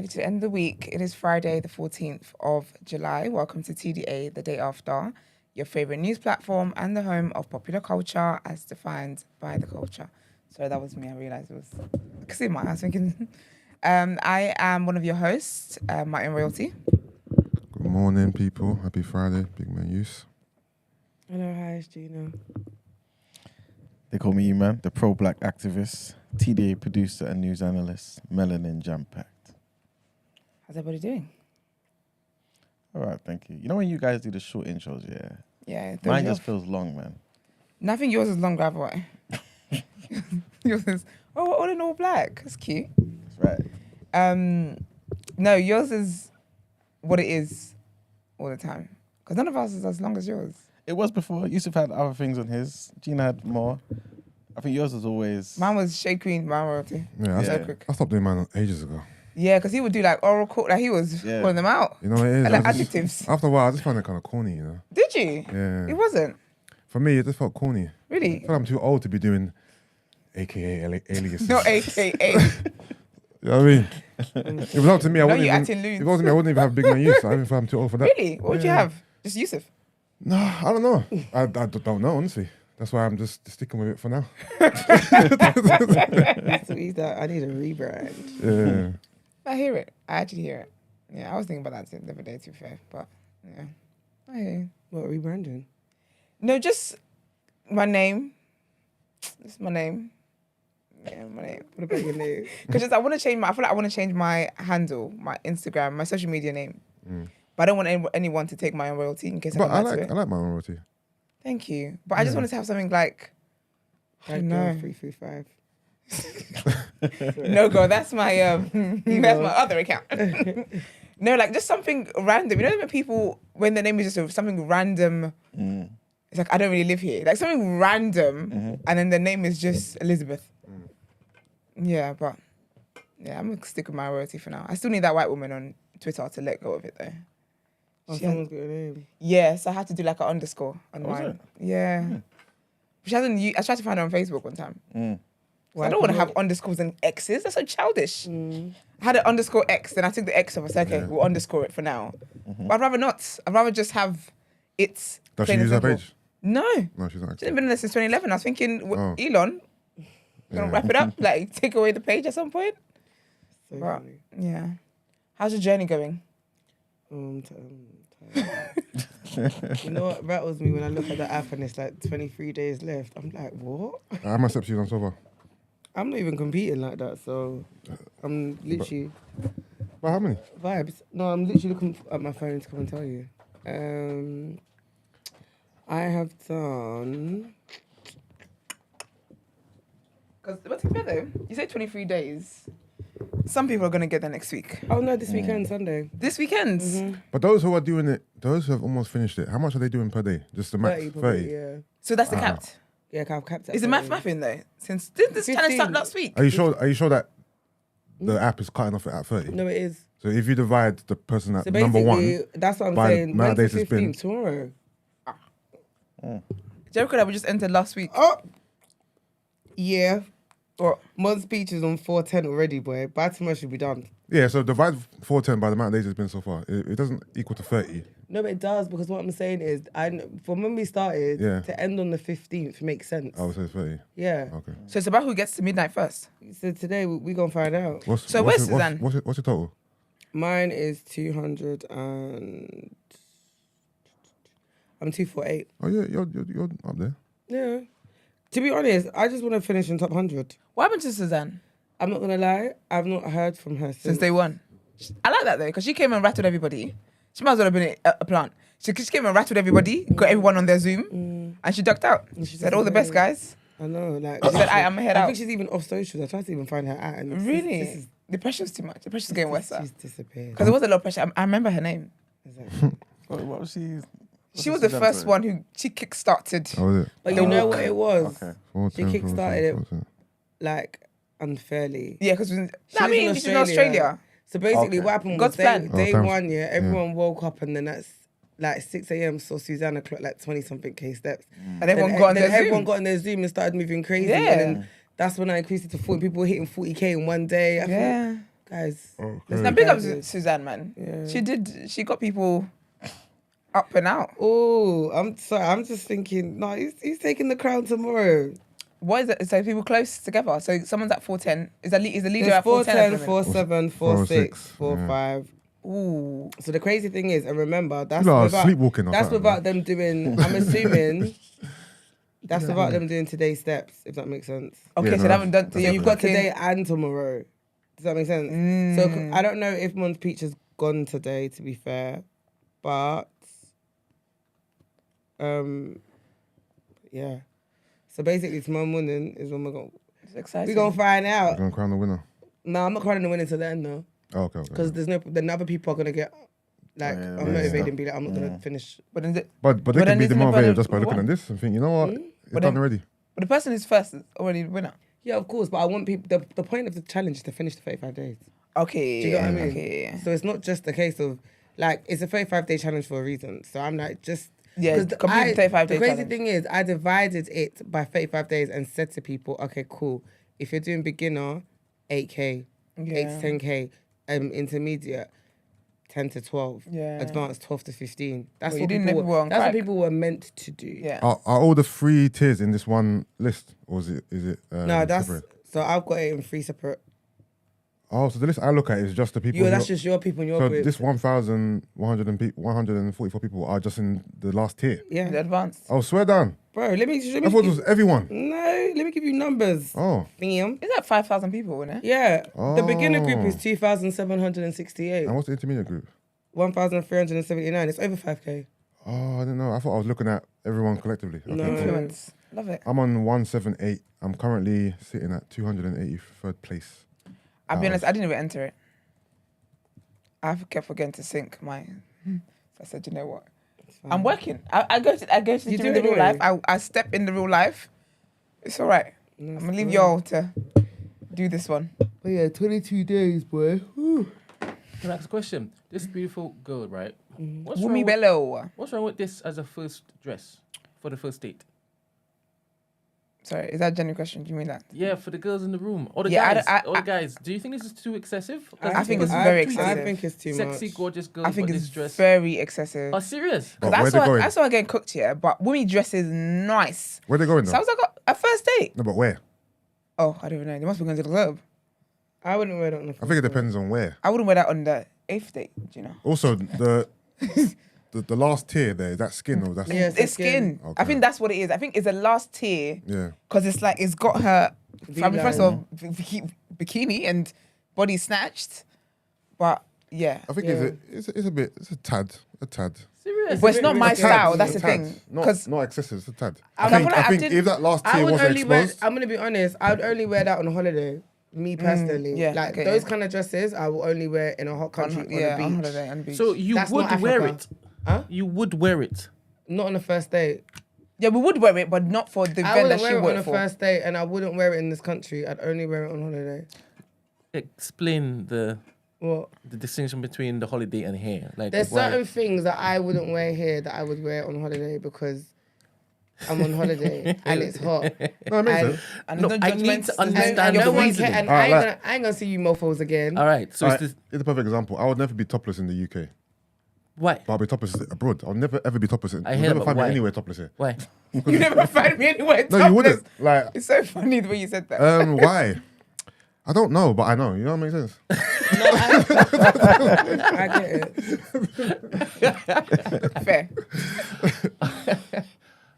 made it to the end of the week. It is Friday, the 14th of July. Welcome to TDA, the day after, your favorite news platform and the home of popular culture as defined by the culture. Sorry, that was me. I realised it was... I could see my eyes thinking... I am one of your hosts, Martin Royalty. Good morning, people. Happy Friday. Big man use. Hello, hi, it's Gina. They call me E-Man, the pro-black activist, TDA producer and news analyst, melanin jam-packed. How's everybody doing? All right, thank you. You know when you guys do the short intros, Yeah. Mine just feels long, man. Nothing yours is long, Gravity. Yours is, all in all black. That's cute. That's right. No, yours is what it is all the time. Because none of us is as long as yours. It was before. Yusuf had other things on his. Gina had more. I think yours was always... Mine was Shade Queen, my royalty. Yeah, So quick. I stopped doing mine ages ago. Yeah, because he would do like oral court, like he was pulling them out. You know what it is? And like adjectives. After a while, I just found it kind of corny, you know? Did you? Yeah. It wasn't? For me, it just felt corny. Really? I feel like I'm too old to be doing AKA aliases. No AKA. You know what I mean? If it was up to me, I wouldn't you're even... acting If loose. it wasn't me, I wouldn't even have big man use. I even feel I'm too old for that. Really? What would you have? Just Yusuf? No, I don't know. I don't know, honestly. That's why I'm just sticking with it for now. Sweet, I need a rebrand. Yeah. I hear it. I actually hear it. Yeah, I was thinking about that the other day, to be fair. But, yeah. I hear you. What, rebranding? No, just my name. Just my name. Yeah, my name. What about your name? Because I want to change I feel like I want to change my handle, my Instagram, my social media name. But I don't want anyone to take my own royalty in case But I I come back to it. like my own royalty. Thank you. But I just wanted to have something like, I don't know. 335. No, girl, that's my that's my other account. No, like just something random. You know when people, when the name is just something random, it's like, I don't really live here. Like something random, and then the name is just Elizabeth. Yeah, but yeah, I'm gonna stick with my royalty for now. I still need that white woman on Twitter to let go of it though. Oh, someone's got a name. Yes, I had to do like an underscore on Was mine. it? Yeah. She hasn't. I tried to find her on Facebook one time. Why I don't want to couldn't have underscores and X's. That's so childish. I had an underscore X, then I took the X off. I said, okay, we'll underscore it for now. But I'd rather not. I'd rather just have it. Does she plain and use her simple. page? No. No, she's not. She's been in there since 2011. I was thinking, Elon, gonna Yeah. wrap it up, like take away the page at some point. So But, funny. yeah. How's your journey going? I'm tired. You know what rattles me when I look at the app and it's like 23 days left? I'm like, what? How many steps you done so far? I'm not even competing like that, so I'm literally But how many? vibes. No, I'm literally looking at my phone to come and tell you. I have done. Because what's together? You say 23 days. Some people are gonna get there next week. Oh no, this weekend, Sunday. This weekend. But those who are doing it, those who have almost finished it, how much are they doing per day? Just the max? 30, 30? probably, yeah. So that's the capped. Yeah, I've capped it. Is it math mapping though? Since didn't this challenge 15. start last week? Are you sure that the app is cutting off at 30? No, it is. So if you divide the person at So number basically, one, that's what I'm by the saying. amount of When's the days it's been- 15th? Tomorrow. Jericho that we just entered last week. Oh, yeah. Or Mod's speech is on 410 already, boy. By tomorrow should be done. yeah, so divide 410 by the amount of days it's been so far. It doesn't equal to 30. No, but it does, because what I'm saying is, from when we started, Yeah. to end on the 15th makes sense. Oh, so it's 30. Yeah. Okay. so it's about who gets to midnight first. So today, we're going to find out. What's So where's Suzanne? What's your total? Mine is 200 and... I'm 248. Oh, yeah, you're up there. Yeah. To be honest, I just want to finish in top 100. What happened to Suzanne I'm not going to lie, I've not heard from her since day one? I like that though, because she came and rattled everybody. She might as well have been a plant. She came and rattled everybody, got everyone on their Zoom, and she ducked out. She said, all the best, guys. I know, like... She said, I'm head I out. think she's even off socials. I tried to even find her at. And Really? The pressure's too much. The pressure's getting worse. She's disappeared. Because there was a lot of pressure. I remember her name. Exactly. What was she? She was the first one who she kick-started. Oh, was it? But you know what it was? Okay. 410, She kick-started it 410. like unfairly. Yeah, because I was mean, in she's in Australia. So basically, Okay. what happened God's was plan. day thanks. one, yeah, everyone woke up and then that's like 6 a.m. saw Susanna clock like 20-something K steps. And everyone got on their everyone Zoom. got on their Zoom and started moving crazy. Yeah. And then that's when I increased it to 40. People were hitting 40K in one day. I thought, Guys. Oh, Now, big up Yeah. Suzanne, man. Yeah. She got people up and out. Oh, I'm sorry. I'm just thinking, no, he's taking the crown tomorrow. What is it? So people close together. So someone's at 410. Is the leader There's at 410? 410, 47, 46, 45. Ooh. So the crazy thing is, and remember, that's You lot are without, sleepwalking or that's something, without them doing, I'm assuming, that's without them doing today's steps, if that makes sense. Okay, Yeah, so no, they haven't done. that's So you're you've got cooking- today and tomorrow. Does that make sense? So I don't know if Mon's Peach has gone today, to be fair, but yeah. So basically, tomorrow morning is when It's exciting. we're gonna find We're out. gonna crown the winner. No, I'm not crowning the winner till then, though, Oh, okay. because then other people are gonna get like yeah, unmotivated and be like, I'm not gonna finish. But then But they then can be isn't it demotivated better just by with looking one? at this and think, you know what? It's But done then- already. but the person who's first is already the winner. Yeah, of course, but I want people. The point of the challenge is to finish the 35 days. Okay. Do you know what I mean? Okay. So it's not just a case of like it's a 35-day challenge for a reason. So I'm like just Yeah, 'cause complete the 35-day The crazy challenge. thing is, I divided it by 35 days and said to people, okay, cool. If you're doing beginner, 8K, 8 to 10K, intermediate, 10 to 12, Yeah. advanced 12 to 15. That's Well, you what didn't people. never on That's what crack. people were meant to do. Yeah. Are all the 3 tiers in this one list, or is it? No, that's separate? so I've got it in 3 separate. Oh, so the list I look at is just the people. You, in that's your- just your people in your So group. this 1,144 people are just in the last tier. The Yeah, advanced. Oh, swear down. bro. Let me I thought it was everyone. No, let me give you numbers. Oh, Bam. Is that 5,000 people in it? Yeah, the beginner group is Oh. 2,768, and what's the intermediate group? 1,379. It's over 5K. Oh, I didn't know. I thought I was looking at everyone collectively. Okay, No. cool. Influence. Love it. I'm on 178. I'm currently sitting at 283rd place. I'll be honest, I didn't even enter it. I kept forgetting to sync my. So I said, you know what? I'm working. I go to the You gym do in the it real life. anyway. I step in the real life. It's all right. I'm gonna leave y'all to do this one. But yeah, 22 days, boy. Whew. Can I ask a question? This beautiful girl, right? What's Wumi wrong, with, Bello. what's wrong with this as a first dress for the first date? Sorry, is that a genuine question? Do you mean that? Yeah, for the girls in the room. Or the Yeah, guys. Guys. Do you think this is too excessive? 'Cause I think it's because very I excessive. think it's too sexy, much. gorgeous girl, I think but it's this dress. very excessive. Oh, serious? But Because where they going? I saw her getting cooked here, but Wumi dresses nice. Where they going So I though? was like, a first date. No, but where? Oh, I don't even know. They must be going to the club. I wouldn't wear it on the I think it depends on where. I wouldn't wear that on the 8th date, do you know? Also, the last tier there, is that skin or that's Yeah. It's skin. Okay. I think that's what it is. I think it's the last tier yeah. because it's like it's got her. I mean, first of all, V-line. bikini and body snatched, but yeah. I think Yeah. it's a bit, it's a tad. Serious? But it's not my it's a style. tad, That's It's the a tad. thing. Not Because excessive, it's a tad. I I feel think, like I I think did- if that last I tier would wasn't only wear. exposed, I'm gonna be honest. I would only wear that on holiday. Me personally, yeah, like okay. those kind of dresses, I will only wear in a hot country on, yeah, the on beach. holiday on the beach. So you That's would not wear Africa. it? Huh? You would wear it? Not on the first date. yeah, we would wear it, but not for the I event that wouldn't she wear it on worked the for. first date, and I wouldn't wear it in this country. I'd only wear it on holiday. Explain the What? distinction between the holiday and here. Like, There's why? certain things that I wouldn't wear here that I would wear on holiday because I'm on holiday and it's hot. no, it makes And- sense. And No, there's no I need judgments, to there's no- understand And the no one reasoning. can, and Alright, I ain't gonna see you mofos again. All right. So Alright, it's it's a perfect example. I would never be topless in the UK, why? but I'll be topless abroad. I'll never ever be topless. You'll hear never that, find but me why? anywhere topless here. Why? You never find me anywhere. No, you wouldn't. Like, It's so funny the way you said that. why? I don't know, but I know. You know what makes sense? No, I get it. Fair.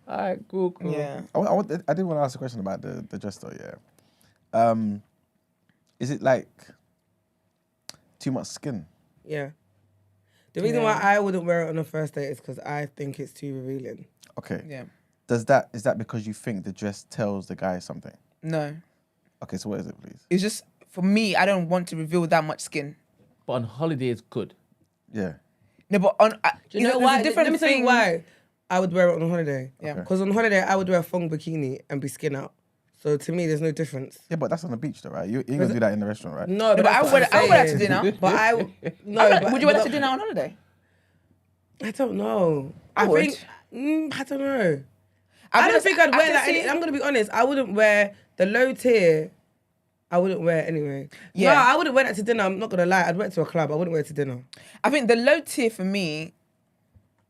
All right, cool. Yeah. I did want to ask a question about the dress though, yeah. Is it like too much skin? Yeah. The reason why I wouldn't wear it on a first date is because I think it's too revealing. Okay. Yeah. Is that because you think the dress tells the guy something? No. Okay, so what is it, please? It's just, for me, I don't want to reveal that much skin. But on holiday, it's good. Yeah. No, but on... Do you know there's why? a different Let me tell you thing- why I would wear it on holiday. Yeah. Okay. Because on holiday, I would wear a thong bikini and be skin out. So to me, there's no difference. Yeah, but that's on the beach though, right? You ain't gonna do that in the restaurant, right? No, but I that's would what wear I'm that to saying. dinner. But no, Would you wear that to dinner on holiday? I don't know. I would. I don't know. I I don't think I'd wear that. see- I'm gonna be honest. I wouldn't wear the low tier. I wouldn't wear it anyway. Yeah. No, I wouldn't wear that to dinner. I'm not gonna lie. I'd wear it to a club. I wouldn't wear it to dinner. I think the low tier for me,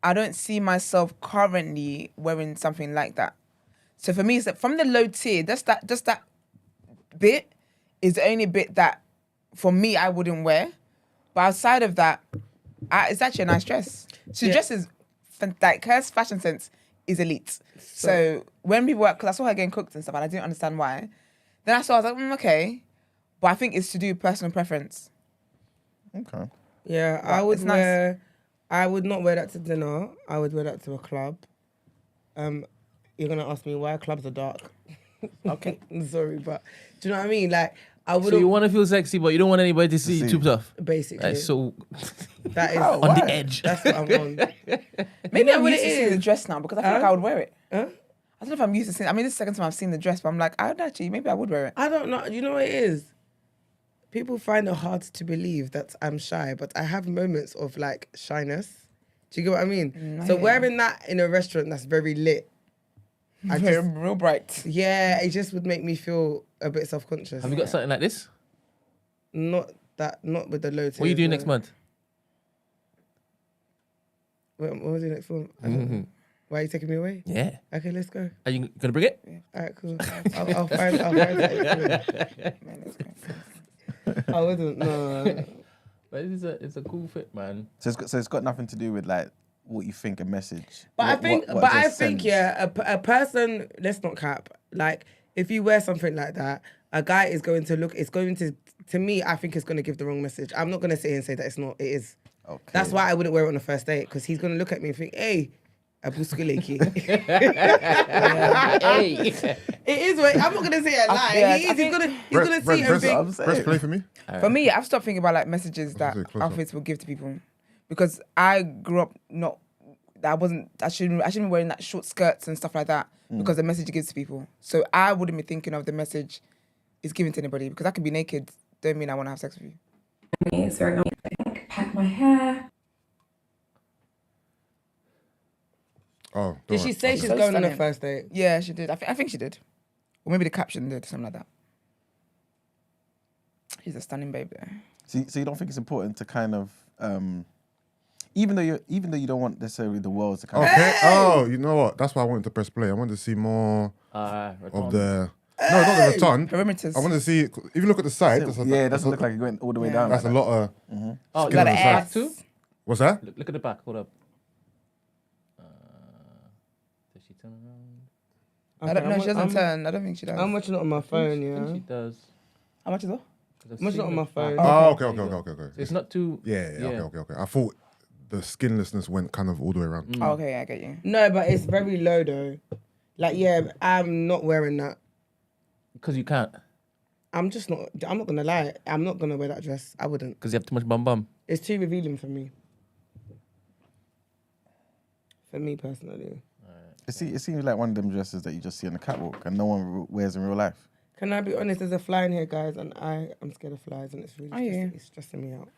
I don't see myself currently wearing something like that. So for me, it's that from the low tier, just that bit is the only bit that for me I wouldn't wear. But outside of that, it's actually a nice dress. She dresses like her fashion sense is elite. So when people because I saw her getting cooked and stuff, and I didn't understand why. Then I was like, okay, but I think it's to do with personal preference. Okay. Yeah, But I would it's nice. wear. I would not wear that to dinner. I would wear that to a club. You're gonna ask me why clubs are dark. Okay, I'm sorry, but do you know what I mean? Like, I would. So you want to feel sexy, but you don't want anybody to see you See. too tough. basically. That's so That is Oh, on why? the edge. That's what I'm on. Maybe know I'm what used it to seeing the is? dress now because I feel like I would wear it. Huh? I don't know if I'm used to seeing. I mean, this is the second time I've seen the dress, but I'm like, maybe I would wear it. I don't know. You know what it is? People find it hard to believe that I'm shy, but I have moments of like shyness. Do you get what I mean? So wearing that in a restaurant that's very lit, Real bright. yeah, it just would make me feel a bit self-conscious. Have you got something like this? Not with the low tiers. What are you doing no. next month? What was the next one? Why are you taking me away? Yeah. Okay, let's go. Are you gonna bring it? All right, cool. I'll find it. I wouldn't. No. But it's a cool fit, man. So it's got nothing to do with like what you think a message. But I think, what it just sends. a person. Let's not cap. Like, if you wear something like that, a guy is going to look. It's going to me. I think it's going to give the wrong message. I'm not going to sit here and say that it's not. It is. Okay. That's why I wouldn't wear it on the first date, because he's going to look at me and think, "Hey, Abuskuleki." Hey. It is. I'm not going to say a lie. yeah, He I is. think- He's going to see it and think. Press play for me. For me, I've stopped thinking about like messages that say close up. outfits will give to people, because I grew up not. I shouldn't be wearing that short skirts and stuff like that because the message it gives to people. So I wouldn't be thinking of the message it's given to anybody, because I can be naked. Don't mean I want to have sex with you. So I'm gonna pack my hair. Oh, Did she say she's going on a first date? Yeah, she did. I think she did, or maybe the caption did, something like that. She's a stunning babe there. So you don't think it's important to kind of even though you don't want necessarily the world to kind of Okay. Oh, you know what? That's why I wanted to press play. I wanted to see more of the. No, not the return. Perimeters. I wanted to see. If you look at the side, it doesn't look like you're going all the way down. That's a like lot of. Oh, Skin on the the side. back too? What's that? Look at the back. Hold up. Does she turn around? I don't know. She doesn't I'm- turn. I don't think she does. I'm watching it on my phone, I think yeah. she does. How much is it? I've I'm watching it seen on my the phone. back. Oh, okay. So it's not too. Yeah. Okay. I thought the skinlessness went kind of all the way around. Oh, okay, I get you. No, but it's very low though. Like, yeah, I'm not wearing that. Because you can't. I'm not gonna lie. I'm not gonna wear that dress. I wouldn't. Because you have too much bum. It's too revealing for me. For me personally. It seems like one of them dresses that you just see on the catwalk and no one wears in real life. Can I be honest? There's a fly in here, guys, and I'm scared of flies, and it's really Are you? it's stressing me out.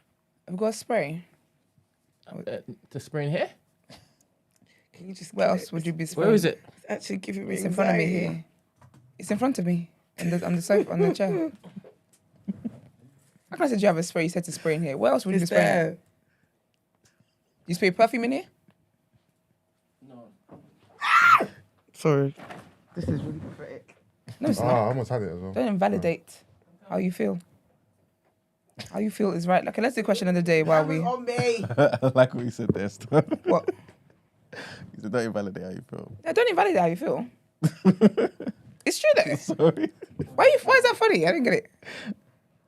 I've got a spray. To spray in here? Can you just? Where get else it? would you be spraying? Where is it? It's actually giving me It's in front of me anxiety. here. It's in front of me. On the sofa, on the chair. How can I said you have a spray? You said to spray in here. Where else would you be It's spraying? there. You spray perfume in here? Sorry. This is really pathetic. No, it's Ah, not. I almost had it as well. Don't invalidate how you feel. How you feel is right. Okay, let's do question of the day while we. On me. I like what you said there, Stu. What? You said don't invalidate how you feel. Yeah, don't invalidate how you feel. It's true though. Sorry. Why is that funny? I didn't get it.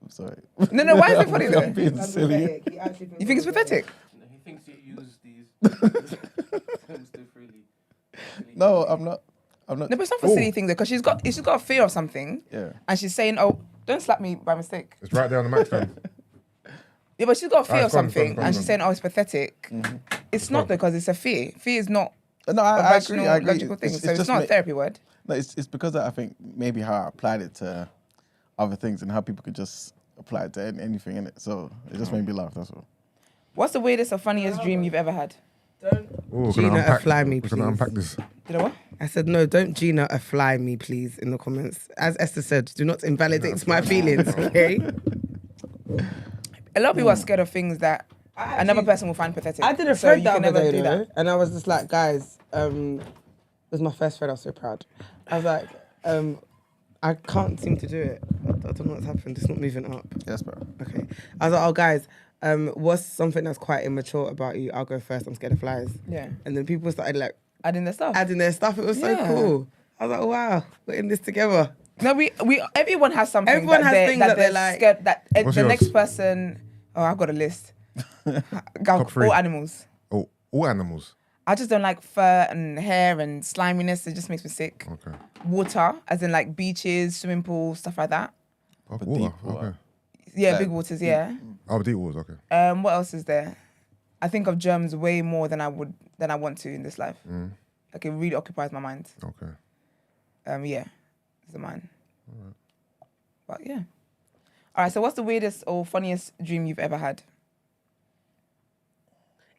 I'm sorry. No, why is it funny though? I'm being silly. You think it's pathetic? He thinks you use these terms too freely. No, I'm not. No, but it's not for silly thing though, because she's got a fear of something, Yeah. and she's saying, "Oh, don't slap me by mistake." It's right there on the mic stand. Yeah, but she's got a fear Alright, of go on, something, go on, and go she's on. saying, "Oh, it's pathetic." It's not though, because it's a fear. Fear is not No, a I rational, agree. logical thing. So it's not a therapy word. No, it's because I think maybe how I applied it to other things and how people could just apply it to anything in it. So it just made me laugh. That's all. What's the weirdest or funniest dream you've ever had? Oh, we're Gina, gonna unpack. fly me, We're gonna please. unpack this. Did I what? I said, no, don't Gina fly me, please, in the comments. As Esther said, do not invalidate my feelings, okay? A lot of people are scared of things that another person will find pathetic. I did a So thread you the can other never day, do though, that. and I was just like, guys, it was my first thread, I was so proud. I was like, I can't seem to do it. I don't know what's happened, it's not moving up. Yes, bro. Okay. I was like, oh, guys, what's something that's quite immature about you? I'll go first, I'm scared of flies. Yeah. And then people started like Adding the stuff. adding their stuff. It was so Yeah. cool. I was like, wow, we're in this together. No, we everyone has something. Everyone has things that they're like- scared that What's the yours? next person. Oh, I've got a list. Top 3. All animals. Oh, all animals. I just don't like fur and hair and sliminess. It just makes me sick. Okay. Water, as in like beaches, swimming pools, stuff like that. Oh, But water. deep water. Okay. Yeah, Like- big waters. Yeah. Oh, deep waters. Okay. What else is there? I think of germs way more than I want to in this life. Like it really occupies my mind. Okay. Yeah, it's the mine. But yeah. All right. So, what's the weirdest or funniest dream you've ever had?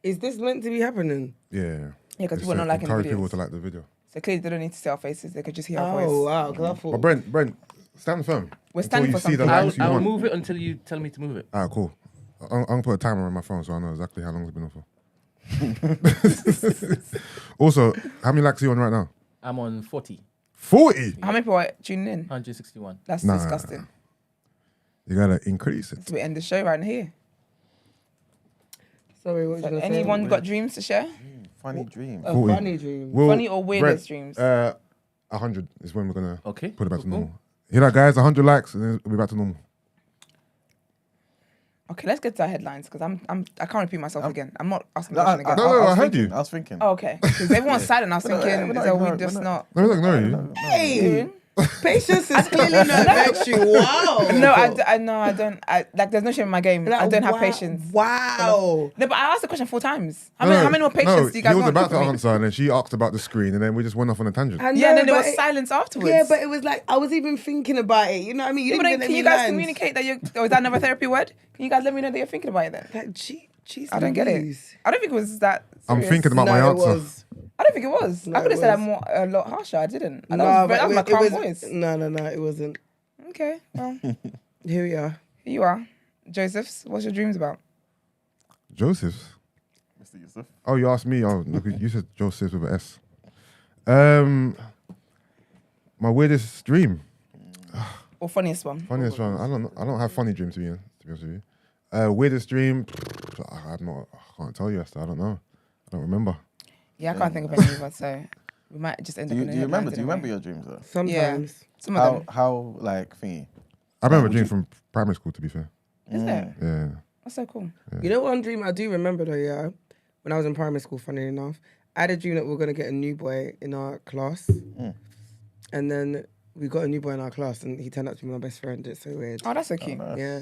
Is this meant to be happening? Yeah. Yeah, because It's people are not to liking the encourage people videos. to like the video. So clearly they don't need to see our faces. They could just hear our Oh, voice. wow. Because I But thought... Brent, stand firm. We're Until standing you for see the something. likes you I'll want. move it until you tell me to move it. Ah, cool. I'm gonna put a timer on my phone so I know exactly how long it's been on for. Also, how many likes are you on right now? I'm on 40, 40. How many people are tuning in? 161. That's Nah. disgusting. You gotta increase it. So we end the show right here. Sorry, what was So you going to say? anyone got dreams to share? Funny dream. A 40. funny dream. Well, Funny or weirdest Brent, dreams? 100 is when we're gonna Okay. put it back to cool. normal. Hear that, guys? 100 likes and then we'll be back to normal. Okay, let's get to our headlines because I can't repeat myself again. I'm not asking the No, question again. No, I was heard thinking, you. I was thinking. Oh, okay. Because everyone's silent. I was thinking, we're not so we ignoring- just we're not. No, we're not ignoring you. Hey, patience is clearly not virtue. Wow. No, I don't. Like, there's no shame in my game. I don't have patience. Wow. No, but I asked the question 4 times. How No, many more patience no, do you guys he was want? about to from me? answer and then she asked about the screen and then we just went off on a tangent. I Yeah, know, and then there but was silence afterwards. Yeah, but it was like, I was even thinking about it. You know what I mean? You Yeah, but didn't then even can you let me guys land. communicate that you're? Or is that another therapy word? Can you guys let me know that you're thinking about it then? Like, jeez, I don't get it. I don't think it was that. I'm serious. thinking about my No, it answer. was. I don't think it was. No, I could it have said was. that a lot harsher. I didn't. And No, that was but my calm it voice. was. No, it wasn't. Okay, well, Here we are. here you are, Joseph's. What's your dreams about? Joseph's? Mr. Yusuf. Oh, you asked me. Oh, look, you said Joseph's with an S. My weirdest dream. Or funniest one? Funniest one. I don't have funny dreams to be honest with you. Weirdest dream. I can't tell you, Esther. I don't know. I don't remember. Yeah, I can't think of any either. So we might just end Do up. you, in a do you remember? headline, Do you remember didn't your dreams though? Sometimes. we? Some of them. How like thingy? I remember would dreams you- from primary school, to be fair. Is it? Yeah. That's so cool. You know one dream I do remember though, yeah? When I was in primary school, funny enough, I had a dream that we were going to get a new boy in our class. And then we got a new boy in our class and he turned out to be my best friend. It's so weird. Oh, that's so cute. Yeah.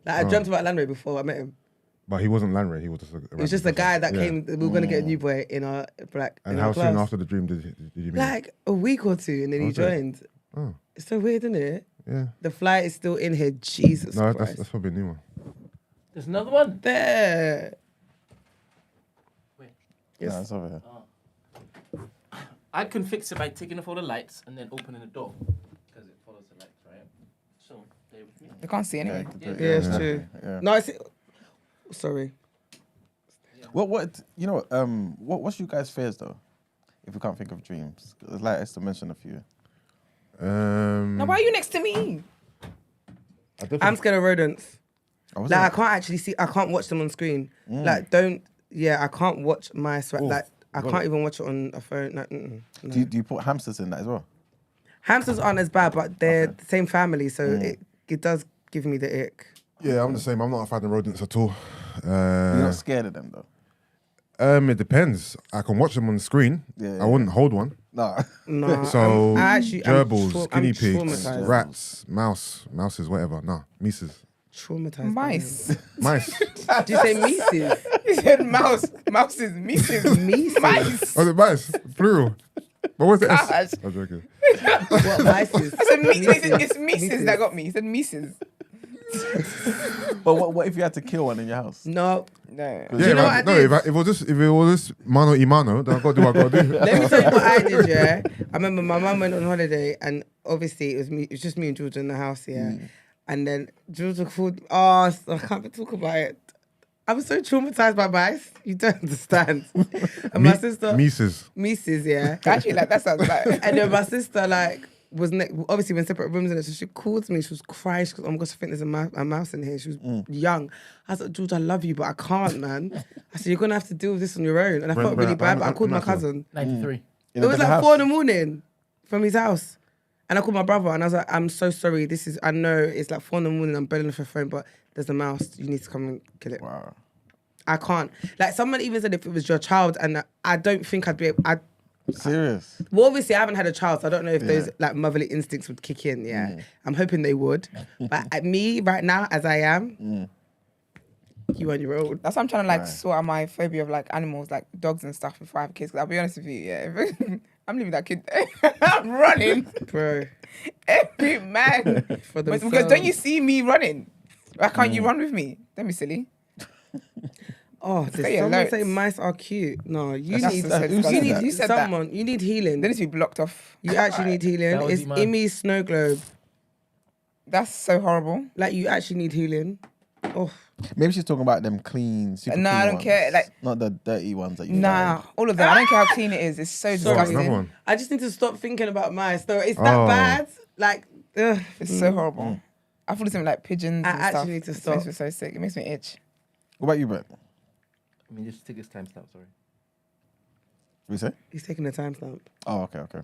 Like I dreamt about Landray before I met him. But he wasn't Landray. He was just It was just a guy that came, we were going to get a new boy in our And in how our soon class. after the dream did you meet? Like a week or two and then he Okay. joined. Oh, It's so weird, isn't it? yeah. The flight is still in here. Jesus No, Christ. that's probably a new one. There's another one. There. No, it's over here. I can fix it by taking off all the lights and then opening the door because it follows the lights, right? So stay with me. They can't see Yeah, anyway. you could do it. Yeah, it's true. Yeah. No, it's... Sorry. What you know? What's you guys' fears though? If we can't think of dreams, 'Cause like Esther mentioned a few. Now, why are you next to me? I'm scared of rodents. Oh, was Like, I it? can't actually see... I can't watch them on screen. Like, don't... Yeah, I can't watch my sweat. Oof, Like, I got can't it. even watch it on a phone. Like, no. Do you put hamsters in that as well? Hamsters aren't as bad, but they're the same family, so it does give me the ick. Yeah, I'm the same. I'm not a fan of rodents at all. You're not scared of them though. It depends. I can watch them on the screen. Yeah, I wouldn't hold one. No. No, So I'm gerbils, guinea I'm pigs, traumatized. rats, mouses, whatever. No, mices, Traumatized. by Mice. mice. them. Do you say mices? You said mouse. Mouses. Mices. Mices. Mice. Oh, the mice, plural. But what's the S? Gosh. I'm joking. What mices? I said it's Mises that got me. He said Mises. But what if you had to kill one in your house? No. No. Yeah, you know what I did? if it was just mano y mano, then I got to do what I got to do. Let me tell you what I did, yeah. I remember my mum went on holiday and obviously it was just me and Georgia in the house, yeah. And then Georgia called, I can't even talk about it. I was so traumatized by mice. You don't understand. And my sister... Mises, yeah. Actually, like, that sounds like... And then my sister, like, obviously we're in separate rooms, and so she called me. She was crying. She goes, "Oh my gosh, I think there's a mouse in here." She was young. I said, "George, I love you, but I can't, man." I said, "You're gonna have to deal with this on your own." And I felt really bad, but I called my cousin. 93. It was like 4 a.m. from his house, and I called my brother, and I was like, "I'm so sorry. I know it's like 4 a.m. I'm belling off her phone, but there's a mouse. You need to come and kill it." Wow. I can't. Like, someone even said if it was your child, and I don't think I'd be able... Serious? Well, obviously, I haven't had a child, so I don't know if those like motherly instincts would kick in. Yeah, I'm hoping they would. But at me right now, as I am, you on your own. That's why I'm trying to like sort out my phobia of like animals, like dogs and stuff before I have kids. Because I'll be honest with you, yeah, I'm leaving that kid there. I'm running, Bro. Every man. Because don't you see me running? Why can't you run with me? Don't be silly. Oh, did Stay someone alert. say mice are cute? No, you That's need who said that? someone. You need healing. They need to be blocked off. You actually need That healing. was It's the man. Imi's snow globe. That's so horrible. Like, you actually need healing. Oh, Maybe she's talking about them clean, super No, clean I don't ones. care, like- not the dirty ones that you Nah, find. all of them. I don't care how clean it is. It's so disgusting. Another one. I just need to stop thinking about mice. So it's that Oh. bad. Like, ugh. It's so horrible. I feel the same like pigeons I and actually stuff. need to It stop. makes me so sick. It makes me itch. What about you, Brent? I mean, just take this timestamp, sorry. What you say? He's taking a timestamp. Oh, okay.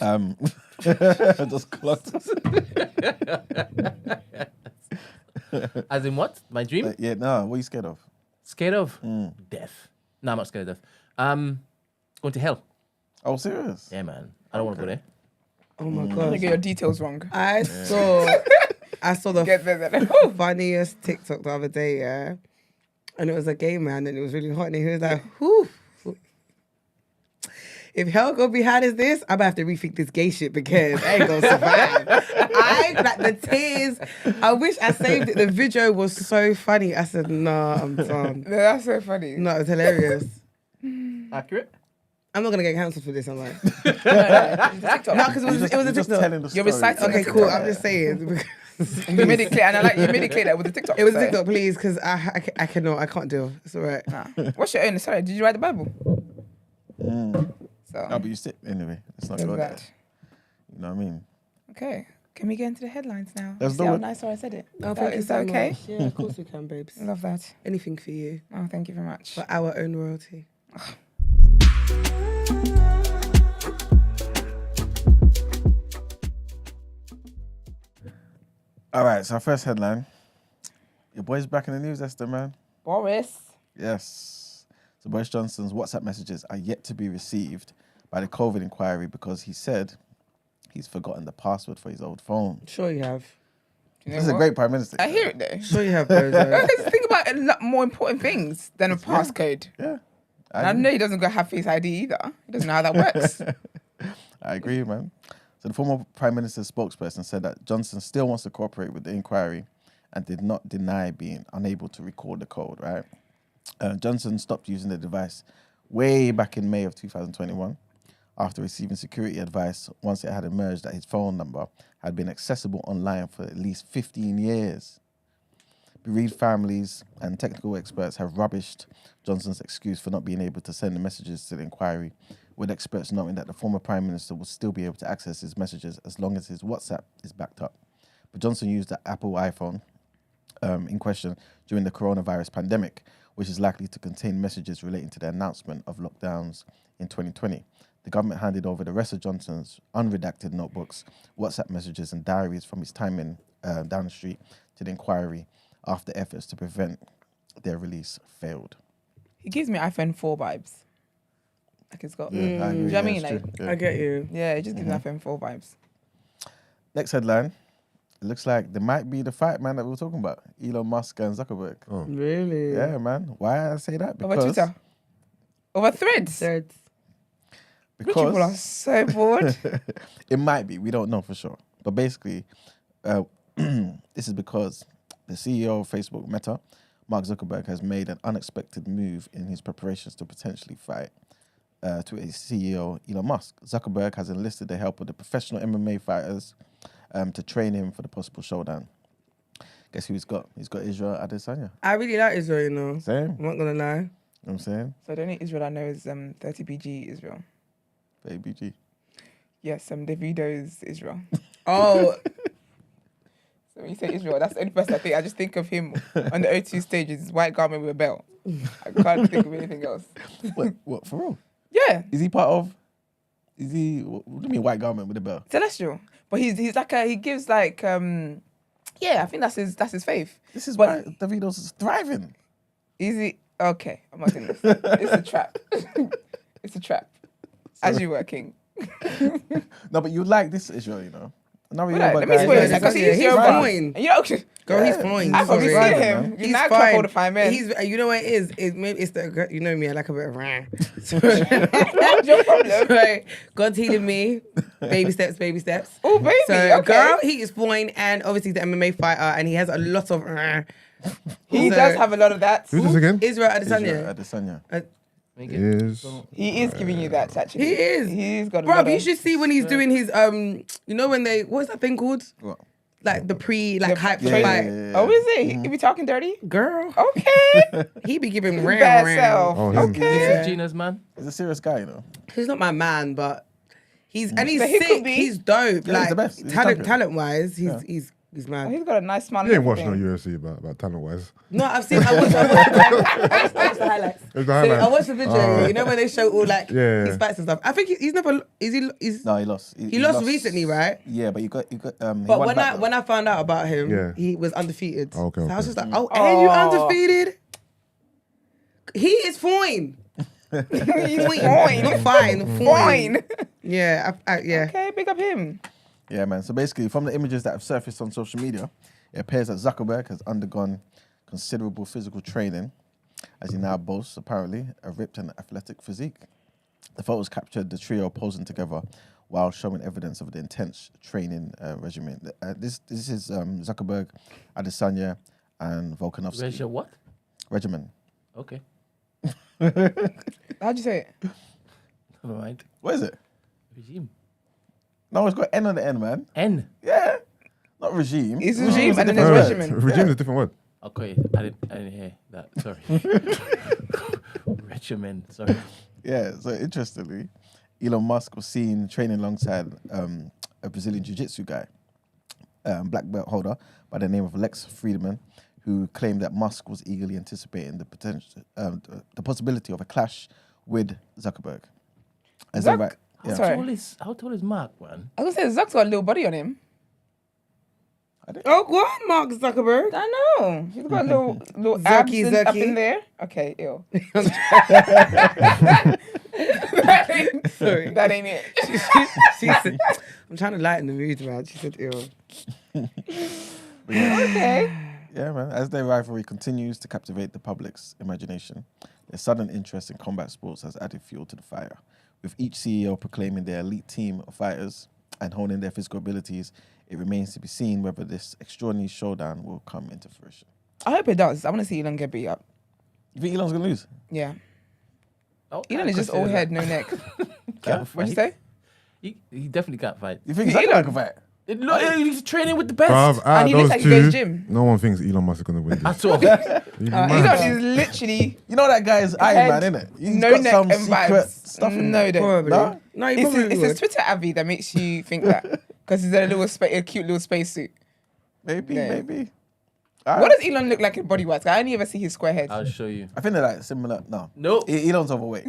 I just clocked. As in what? My dream? Yeah, no. What are you scared of? Scared of? Death. No, I'm not scared of death. Going to hell. Oh, serious? Yeah, man. I don't want to go there. Oh my You god. get your details wrong. I saw the Get there. funniest TikTok the other day, yeah. And it was a gay man and it was really hot and he was like, whew. If hell gonna be hot as this, I'm gonna have to rethink this gay shit because I ain't gonna survive. Like the tears. I wish I saved it. The video was so funny. I said, nah, I'm done. No, that's so funny. No, it was hilarious. Accurate? I'm not gonna get cancelled for this, am I? No, TikTok. No, because it was a You're just TikTok. telling the You're story. reciting Okay, the cool. TikTok. I'm just saying. You made it clear, and I like you made it clear that with the TikTok. It was so- TikTok, please, because I cannot. I can't deal. It's all right. Nah. What's your own? Sorry, did you write the Bible? So No, but you sit anyway. It's not there's good. that. You know what I mean? Okay, can we get into the headlines now? Let's See do how it. nice I said it. Oh, thank you Is so that okay? much. Yeah, of course we can, babes. I love that. Anything for you. Oh, thank you very much. For our own royalty. All right, so our first headline. Your boy's back in the news, Esther, man. Boris. Yes. So Boris Johnson's WhatsApp messages are yet to be received by the COVID inquiry because he said he's forgotten the password for his old phone. Sure you have. You know This is a what? great prime minister. I hear it though. Sure you have, bozo. Because think about a lot more important things than a passcode. Yeah. And I know he doesn't go have Face ID either. He doesn't know how that works. I agree, man. So the former Prime Minister's spokesperson said that Johnson still wants to cooperate with the inquiry and did not deny being unable to record the code, right? Johnson stopped using the device way back in May of 2021 after receiving security advice once it had emerged that his phone number had been accessible online for at least 15 years. Bereaved families and technical experts have rubbished Johnson's excuse for not being able to send the messages to the inquiry, with experts noting that the former Prime Minister will still be able to access his messages as long as his WhatsApp is backed up. But Johnson used the Apple iPhone in question during the coronavirus pandemic, which is likely to contain messages relating to the announcement of lockdowns in 2020. The government handed over the rest of Johnson's unredacted notebooks, WhatsApp messages and diaries from his time in down the street to the inquiry after efforts to prevent their release failed. He gives me iPhone 4 vibes. Like it's got. I agree. Do you know what I Yeah, mean? it's Like, true. Yeah. I get you. yeah, it just gives me iPhone 4 vibes. Next headline. It looks like there might be the fight, man, that we were talking about. Elon Musk and Zuckerberg. Oh. Really? Yeah, man. Why I say that? Over Twitter. Over Threads. Threads. Rich people are Because so bored. it might be. We don't know for sure. But basically, This is because the CEO of Facebook, Meta, Mark Zuckerberg, has made an unexpected move in his preparations to potentially fight to his CEO, Elon Musk. Zuckerberg has enlisted the help of the professional MMA fighters to train him for the possible showdown. Guess who he's got? He's got Israel Adesanya. I really like Israel, you know. Same. I'm not gonna lie. You know what I'm saying? So the only Israel I know is 30BG Israel. Baby G. Yes, Davido's Israel. Oh, So when you say Israel, that's the only person I think. I just think of him on the O2 stage with his white garment with a belt. I can't think of anything else. What, for real? Yeah, Is he part of... Is he... What do you mean white garment with a bell? Celestial. But he's like he gives like yeah, I think that's his faith. This is But- why Davido's thriving. Is he okay? I'm not doing this. It's a trap. It's a trap. As you were, King. No, but you like this Israel, you know. Another Well, Yoruba let me guy. spoil it Yeah, because he's he's Yoruba. fine. And you know, girl, he's fine. I've probably Sorry. seen man. him. He's He's now fine. couple to find men. He's, you know what it is? Maybe it's the, you know me, I like a bit of rah. What's your problem? Right. God's healing me. Baby steps, baby steps. Oh, baby. So, Okay. girl, he is fine, and obviously the MMA fighter, and he has a lot of. He So- does have a lot of that. Who's this again? Israel Israel Adesanya. Adesanya. Make it. Is He is giving you that, actually. He is. He's got a Bro, lot you of... should see when he's doing his you know when they what's that thing called? What? Like the hype for Yeah, fight. yeah, yeah. Oh, is it? He be talking dirty? Girl, Okay. he be giving Bad ram. self. Oh, him. Okay. This Yeah. is Gina's man. He's a serious guy, you know. He's not my man, but he's and he's So he could sick. be. He's dope. Yeah, like he's the best. He's talent champion. wise, he's Yeah. he's Oh, mad. he's got a nice smile. you ain't and watching no everything. UFC about talent wise. No, I watched the highlights. It's the So highlights. I watched the video. Oh. You know when they show all like Yeah. his fights and stuff. I think he's never. He's No, he lost. he lost recently, right? Yeah, but he got. He But won when back, when I found out about him, Yeah. he was undefeated. Oh, okay, So I was okay. just like, oh, and you Oh. undefeated? He is fine. He's Fine. fine. Not fine. Fine. Yeah, yeah. Okay, big up him. Yeah, man. So basically, from the images that have surfaced on social media, it appears that Zuckerberg has undergone considerable physical training, as he now boasts, apparently, a ripped and athletic physique. The photos captured the trio posing together while showing evidence of the intense training regimen. This is Zuckerberg, Adesanya, and Volkanovski. Where's your what? Regimen. Okay. How'd you say it? Never mind. What is it? Regime. No, it's got N on the end, man. N. Yeah. Not regime. It's regime and then No, there's regimen. regime is a different word. Okay, I didn't hear that. Sorry. Regimen. Sorry. Yeah, so interestingly, Elon Musk was seen training alongside a Brazilian jiu-jitsu guy, black belt holder by the name of Lex Friedman, who claimed that Musk was eagerly anticipating the potential, the possibility of a clash with Zuckerberg. As they Zuck? write- yeah. Sorry. How tall is Mark, man? I was gonna say Zuck's got a little body on him. Oh, what? Mark Zuckerberg? I know. He's got a little abs Zucky, up Zucky. in there. Okay, ew. Sorry. That ain't it. She said, I'm trying to lighten the mood, man. She said, ew. Okay. Yeah, man. As their rivalry continues to captivate the public's imagination, their sudden interest in combat sports has added fuel to the fire. With each CEO proclaiming their elite team of fighters and honing their physical abilities, it remains to be seen whether this extraordinary showdown will come into fruition. I hope it does. I want to see Elon get beat up. You think Elon's gonna lose? Yeah. Oh, Elon is just all head, no neck. Can't What'd you fight. say? He definitely can't fight. You think Elon? Zuckerberg can fight? Look, he's training with the best. Bruv, out And he of looks those like he goes two, gym. no one thinks Elon Musk is going to win this. At all. He's mad. Elon is literally You know that guy's Iron Head, Man, innit? He's no got neck some and secret vibes. stuff in No, there. don't. Probably. No? No, he It's probably his, it's would. his Twitter Avi that makes you think that because he's in a cute little spacesuit. Maybe, Yeah. maybe. What does Elon look like in body wise? I only ever see his square head. I'll show you. I think they're like similar. No. No. Elon's overweight.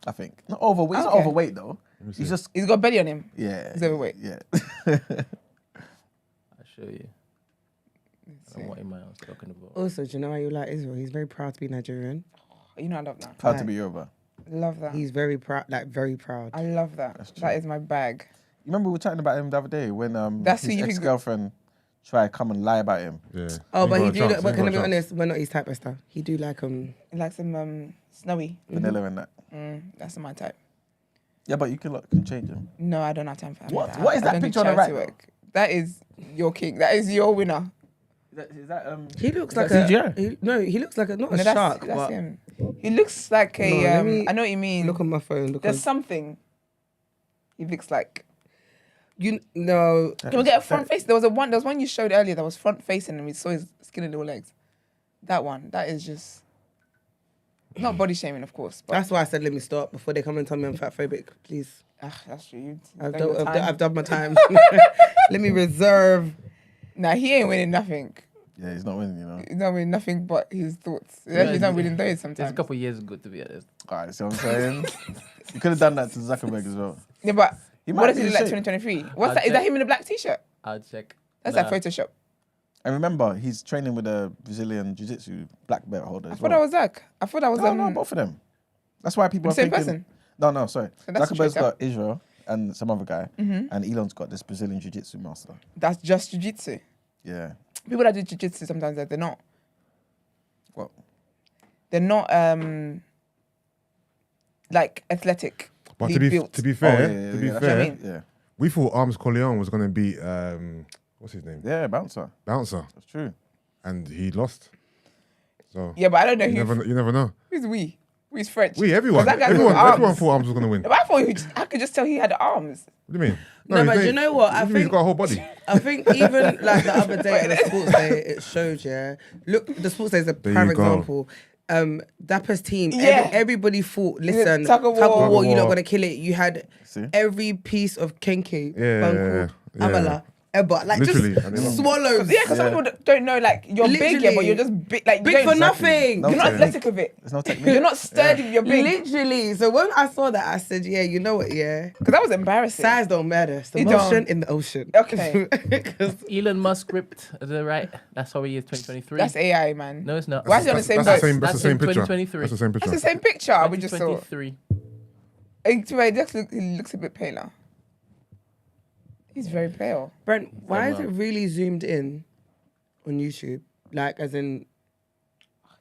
I think. Not overweight. He's not Okay. overweight, though. He's just, He's got belly on him. yeah. He's overweight. Yeah. I'll show you. I don't know what Iman was talking about. Also, do you know why you like Israel? He's very proud to be Nigerian. You know, I love that. Proud to be Yoruba. Love that. He's very proud, like very proud. I love that. That's true. That is my bag. You remember we were chatting about him the other day when That's who his you think- ex-girlfriend tried to come and lie about him. Yeah. Oh, but he Ain't do. got a chance, But ain't can I got be a chance. honest? We're not his type of stuff. He do like Like some snowy. Vanilla and that. That's my type. Yeah, but you can change him. No, I don't have time for that. What? I What is that don't do picture on the charity right? work. That is your king. That is your winner. Is that He looks Is like that a CGI? he looks like a not a No, shark, that's but him. He looks like a. No, let me I know what you mean. look on my phone. There's something. He looks like. You know, Can we get a front face? There was one you showed earlier that was front facing, and we saw his skinny little legs. That one. That is just. Not body shaming, of course. But that's why I said let me stop before they come and tell me I'm fat phobic. Please, that's true. I've done my time. Let me reserve. Nah, he ain't winning nothing. Yeah, he's not winning, you know. He's not winning nothing but his thoughts. Yeah, He's not winning those It's sometimes. a couple of years ago to be honest. Alright, see what I'm saying? You could have done that to Zuckerberg as well. Yeah, but He what might does he be look like in shape. 2023? What's I'll that? Is that check. him in a black t-shirt? I'll check. That's Nah. like Photoshop. And remember, he's training with a Brazilian jiu-jitsu black belt holder I as thought well. that was Zach. I thought that was No, both of them. That's why people are same thinking... person. No, sorry. So that's a Zuckerberg's trick, got Israel and some other guy, and Elon's got this Brazilian jiu-jitsu master. That's just jiu-jitsu. Yeah. People that do jiu-jitsu sometimes they're not. What? They're not like athletic. But to be fair, that's what I mean. Yeah. we thought Arms Corleone was gonna beat what's his name? Yeah, bouncer. Bouncer, That's true. and he lost. So Yeah, but I don't know you never know. who's we. Who's French? Everyone 'Cause that guy's got everyone arms. thought Arms was gonna win. But I thought I could just tell he had arms. What do you mean? No, but he's- you know what? I he's think got a whole body. I think even like the other day at the sports day, it showed, yeah. Look, the sports day is a There prime you go. example. Dapper's team, Yeah. everybody thought, listen, Tug of war. you're not going to kill it. You had See? every piece of Kenke, Yeah, Banku, yeah. Amala, Eba, like Literally, and just they lost. swallows. Yeah, because some people don't know, like, you're big, yeah, but Literally. you're just big. Like, you Big don't- for nothing. No You're not technique. athletic with it. There's no technique. You're not sturdy with your big. Literally. So when I saw that, I said, yeah, you know what, yeah. Because that was embarrassing. Size don't matter. It's the It motion don't. in the ocean. Okay. 'Cause Elon Musk ripped the right. That's how he is 2023. That's AI, man. No, it's not. Why is he on the same That's boat? the That's same in picture. 2023. That's the same picture. That's the same picture we just saw. 2023. He looks a bit paler. He's very pale. Brent, why is well. it really zoomed in on YouTube? Like, as in,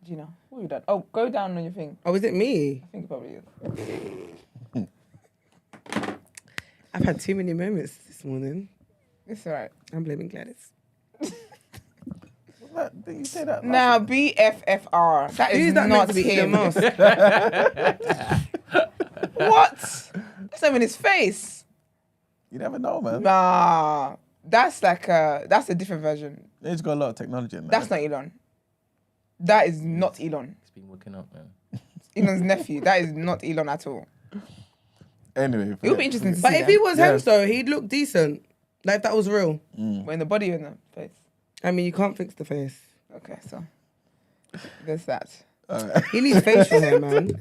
Do you know? What have you done? Oh, go down on your thing. oh, is it me? I think it probably is. I've had too many moments this morning. It's alright. I'm blaming Gladys. Did you say that? Now, BFFR. That is Who's that not meant to be Elon him. Musk? What? That's not even his face. You never know, man. Nah. That's a different version. He's got a lot of technology in there. That's not Elon. That is not Elon. It's been working out, man. Elon's nephew. That is not Elon at all. Anyway. It would be interesting to see But if he that. was Yeah. him, though, he'd look decent. Like, if that was real. When the body or in the face. I mean, you can't fix the face. Okay, so there's that. He needs facial hair, man.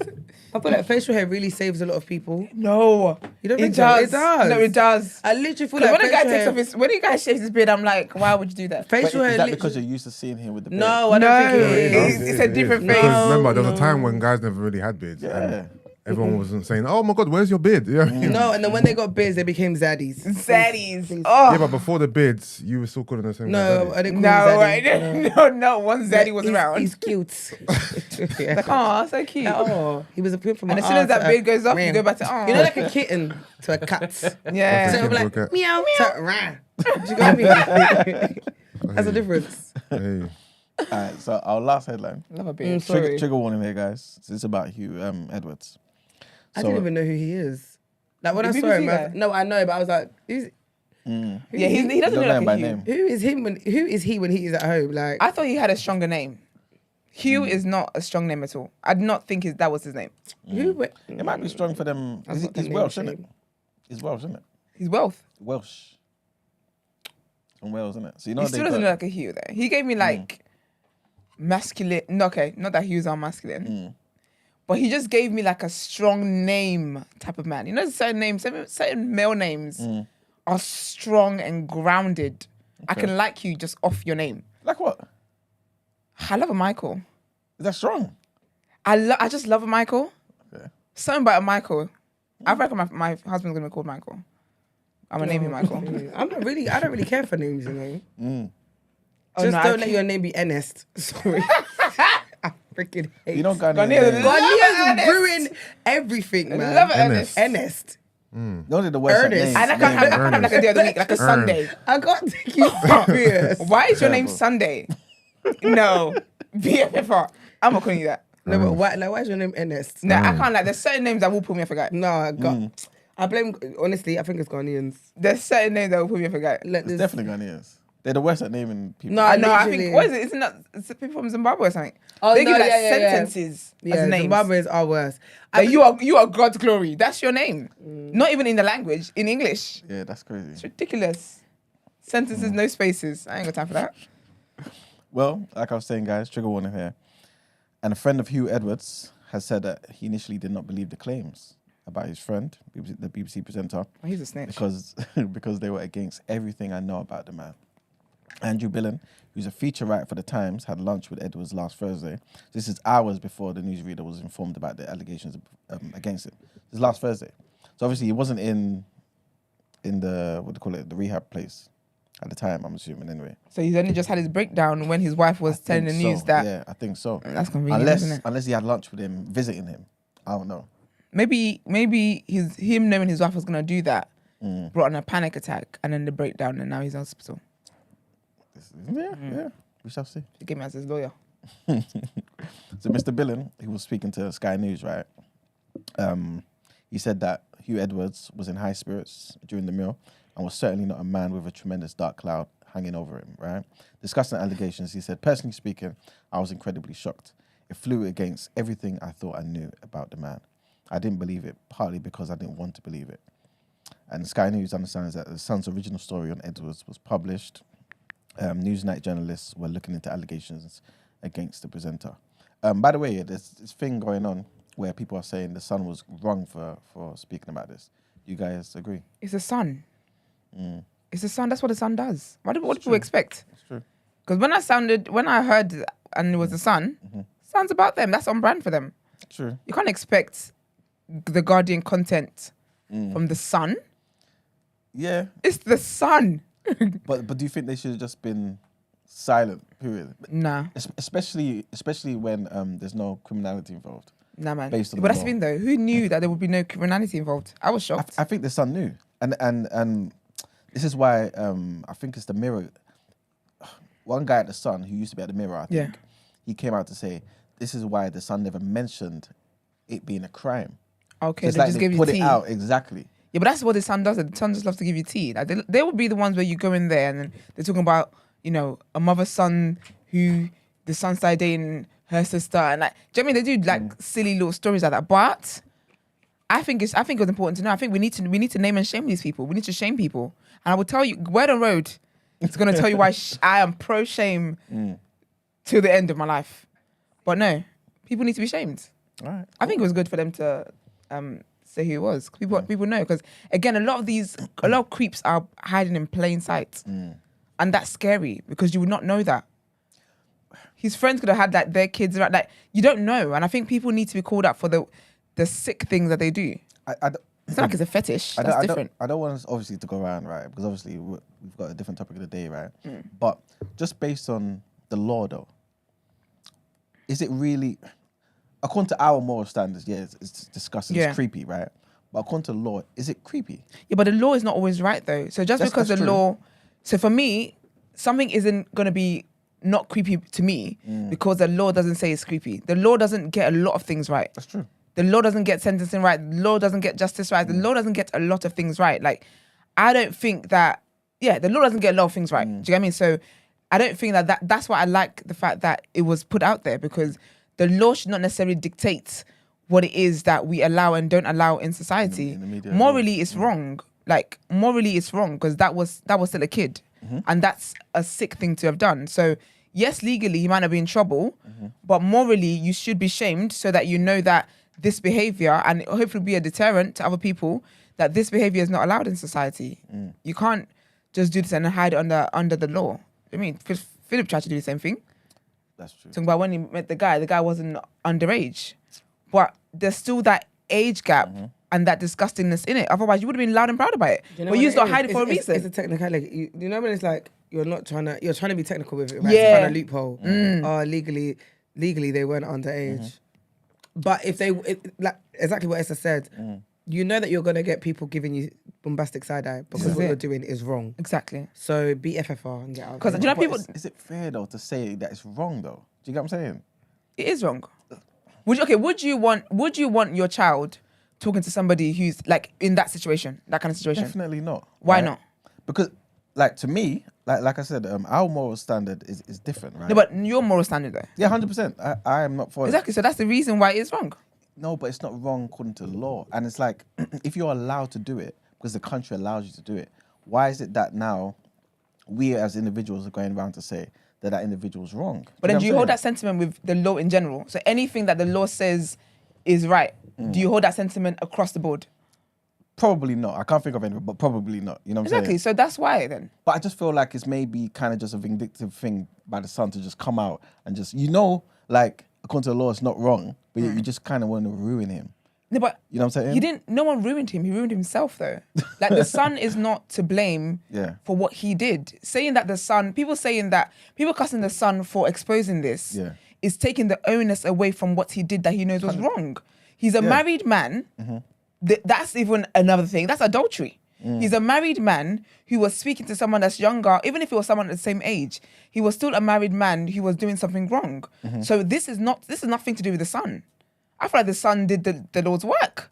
I feel like facial hair really saves a lot of people. No. You don't It think so? does. It does. No, it does. I literally feel Because like when a guy facial takes hair... off when a guy shaves his beard, I'm like, why would you do that? But Facial is hair that literally... because you're used to seeing him with the beard? No, I don't think it is. It's a different Because face. remember, there was a no. time when guys never really had beards. Yeah. And everyone wasn't saying, "Oh my God, where's your beard?" Yeah. No, and then when they got beards, they became zaddies. Zaddies. Oh. Yeah, but before the beards, you were still calling the same. No, guy I didn't No, call him I zaddy. didn't. No, one zaddy was He's- around. He's cute. Yeah. Like, oh, so cute. Oh, he was a pimp from And as soon as that beard goes off, you go back to, oh. You know, like a kitten to a cat. Yeah. So it'll be Simple like, cat. meow, to rah. Do you got me? That's a difference. Hey. Alright, so our last headline. Love a beard. Sorry. Trigger warning here, guys. This is about Huw Edwards. I didn't even know who he is. Like when The I saw him, BBC guy? no, I know, but I was like, who's, Yeah, he doesn't You look don't know him by like a Hugh. name. who is him when he is at home? Like, I thought he had a stronger name. Hugh is not a strong name at all. I did not think that was his name. who? It might be strong for them. That's not the He's name Welsh, isn't it? shame. He's Welsh, isn't it? He's Welsh. Welsh. From Wales, isn't it? So you know He they still doesn't got- look like a Hugh though. He gave me like masculine. No, okay, not that Hughs are masculine, but he just gave me like a strong name type of man. You know, certain names, certain male names are strong and grounded. I can like you just off your name. Like what? I love a Michael. Is that strong? I just love a Michael. Okay. Something about a Michael. I reckon my husband's gonna be called Michael. I'm gonna name him Michael. I don't really care for names, you know. Oh, Just no, I don't let can't- your name be Ernest. Sorry. I freaking hate You know, Ghanaians Ghanaians Ernest. ruin everything, man. Love it, Ernest. Ernest. Ernest. Only the worst at Ernest. names. And I can't have like a day of the week, like a Sunday. I can't take you serious. Why is your name Terrible. Sunday? No. BFFR. I'm not calling you that. No, but why is your name Ernest? No, I can't. Like, there's certain names that will pull me off a guy. No, I blame, honestly, I think it's Ghanaians. There's certain names that will pull me off a guy. Like, It's definitely Ghanaians. They're the worst at naming people. No, I know. I literally. think what is it? Isn't that it's people from Zimbabwe or something? Oh, they no, give like yeah. sentences as names. Zimbabweans are worse. Like, you are God's glory. That's your name. Not even in the language, in English. Yeah, that's crazy. It's ridiculous. Sentences, no spaces. I ain't got time for that. Well, like I was saying, guys, trigger warning here. And a friend of Huw Edwards has said that he initially did not believe the claims about his friend, the BBC presenter, Oh, he's a snitch. because they were against everything I know about the man. Andrew Billen, who's a feature writer for The Times, had lunch with Edwards last Thursday. This is hours before the newsreader was informed about the allegations against him. This is last Thursday. So obviously he wasn't in the, what do you call it, the rehab place at the time, I'm assuming, anyway. So he's only just had his breakdown when his wife was telling the Think news so. that. Yeah, I think so. That's convenient, isn't it? Unless he had lunch with him, visiting him. I don't know. Maybe him knowing his wife was gonna do that brought on a panic attack and then the breakdown, and now he's in hospital. Yeah. We shall see. He gave me as his lawyer. So Mr. Billen, who was speaking to Sky News, right? He said that Huw Edwards was in high spirits during the meal and was certainly not a man with a tremendous dark cloud hanging over him, right? Discussing allegations, he said, personally speaking, I was incredibly shocked. It flew against everything I thought I knew about the man. I didn't believe it, partly because I didn't want to believe it. And Sky News understands that the Sun's original story on Edwards was published. Newsnight journalists were looking into allegations against the presenter. By the way, there's this thing going on where people are saying the Sun was wrong for speaking about this. You guys agree? It's the sun. It's the sun. That's what the sun does. What do people expect? That's true. Because when I heard and it was the sun, sun's about them. That's on brand for them. True. You can't expect the Guardian content from the sun. Yeah, It's the sun. but do you think they should have just been silent? Period. Nah, Especially when there's no criminality involved. nah, man. Based on But the that's the law. thing, though. Who knew that there would be no criminality involved? I was shocked. I think the Sun knew, and this is why I think it's the Mirror. One guy at the Sun who used to be at the Mirror, I think, he came out to say this is why the Sun never mentioned it being a crime. Okay, It's they like just they gave you put tea. it out exactly. Yeah, but that's what the sun does. The sun just loves to give you tea. Like they will be the ones where you go in there and then they're talking about, a mother's son who the son started dating her sister, and like, do you know what I mean? They do like silly little stories like that. But I think it was important to know. I think we need to name and shame these people. We need to shame people. And I will tell you, word on road, it's gonna tell you why I am pro shame till the end of my life. But no, people need to be shamed. All right. I think it was good for them to say who it was. People know, because again, a lot of creeps are hiding in plain sight, and that's scary because you would not know that. His friends could have had like their kids, right? Like, you don't know, and I think people need to be called out for the sick things that they do. It's not like it's a fetish. That's different. I don't want us obviously to go around, right? Because obviously we've got a different topic of the day, right? But just based on the law, though, is it really, according to our moral standards, yeah, it's disgusting, Yeah. it's creepy, right? But according to the law, is it creepy? Yeah, but the law is not always right, though. So just because That's the true. law, so for me, something isn't gonna be not creepy to me because the law doesn't say it's creepy. The law doesn't get a lot of things right. That's true. The law doesn't get sentencing right. The law doesn't get justice right. The law doesn't get a lot of things right. Like, I don't think that, the law doesn't get a lot of things right. Do you get what I mean? So I don't think that's why I like the fact that it was put out there, because the law should not necessarily dictate what it is that we allow and don't allow in society. In the media, Morally, it's wrong. Like, morally, it's wrong because that was still a kid. And that's a sick thing to have done. So yes, legally, he might not be in trouble, but morally, you should be shamed so that you know that this behavior, and hopefully be a deterrent to other people, that this behavior is not allowed in society. You can't just do this and hide it under the law. I mean, Philip tried to do the same thing. That's true. Talking about when he met the guy wasn't underage. But there's still that age gap and that disgustingness in it. Otherwise, you would have been loud and proud about it. You know But what you just got it hide is? it for a It's reason. a technicality. You know when it's like you're trying to be technical with it, right? Yeah. To find a loophole. Oh, legally they weren't underage. But if like exactly what Esther said, you know that you're gonna get people giving you bombastic side eye because is what it. you're doing is wrong. Exactly. So be FFR and get out. Because of do you it. know people? Is it fair though to say that it's wrong though? Do you get what I'm saying? It is wrong. Would you want your child talking to somebody who's like in that situation, that kind of situation? Definitely not. Why right? not? Because, like, to me, like I said, our moral standard is different, right? No, but your moral standard there. Yeah, 100%. I am not for it. Exactly. So that's the reason why it's wrong. No, but it's not wrong according to law. And it's like, if you're allowed to do it, because the country allows you to do it, why is it that now we as individuals are going around to say that individual's wrong? But then do you hold that saying? sentiment with the law in general? So anything that the law says is right, do you hold that sentiment across the board? Probably not. I can't think of any, but probably not. You know what I'm Exactly. saying? So that's why then. But I just feel like it's maybe kind of just a vindictive thing by the son to just come out and just, like, according to the law, it's not wrong, but you just kind of want to ruin him. No, but You know what I'm saying? he didn't. No one ruined him. He ruined himself, though. Like the son is not to blame Yeah. for what he did. Saying that people cussing the son for exposing this Yeah. is taking the onus away from what he did that he knows was wrong. He's a married man. That's even another thing. That's adultery. He's a married man who was speaking to someone that's younger, even if it was someone at the same age. He was still a married man who was doing something wrong. So this is nothing to do with the son. I feel like the son did the Lord's work.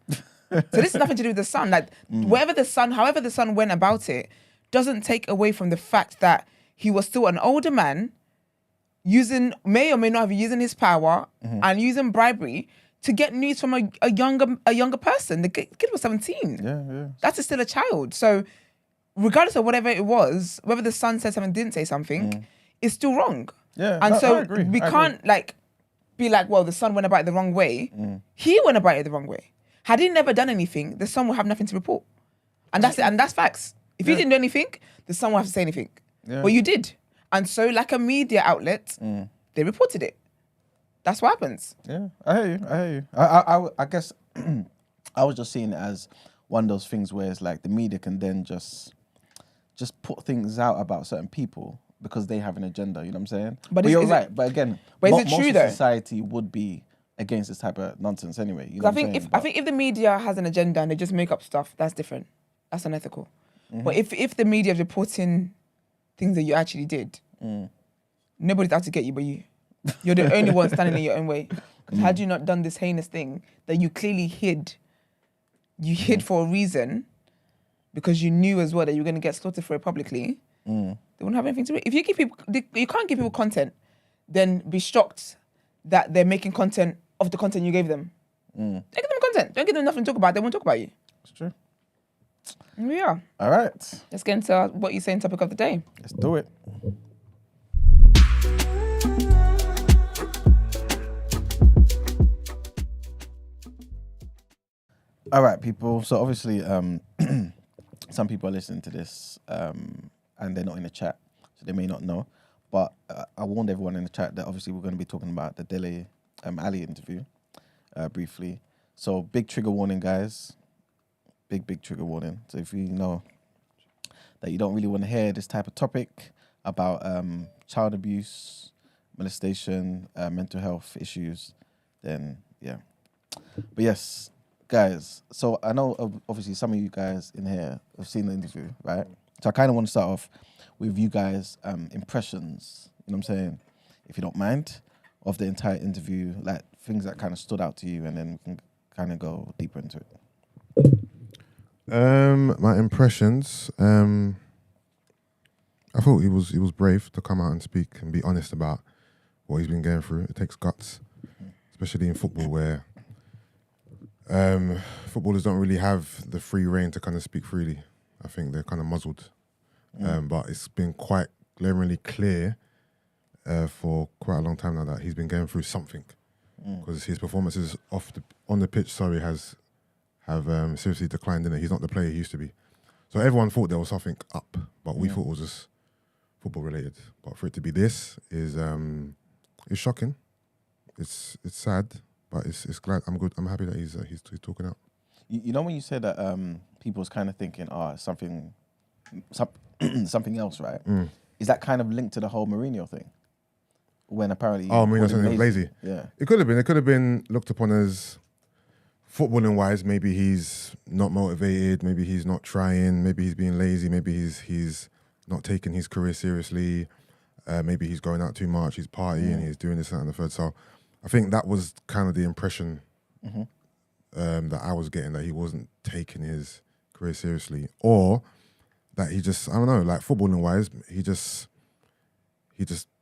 So this is nothing to do with the son. Like however the son went about it, doesn't take away from the fact that he was still an older man, may or may not have using his power and using bribery to get news from a younger person. The kid was 17. Yeah. That's still a child. So regardless of whatever it was, whether the son said something, didn't say something, it's still wrong. Yeah, And no, so I agree. we I can't be like, well, the son went about it the wrong way. He went about it the wrong way. Had he never done anything, the son will have nothing to report. And that's it. And that's facts. If you didn't do anything, the son will have to say anything. Yeah. But you did. And so like a media outlet, they reported it. That's what happens. Yeah, I hear you. I guess I was just seeing it as one of those things where it's like the media can then just put things out about certain people because they have an agenda, you know what I'm saying? But you're is right. it- But again, But is it most true of though? society would be against this type of nonsense anyway. You know I what I'm think saying? I think if the media has an agenda and they just make up stuff, that's different. That's unethical. But if the media is reporting things that you actually did, nobody's out to get you but you. You're the only one standing in your own way. Because had you not done this heinous thing that you clearly hid, you hid for a reason, because you knew as well that you were going to get slaughtered for it publicly, they wouldn't have anything to do. If you can't give people content, then be shocked that they're making content of the content you gave them. Don't give them content. Don't give them nothing to talk about. They won't talk about you. It's true. Here we are. All right, Let's get into what you're saying topic of the day. let's do it. All right, people. So obviously, some people are listening to this and they're not in the chat, so they may not know. But I warned everyone in the chat that obviously we're going to be talking about the Dele Alli interview briefly. So big trigger warning, guys. Big trigger warning. So if you know that you don't really want to hear this type of topic about child abuse, molestation, mental health issues, then yeah. But yes, guys, so I know obviously some of you guys in here have seen the interview, right? So I kind of want to start off with you guys' impressions, you know what I'm saying, if you don't mind, of the entire interview, like things that kind of stood out to you, and then we can kind of go deeper into it. My impressions. I thought he was brave to come out and speak and be honest about what he's been going through. It takes guts, especially in football, where footballers don't really have the free reign to kind of speak freely. I think they're kind of muzzled. But it's been quite glaringly clear for quite a long time now that he's been going through something, because his performances on the pitch, have seriously declined, and he's not the player he used to be. So everyone thought there was something up, but we thought it was just football related. But for it to be this is shocking. It's sad, but it's glad. I'm good. I'm happy that he's talking out. You know when you said that people was kind of thinking, something else, right? Is that kind of linked to the whole Mourinho thing? When apparently Mourinho said he was lazy. Yeah, It could have been looked upon as, footballing wise, maybe he's he's not motivated, maybe he's not trying, maybe he's being lazy, maybe he's not taking his career seriously, maybe he's going out too much, he's partying, he's doing this, that, and the third. So I think that was kind of the impression that I was getting, that he wasn't taking his career seriously, or that he just, I don't know, like footballing wise, he just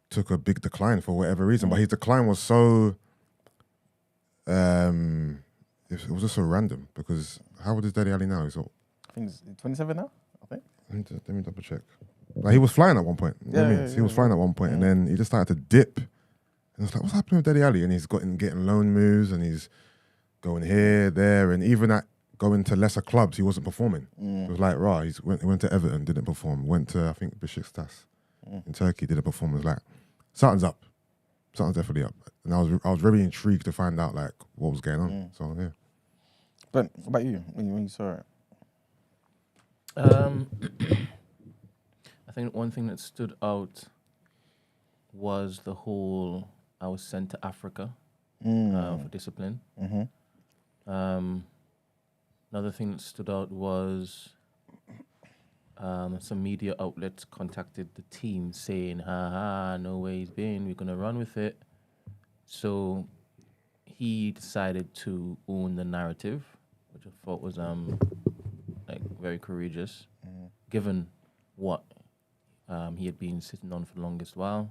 took a big decline for whatever reason. But his decline was so, it was just so random, because how old is Dele Alli now? He's what? I think he's 27 now, I think. Let me double check. Like, he was flying at one point. You know what I mean? He was flying at one point, and then he just started to dip. And I was like, what's happening with Dele Alli? And he's getting loan moves, and he's going here, there, and even at going to lesser clubs, he wasn't performing. It was like, he went to Everton, didn't perform. Went to, I think, Besiktas in Turkey, didn't perform. It was like, something's up. Something's definitely up. And I was very intrigued to find out, like, what was going on. So, yeah. But what about you, when you saw it? I think one thing that stood out was the whole, I was sent to Africa for discipline. Another thing that stood out was some media outlets contacted the team saying, no way he's been, we're going to run with it. So he decided to own the narrative, which I thought was like very courageous, given what he had been sitting on for the longest while.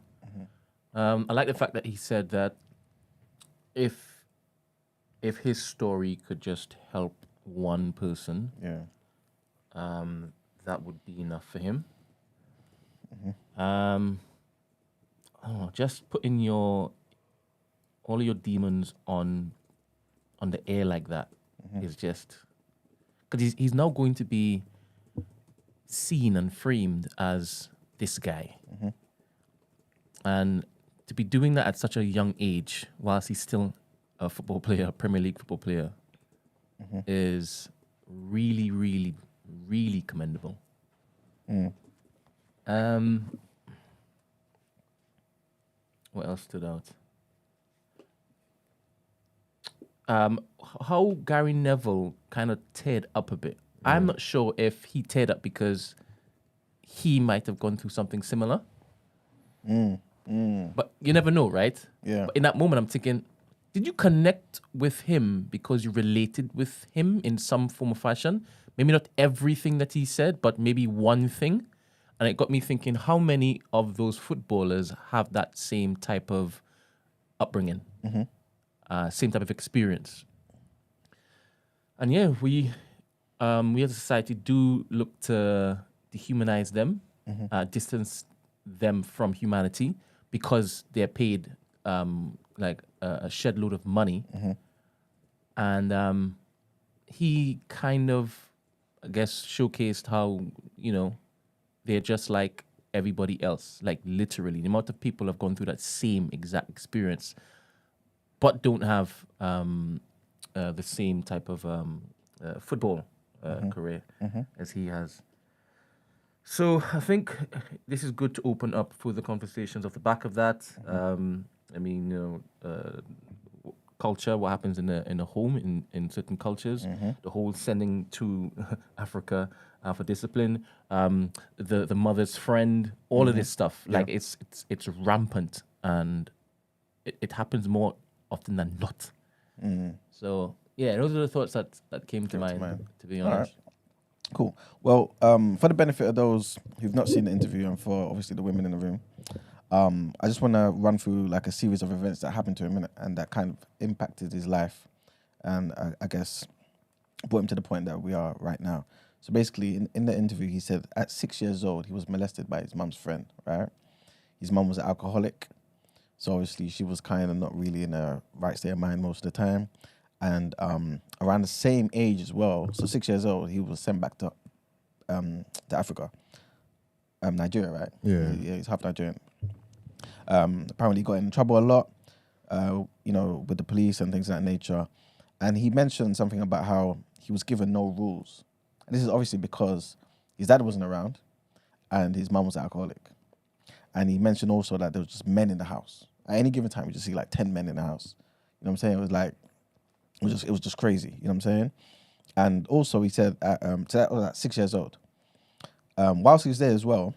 I like the fact that he said that if his story could just help one person, that would be enough for him. Just putting all of your demons on the air like that is just, because he's now going to be seen and framed as this guy, and to be doing that at such a young age, whilst he's still a football player, a Premier League football player, is really, really, really commendable. What else stood out? How Gary Neville kind of teared up a bit. I'm not sure if he teared up because he might have gone through something similar. But you never know, right? Yeah. But in that moment, I'm thinking, did you connect with him because you related with him in some form or fashion? Maybe not everything that he said, but maybe one thing. And it got me thinking, how many of those footballers have that same type of upbringing, same type of experience? And yeah, we as a society do look to dehumanize them, distance them from humanity, because they're paid like a shed load of money. And he kind of, I guess, showcased how, they're just like everybody else. Like, literally, the amount of people have gone through that same exact experience, but don't have the same type of football career as he has. So I think this is good to open up further conversations off the back of that. I mean, culture, what happens in a home in certain cultures, the whole sending to Africa for discipline, the mother's friend, all of this stuff. Like, it's rampant, and it happens more often than not. So yeah, those are the thoughts that came to mind, to be honest. Cool. Well, for the benefit of those who've not seen the interview, and for obviously the women in the room, I just want to run through like a series of events that happened to him and that kind of impacted his life, and I guess brought him to the point that we are right now. So basically, in the interview, he said at 6 years old, he was molested by his mum's friend, right? His mum was an alcoholic, so obviously she was kind of not really in a right state of mind most of the time. And around the same age as well, so 6 years old, he was sent back to Africa, Nigeria, right? Yeah. Yeah, he's half Nigerian. Apparently he got in trouble a lot, with the police and things of that nature. And he mentioned something about how he was given no rules. And this is obviously because his dad wasn't around and his mum was an alcoholic. And he mentioned also that there was just men in the house. At any given time, you just see like 10 men in the house. You know what I'm saying? It was just crazy. You know what I'm saying? And also he said so that was at 6 years old. Whilst he was there as well,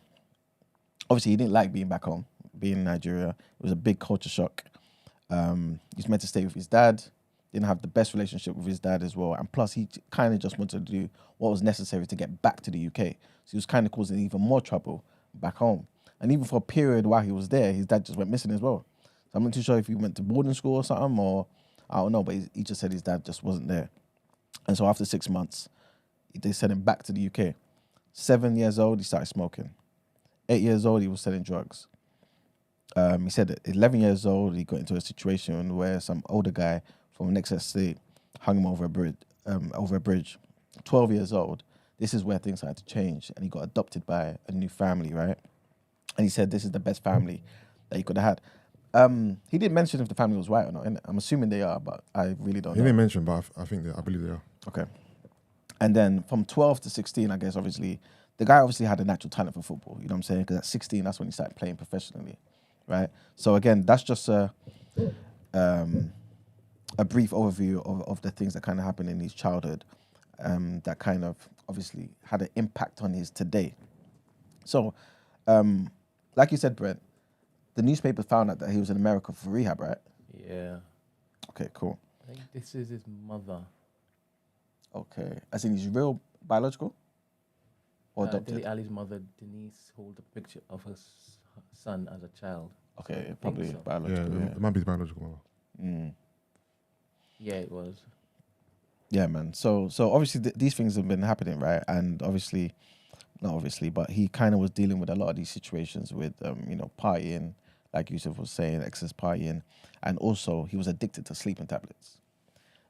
obviously he didn't like being back home, being in Nigeria. It was a big culture shock. He was meant to stay with his dad, didn't have the best relationship with his dad as well. And plus he kind of just wanted to do what was necessary to get back to the UK. So he was kind of causing even more trouble back home. And even for a period while he was there, his dad just went missing as well. So I'm not too sure if he went to boarding school or something, or I don't know, but he just said his dad just wasn't there. And so after 6 months, they sent him back to the UK. 7 years old, he started smoking. 8 years old, he was selling drugs. He said at 11 years old, he got into a situation where some older guy from the next estate hung him over a bridge. 12 years old, this is where things started to change, and he got adopted by a new family, right? And he said this is the best family that he could have had. He didn't mention if the family was white or not. I'm assuming they are, but I really don't know. He didn't mention, but I believe they are. Okay. And then from 12 to 16, I guess, obviously, the guy obviously had a natural talent for football, you know what I'm saying? Because at 16, that's when he started playing professionally, right? So again, that's just a brief overview of the things that kind of happened in his childhood that kind of obviously had an impact on his today. So, like you said, Brent, the newspaper found out that he was in America for rehab, right? Yeah. Okay, cool. I think this is his mother. Okay. As in his real biological? Or adopted? Dele Alli's mother, Denise, hold a picture of her son as a child. Okay, I probably think so. Yeah, biological. it might be the biological mother. Mm. Yeah, it was. Yeah, man. So obviously these things have been happening, right? And obviously, not obviously, but he kind of was dealing with a lot of these situations with, partying, like Yusuf was saying, excess partying, and also he was addicted to sleeping tablets.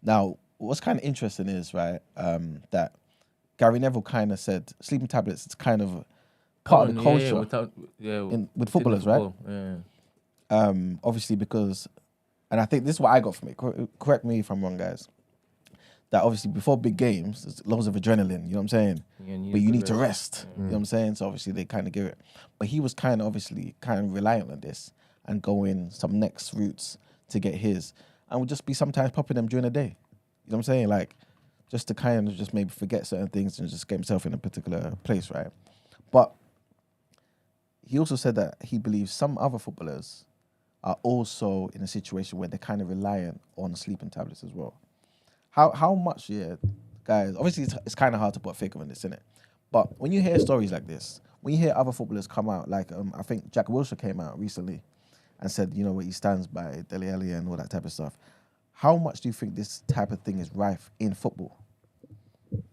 Now, what's kind of interesting is, right, that Gary Neville kind of said sleeping tablets is kind of part of the culture with footballers, right? Yeah. Obviously because, and I think this is what I got from it. Correct me if I'm wrong, guys. That obviously before big games, there's loads of adrenaline, you know what I'm saying? Yeah, but you need to rest, you know what I'm saying? So obviously they kind of give it. But he was kind of reliant on this and going some next routes to get his. And would just be sometimes popping them during the day. You know what I'm saying? Like, just to kind of just maybe forget certain things and just get himself in a particular place, right? But he also said that he believes some other footballers are also in a situation where they're kind of reliant on sleeping tablets as well. How much, guys, obviously it's kind of hard to put a figure on this, innit? But when you hear stories like this, when you hear other footballers come out, like I think Jack Wilshere came out recently and said, you know, what he stands by, Dele Alli and all that type of stuff. How much do you think this type of thing is rife in football?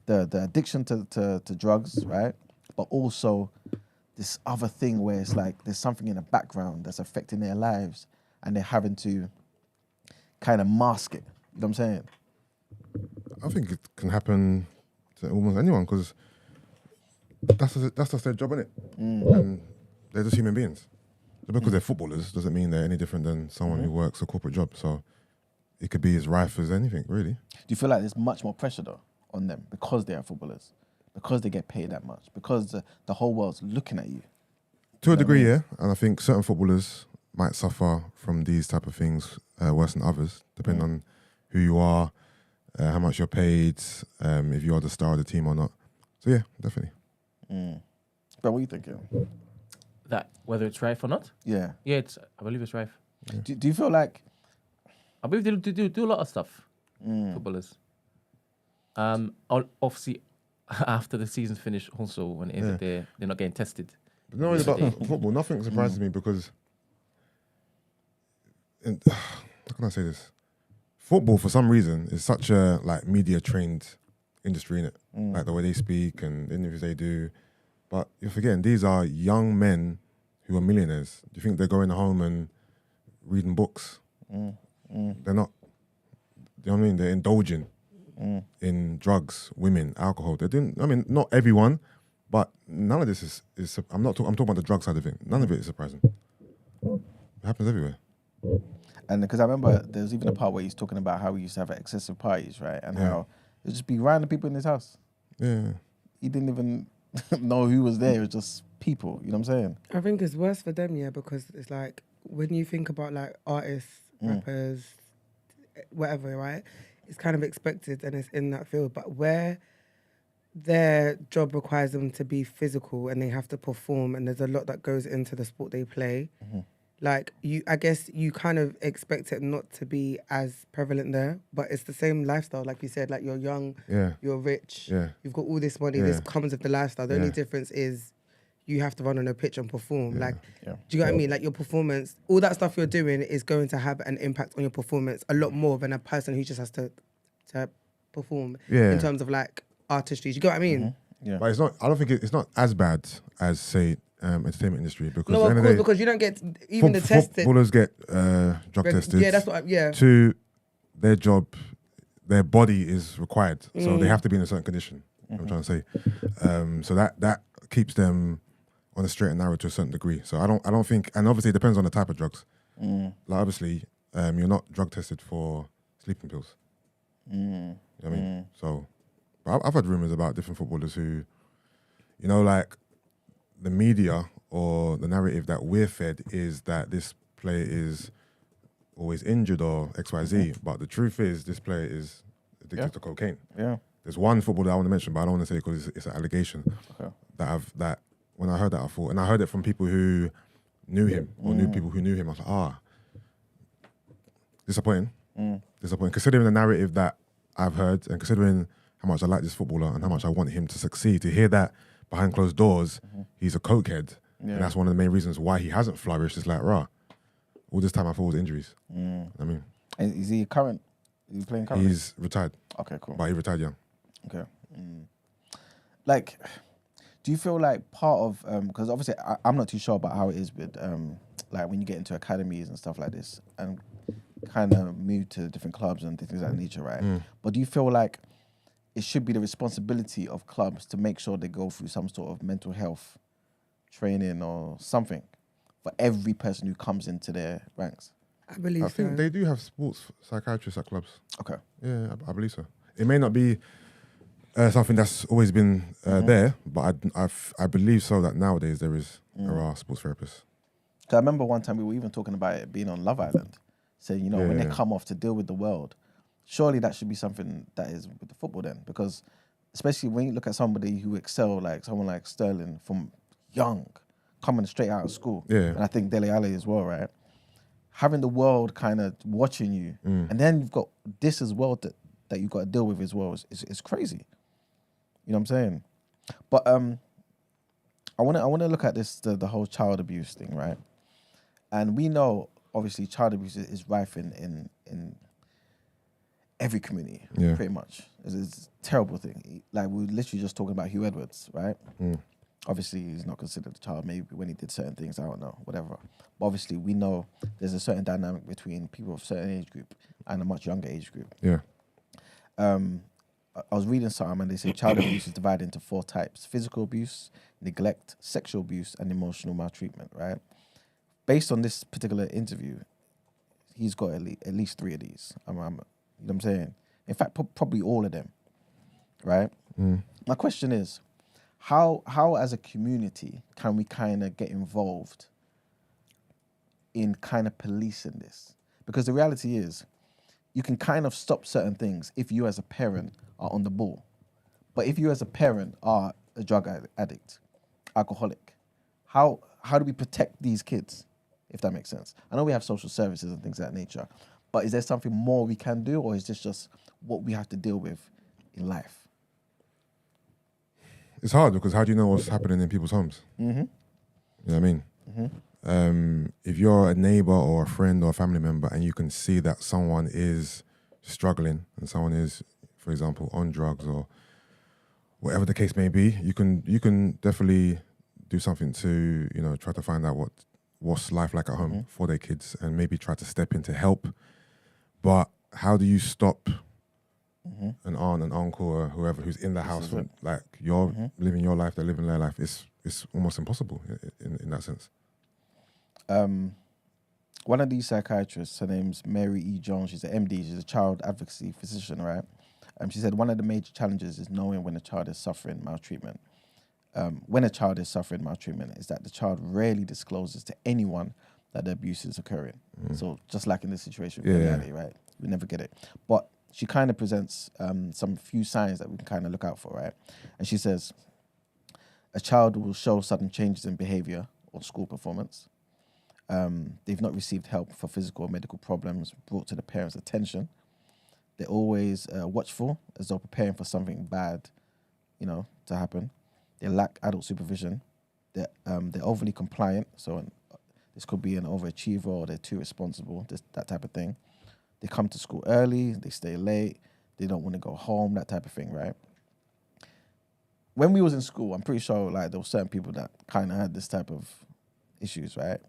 The addiction to drugs, right? But also this other thing where it's like there's something in the background that's affecting their lives and they're having to kind of mask it. You know what I'm saying? I think it can happen to almost anyone because that's just their job, innit? And they're just human beings. So because they're footballers doesn't mean they're any different than someone who works a corporate job. So it could be as rife as anything, really. Do you feel like there's much more pressure though on them because they are footballers, because they get paid that much, because the whole world's looking at you? To a degree, yeah. And I think certain footballers might suffer from these type of things worse than others, depending on who you are, how much you're paid, if you are the star of the team or not. So yeah, definitely. But what are you thinking? That whether it's rife or not? Yeah. Yeah, I believe it's rife. Yeah. Do you feel like? I believe they do a lot of stuff. Footballers. Obviously, after the season's finished, also when they're not getting tested. But not only about football, nothing surprises me because, how can I say this? Football, for some reason, is such a media trained industry, innit? Like the way they speak and the interviews they do. But you're forgetting these are young men who are millionaires. Do you think they're going home and reading books? They're not. You know what I mean? They're indulging in drugs, women, alcohol. They're doing. I mean, not everyone, but none of this is. I'm talking about the drug side of it. None of it is surprising. It happens everywhere. And because I remember there was even a part where he's talking about how he used to have excessive parties, right? And how there'd just be random people in his house. Yeah. He didn't even know who was there. It was just people. You know what I'm saying? I think it's worse for them, because it's like when you think about like artists, rappers, whatever, right? it's kind of expected and it's in that field. But where their job requires them to be physical and they have to perform, and there's a lot that goes into the sport they play. Like I guess you kind of expect it not to be as prevalent there, but it's the same lifestyle. Like you said, like you're young, you're rich, you've got all this money. This comes with the lifestyle. The only difference is you have to run on a pitch and perform. Like, do you know what I mean? Like your performance, all that stuff you're doing is going to have an impact on your performance a lot more than a person who just has to perform in terms of like artistry. Do you get what I mean? Yeah. But it's not. I don't think it's not as bad as say entertainment industry because No, at the of end of course, the day, because you don't get even the tested. Footballers get drug tested. Yeah, that's what. To their job, their body is required, so they have to be in a certain condition. I'm trying to say, so that keeps them on the straight and narrow to a certain degree. So I don't think, and obviously it depends on the type of drugs. Like obviously, you're not drug tested for sleeping pills. You know what I mean? So, but I've heard rumors about different footballers who, you know, like the media or the narrative that we're fed is that this player is always injured or XYZ, but the truth is this player is addicted to cocaine. Yeah. There's one footballer I want to mention, but I don't want to say because it's an allegation that when I heard that I thought, and I heard it from people who knew him or knew people who knew him. I was like, disappointing. Disappointing. Considering the narrative that I've heard and considering how much I like this footballer and how much I want him to succeed, to hear that behind closed doors, he's a cokehead, and that's one of the main reasons why he hasn't flourished. It's like, all this time I thought it was injuries. I mean, and is he current? Is he playing currently? He's retired. Okay, cool. But he retired young. Okay. Like, do you feel like part of, because obviously I'm not too sure about how it is with, like when you get into academies and stuff like this and kind of move to different clubs and things of that nature, right? But do you feel like it should be the responsibility of clubs to make sure they go through some sort of mental health training or something for every person who comes into their ranks? I believe I think they do have sports psychiatrists at clubs. Okay. Yeah, I believe so. It may not be something that's always been there, but I believe so that nowadays there are sports therapists. Because I remember one time we were even talking about it being on Love Island, saying, you know, when they come off to deal with the world, surely that should be something that is with the football then, because especially when you look at somebody who excel, like someone like Sterling from young, coming straight out of school, and I think Dele Alli as well, right? Having the world kind of watching you, and then you've got this as well that you've got to deal with as well is crazy. You know what I'm saying? But I want to look at this the whole child abuse thing, right? And we know obviously child abuse is rife in every community, pretty much. It's a terrible thing. Like we were literally just talking about Huw Edwards, right? Obviously, he's not considered a child. Maybe when he did certain things, I don't know, whatever. But obviously, we know there's a certain dynamic between people of a certain age group and a much younger age group. Yeah. I was reading something and they say child abuse is divided into 4 types: physical abuse, neglect, sexual abuse, and emotional maltreatment, right? Based on this particular interview, he's got at least 3 of these. You know what I'm saying? In fact, probably all of them, right? My question is, how as a community can we kind of get involved in kind of policing this? Because the reality is, you can kind of stop certain things if you as a parent are on the ball. But if you as a parent are a drug addict, alcoholic, how do we protect these kids, if that makes sense? I know we have social services and things of that nature, but is there something more we can do, or is this just what we have to deal with in life? It's hard because how do you know what's happening in people's homes? You know what I mean? If you're a neighbor or a friend or a family member and you can see that someone is struggling and someone is, for example, on drugs or whatever the case may be, you can definitely do something to, you know, try to find out what's life like at home for their kids and maybe try to step in to help. But how do you stop an aunt, an uncle, or whoever who's in the house and like you're living your life, they're living their life? It's almost impossible in that sense. One of these psychiatrists, her name's Mary E. Jones, she's an MD, she's a child advocacy physician, right? She said one of the major challenges is knowing when a child is suffering maltreatment. When a child is suffering maltreatment is that the child rarely discloses to anyone that the abuse is occurring. So just like in this situation with Dele Alli, right? We never get it. But she kind of presents some few signs that we can kind of look out for, right? And she says, a child will show sudden changes in behavior or school performance. They've not received help for physical or medical problems brought to the parents' attention. They're always watchful, as though preparing for something bad, to happen. They lack adult supervision. They're overly compliant, so this could be an overachiever, or they're too responsible, that type of thing. They come to school early, they stay late, they don't want to go home, that type of thing, right? When we was in school, I'm pretty sure like there were certain people that kind of had this type of issues, right?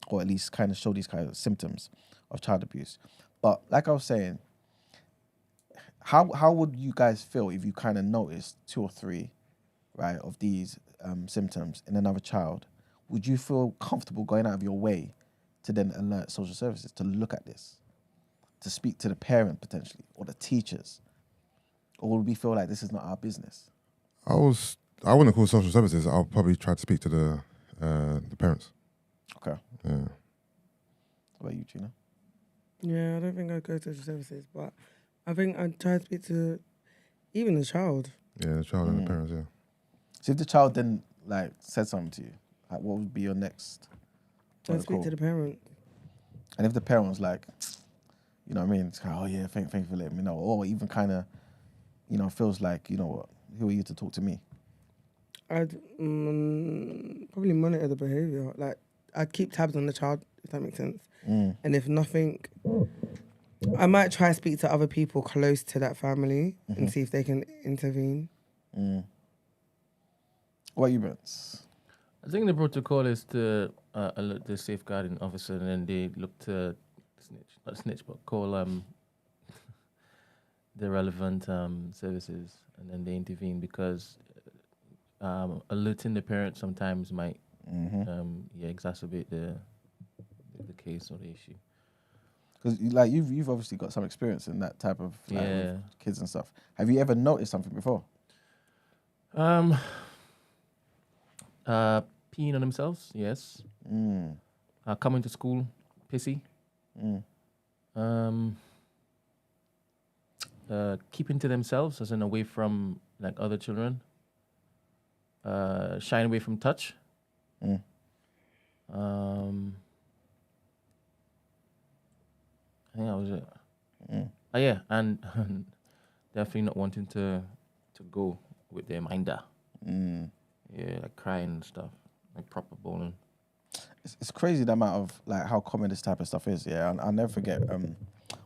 Or at least kind of show these kind of symptoms of child abuse. But like I was saying, how would you guys feel if you kind of noticed 2 or 3, right, of these symptoms in another child? Would you feel comfortable going out of your way to then alert social services to look at this, to speak to the parent potentially, or the teachers? Or would we feel like this is not our business? I wouldn't call social services. I'll probably try to speak to the parents. Okay. Yeah. What about you, Chyna? Yeah, I don't think I'd go to social services, but I think I'd try to speak to even the child. Yeah, the child and the parents, yeah. So if the child then like said something to you, like what would be your next? I'd speak to the parent. And if the parent was like, you know what I mean, it's kind of, oh yeah, thank you for letting me know, or even kind of, feels like, you know what, who are you to talk to me? I'd probably monitor the behaviour. Like, I'd keep tabs on the child, if that makes sense. And if nothing, I might try to speak to other people close to that family and see if they can intervene. What about you, Vince? I think the protocol is to alert the safeguarding officer, and then they look to call the relevant services, and then they intervene, because alerting the parent sometimes might exacerbate the case or the issue. Because like you've obviously got some experience in that type of with kids and stuff. Have you ever noticed something before? Peeing on themselves, yes. Coming to school, pissy. Keeping to themselves, as in away from like other children. Shying away from touch. I think that was it. Oh yeah, and definitely not wanting to go with their minder. Yeah, like crying and stuff, like proper bawling. It's crazy the amount of like how common this type of stuff is. Yeah, I'll never forget.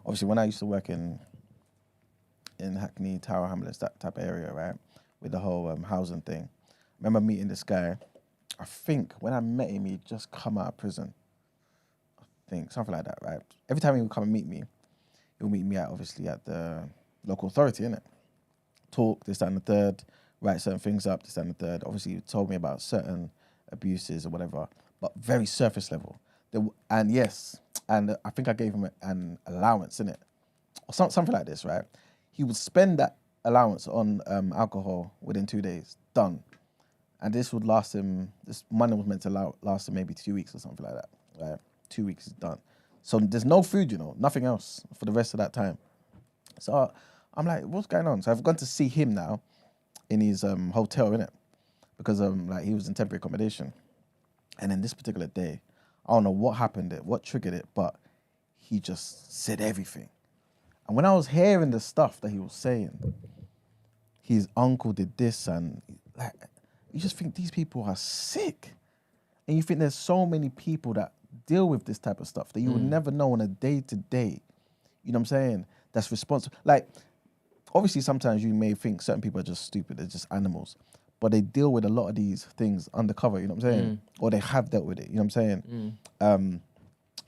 Obviously, when I used to work in Hackney, Tower Hamlets, that type of area, right, with the whole housing thing. I remember meeting this guy. I think when I met him, he'd just come out of prison. I think something like that, right? Every time he would come and meet me, he would meet me obviously at the local authority, innit? Talk, this, that, and the third, write certain things up, this, that, and the third. Obviously, he told me about certain abuses or whatever, but very surface level. And I think I gave him an allowance, innit? Or something like this, right? He would spend that allowance on alcohol within 2 days, done. And this would last him, this money was meant to last him maybe 2 weeks or something like that, right? 2 weeks is done. So there's no food, nothing else for the rest of that time. So I'm like, what's going on? So I've gone to see him now in his hotel, innit? Because he was in temporary accommodation. And then this particular day, I don't know what happened, what triggered it, but he just said everything. And when I was hearing the stuff that he was saying, his uncle did this, and like, you just think these people are sick. And you think there's so many people that deal with this type of stuff that you would never know on a day-to-day. You know what I'm saying? That's responsible. Like, obviously, sometimes you may think certain people are just stupid, they're just animals. But they deal with a lot of these things undercover, you know what I'm saying? Or they have dealt with it, you know what I'm saying? And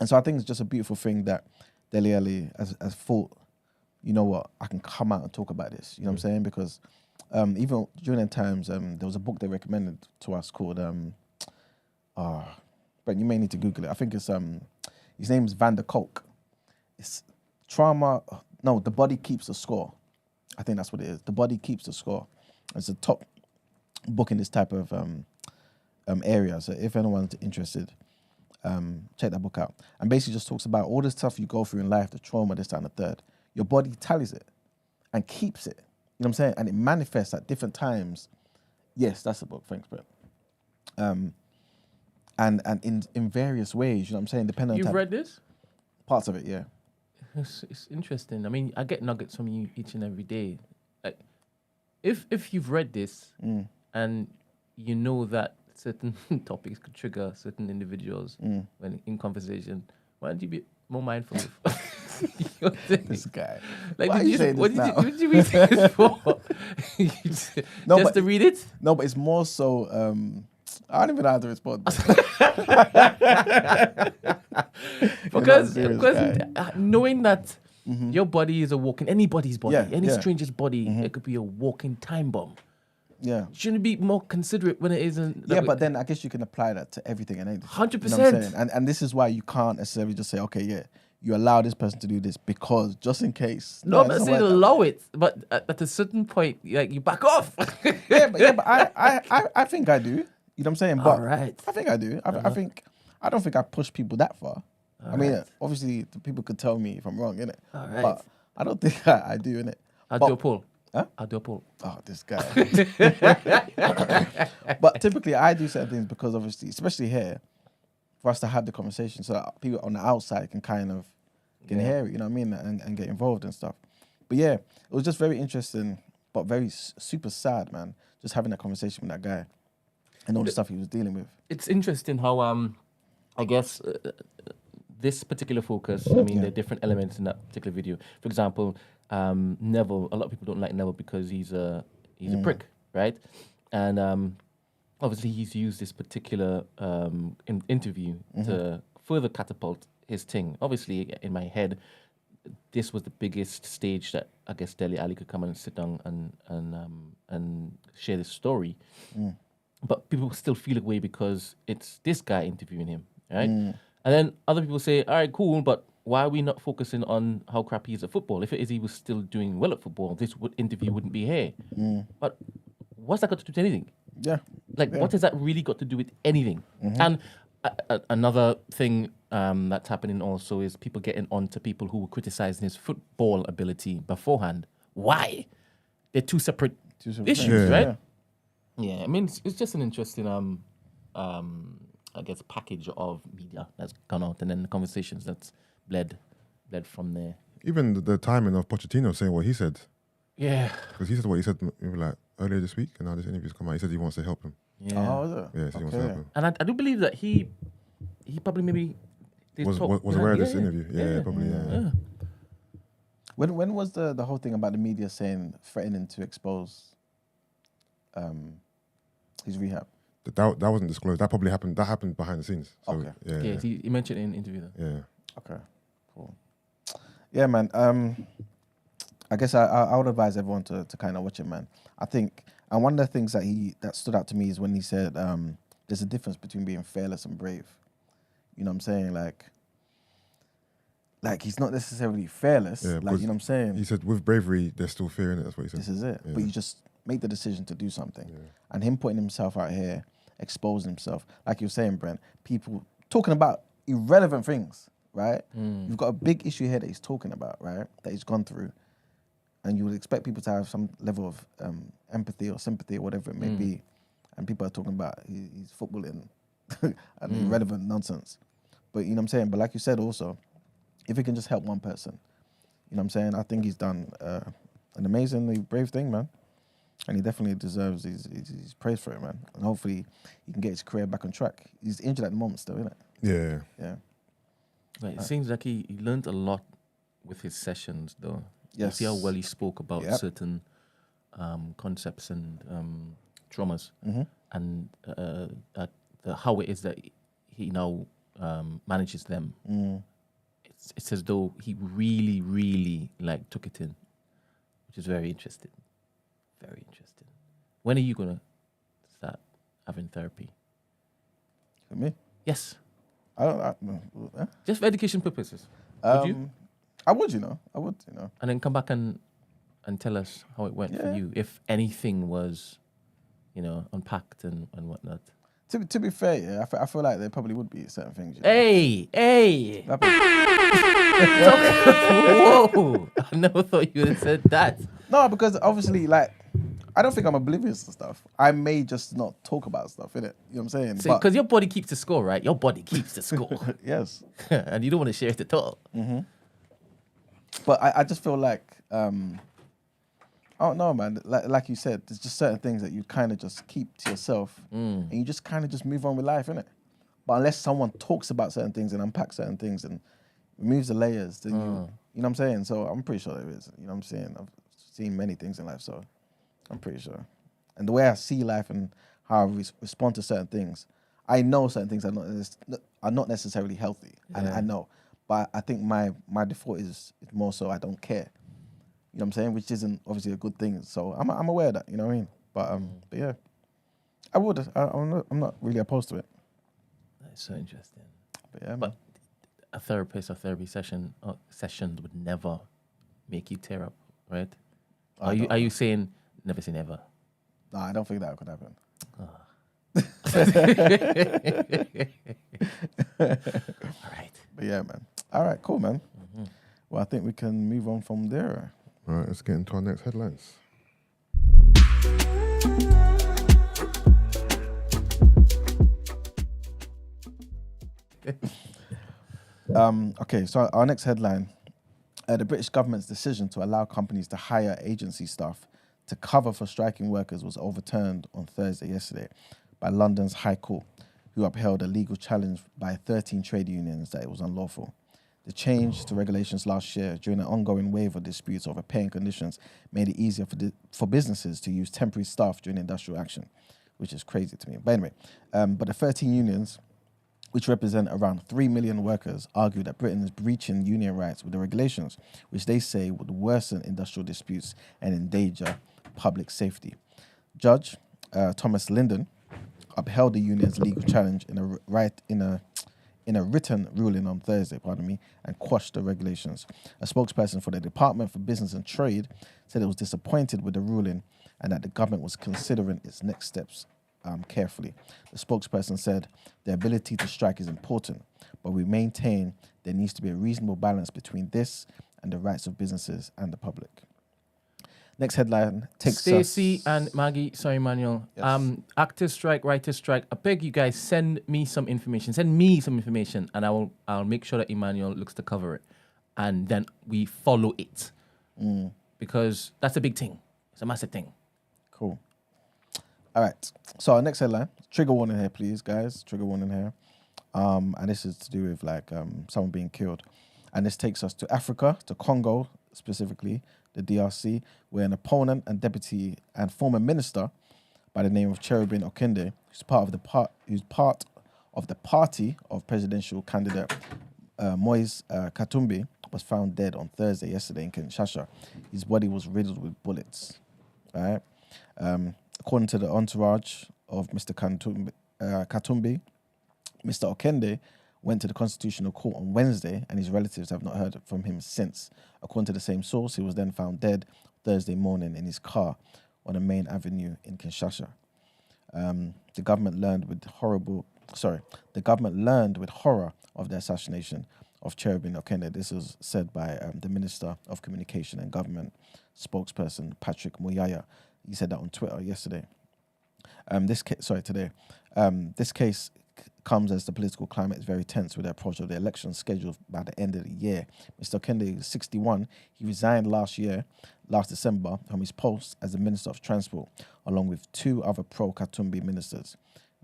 so I think it's just a beautiful thing that Dele Alli has thought, you know what, I can come out and talk about this, you know what I'm saying? Because even during them times, there was a book they recommended to us called, but you may need to Google it. I think it's, his name's Van der Kolk. It's The Body Keeps the Score. I think that's what it is. The Body Keeps the Score. It's a top book in this type of area. So if anyone's interested, check that book out. And basically just talks about all the stuff you go through in life, the trauma, this, that, and the third. Your body tallies it. and keeps it. You know what I'm saying? And it manifests at different times. Yes, that's the book. Thanks, Brett. And in various ways, you know what I'm saying? Depending on You've read this? parts of it, yeah. It's interesting. I mean, I get nuggets from you each and every day. Like, if you've read this and you know that certain topics could trigger certain individuals when in conversation, why don't you be more mindful of This guy. like, Why are you saying this now? what did you read this for? No, Just but to read it? No, but it's more so. I don't even know how to respond. Because You're not serious, knowing that your body is a walking, anybody's body, Yeah, any yeah. stranger's body, it could be a walking time bomb. Yeah. Shouldn't be more considerate when it isn't. Yeah, but then I guess you can apply that to everything and anything. 100%. You know what I'm saying? And this is why you can't necessarily just say, okay, yeah, you allow this person to do this because just in case. No, I'm it's not not saying like that. allow it, but at a certain point, like, you back off. Yeah, but I think I do. You know what I'm saying? But Alright. I think I do. I don't think I push people that far. I mean, obviously, the people could tell me if I'm wrong, innit? Alright. But I don't think I do, innit? I'll But- do a poll. Huh? I'll do a poll. Oh, this guy. But typically, I do certain things because obviously, especially here, for us to have the conversation so that people on the outside can kind of hear it, you know what I mean, and get involved and stuff. But yeah, it was just very interesting, but very super sad, man, just having that conversation with that guy and all the stuff he was dealing with. It's interesting how I guess this particular focus. I mean, there are different elements in that particular video. For example, Neville. A lot of people don't like Neville because he's a prick, right? And obviously, he's used this particular interview to further catapult his thing. Obviously, in my head, this was the biggest stage that I guess Dele Alli could come and sit down and share this story. But people still feel away because it's this guy interviewing him, right? And then other people say, all right, cool, but why are we not focusing on how crap he is at football? If it is he was still doing well at football, this interview wouldn't be here. But what's that got to do with anything? Yeah. Like, what has that really got to do with anything? And another thing that's happening also is people getting on to people who were criticizing his football ability beforehand. Why? They're two separate issues, things. right? Yeah, I mean, it's just an interesting, I guess, package of media that's gone out, and then the conversations that's bled from there. Even the timing of Pochettino saying what he said, Yeah. because he said what he said maybe like earlier this week, and now this interview's come out. He said he wants to help him. Yeah. Oh, is it? Yeah, he said he wants to help him. And I do believe that he probably maybe Was aware of this interview. Yeah, probably. Yeah. When was the whole thing about the media saying threatening to expose his rehab? That wasn't disclosed. That probably happened. That happened behind the scenes. So, Okay. Yeah, he mentioned it in an interview though. Yeah. Okay, cool. Yeah, man. I guess I would advise everyone to kind of watch it, man. I think, and one of the things that stood out to me is when he said there's a difference between being fearless and brave. You know what I'm saying? Like he's not necessarily fearless. Yeah, Like, you know what I'm saying? He said with bravery, there's still fear in it. That's what he said. This is it. Yeah. But you just make the decision to do something. Yeah. And him putting himself out here, exposing himself, like you were saying, Brent, people talking about irrelevant things, right? You've got a big issue here that he's talking about, right? That he's gone through. And you would expect people to have some level of empathy or sympathy or whatever it may be. And people are talking about he's footballing and irrelevant nonsense. But you know what I'm saying? But like you said also, if he can just help one person, you know what I'm saying? I think he's done an amazingly brave thing, man. And he definitely deserves his praise for it, man. And hopefully he can get his career back on track. He's injured at the moment still, isn't it? Yeah. Yeah. Right, it seems like he learned a lot with his sessions, though. You Yes. see how well he spoke about Yep. certain concepts and traumas, and how it is that he now manages them. It's as though he really, really took it in, which is very interesting. Very interesting. When are you gonna start having therapy? For me? Yes, Huh? just for education purposes. Would you? I would, I would. And then come back and tell us how it went for Yeah. you, if anything was, unpacked and whatnot. To be fair, yeah, I feel like there probably would be certain things. Hey! That- Whoa! I never thought you would have said that. No, because obviously, like, I don't think I'm oblivious to stuff. I may just not talk about stuff, innit? You know what I'm saying? Because your body keeps the score, right? Your body keeps the score. Yes. And you don't want to share it at all. But I just feel like, I don't know, man. Like you said, there's just certain things that you kind of just keep to yourself and you just kind of just move on with life, innit? But unless someone talks about certain things and unpacks certain things and removes the layers, then you know what I'm saying? So I'm pretty sure there is. You know what I'm saying? I've seen many things in life, so I'm pretty sure. And the way I see life and how I respond to certain things, I know certain things are not necessarily healthy, and I know. But I think my default is more so I don't care. You know what I'm saying? Which isn't obviously a good thing. So I'm aware of that. You know what I mean? But yeah, I would. I'm not really opposed to it. That's so interesting. But yeah, but a therapist or therapy sessions would never make you tear up, right? Are you saying never say never? No, I don't think that could happen. All right. But yeah, man. All right, cool, man. Well, I think we can move on from there. All right, let's get into our next headlines. Okay, so our next headline, the British government's decision to allow companies to hire agency staff to cover for striking workers was overturned on Thursday yesterday by London's High Court, who upheld a legal challenge by 13 trade unions that it was unlawful. The change to regulations last year during an ongoing wave of disputes over pay and conditions made it easier for businesses to use temporary staff during industrial action, which is crazy to me. But anyway, but the 13 unions, which represent around 3 million workers, argue that Britain is breaching union rights with the regulations, which they say would worsen industrial disputes and endanger public safety. Judge Thomas Linden upheld the union's legal challenge in a written ruling on Thursday, and quashed the regulations. A spokesperson for the Department for Business and Trade said it was disappointed with the ruling and that the government was considering its next steps carefully. The spokesperson said, "The ability to strike is important, but we maintain there needs to be a reasonable balance between this and the rights of businesses and the public." Next headline takes Stacey us... and Maggie, sorry, Manuel. Yes. Actors strike, writers strike. I beg you guys, send me some information. Send me some information, and I'll make sure that Emmanuel looks to cover it, and then we follow it because that's a big thing. It's a massive thing. Cool. All right. So our next headline, trigger warning here, please, guys. Trigger warning here. And this is to do with someone being killed. And this takes us to Africa, to Congo specifically, the DRC, where an opponent and deputy and former minister by the name of Cherubin Okende, who's part of the party of presidential candidate Moise Katumbi, was found dead on Thursday yesterday in Kinshasa. His body was riddled with bullets. Right? According to the entourage of Mr. Katumbi, Mr. Okende went to the Constitutional Court on Wednesday and his relatives have not heard from him since. According to the same source, he was then found dead Thursday morning in his car on the main avenue in Kinshasa. The government learned with horror of the assassination of Cherubin Okende. This was said by the Minister of Communication and Government spokesperson Patrick Muyaya. He said that on Twitter yesterday. Today. This case comes as the political climate is very tense with the approach of the election scheduled by the end of the year. Mr. Okende is 61. He resigned last December, from his post as the Minister of Transport, along with 2 other pro-Katumbi ministers.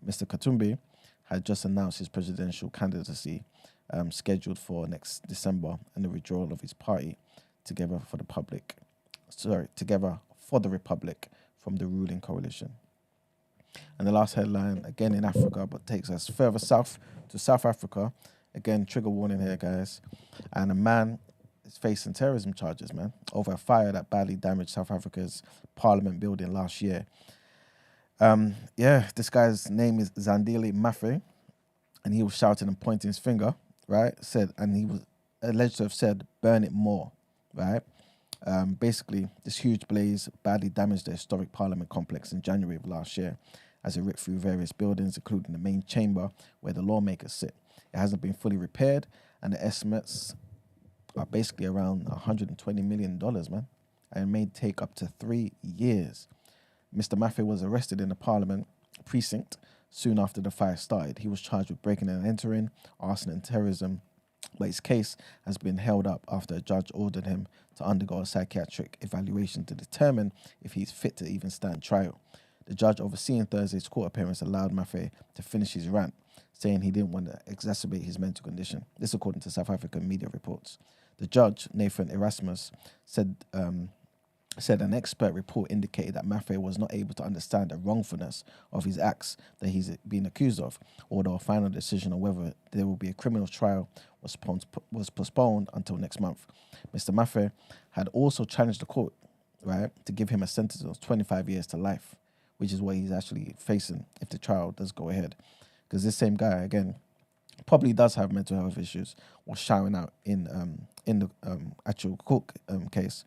Mr. Katumbi had just announced his presidential candidacy scheduled for next December and the withdrawal of his party Together for the Republic from the ruling coalition. And the last headline, again in Africa, but takes us further south to South Africa. Again, trigger warning here, guys. And a man is facing terrorism charges, man, over a fire that badly damaged South Africa's Parliament building last year. This guy's name is Zandile Mafe, and he was shouting and pointing his finger, right? And he was alleged to have said, "Burn it more," right? Basically, this huge blaze badly damaged the historic Parliament complex in January of last year as it ripped through various buildings, including the main chamber where the lawmakers sit. It hasn't been fully repaired, and the estimates are basically around $120 million, man. and it may take up to 3 years. Mr. Maffei was arrested in the Parliament precinct soon after the fire started. He was charged with breaking and entering, arson and terrorism, but his case has been held up after a judge ordered him to undergo a psychiatric evaluation to determine if he's fit to even stand trial. The judge overseeing Thursday's court appearance allowed Maffei to finish his rant, saying he didn't want to exacerbate his mental condition. This according to South African media reports. The judge, Nathan Erasmus, said an expert report indicated that Maffei was not able to understand the wrongfulness of his acts that he's being accused of, although a final decision on whether there will be a criminal trial was postponed until next month. Mr. Maffei had also challenged the court, right, to give him a sentence of 25 years to life, which is what he's actually facing if the trial does go ahead. Because this same guy, again, probably does have mental health issues, was shouting out in the actual court case,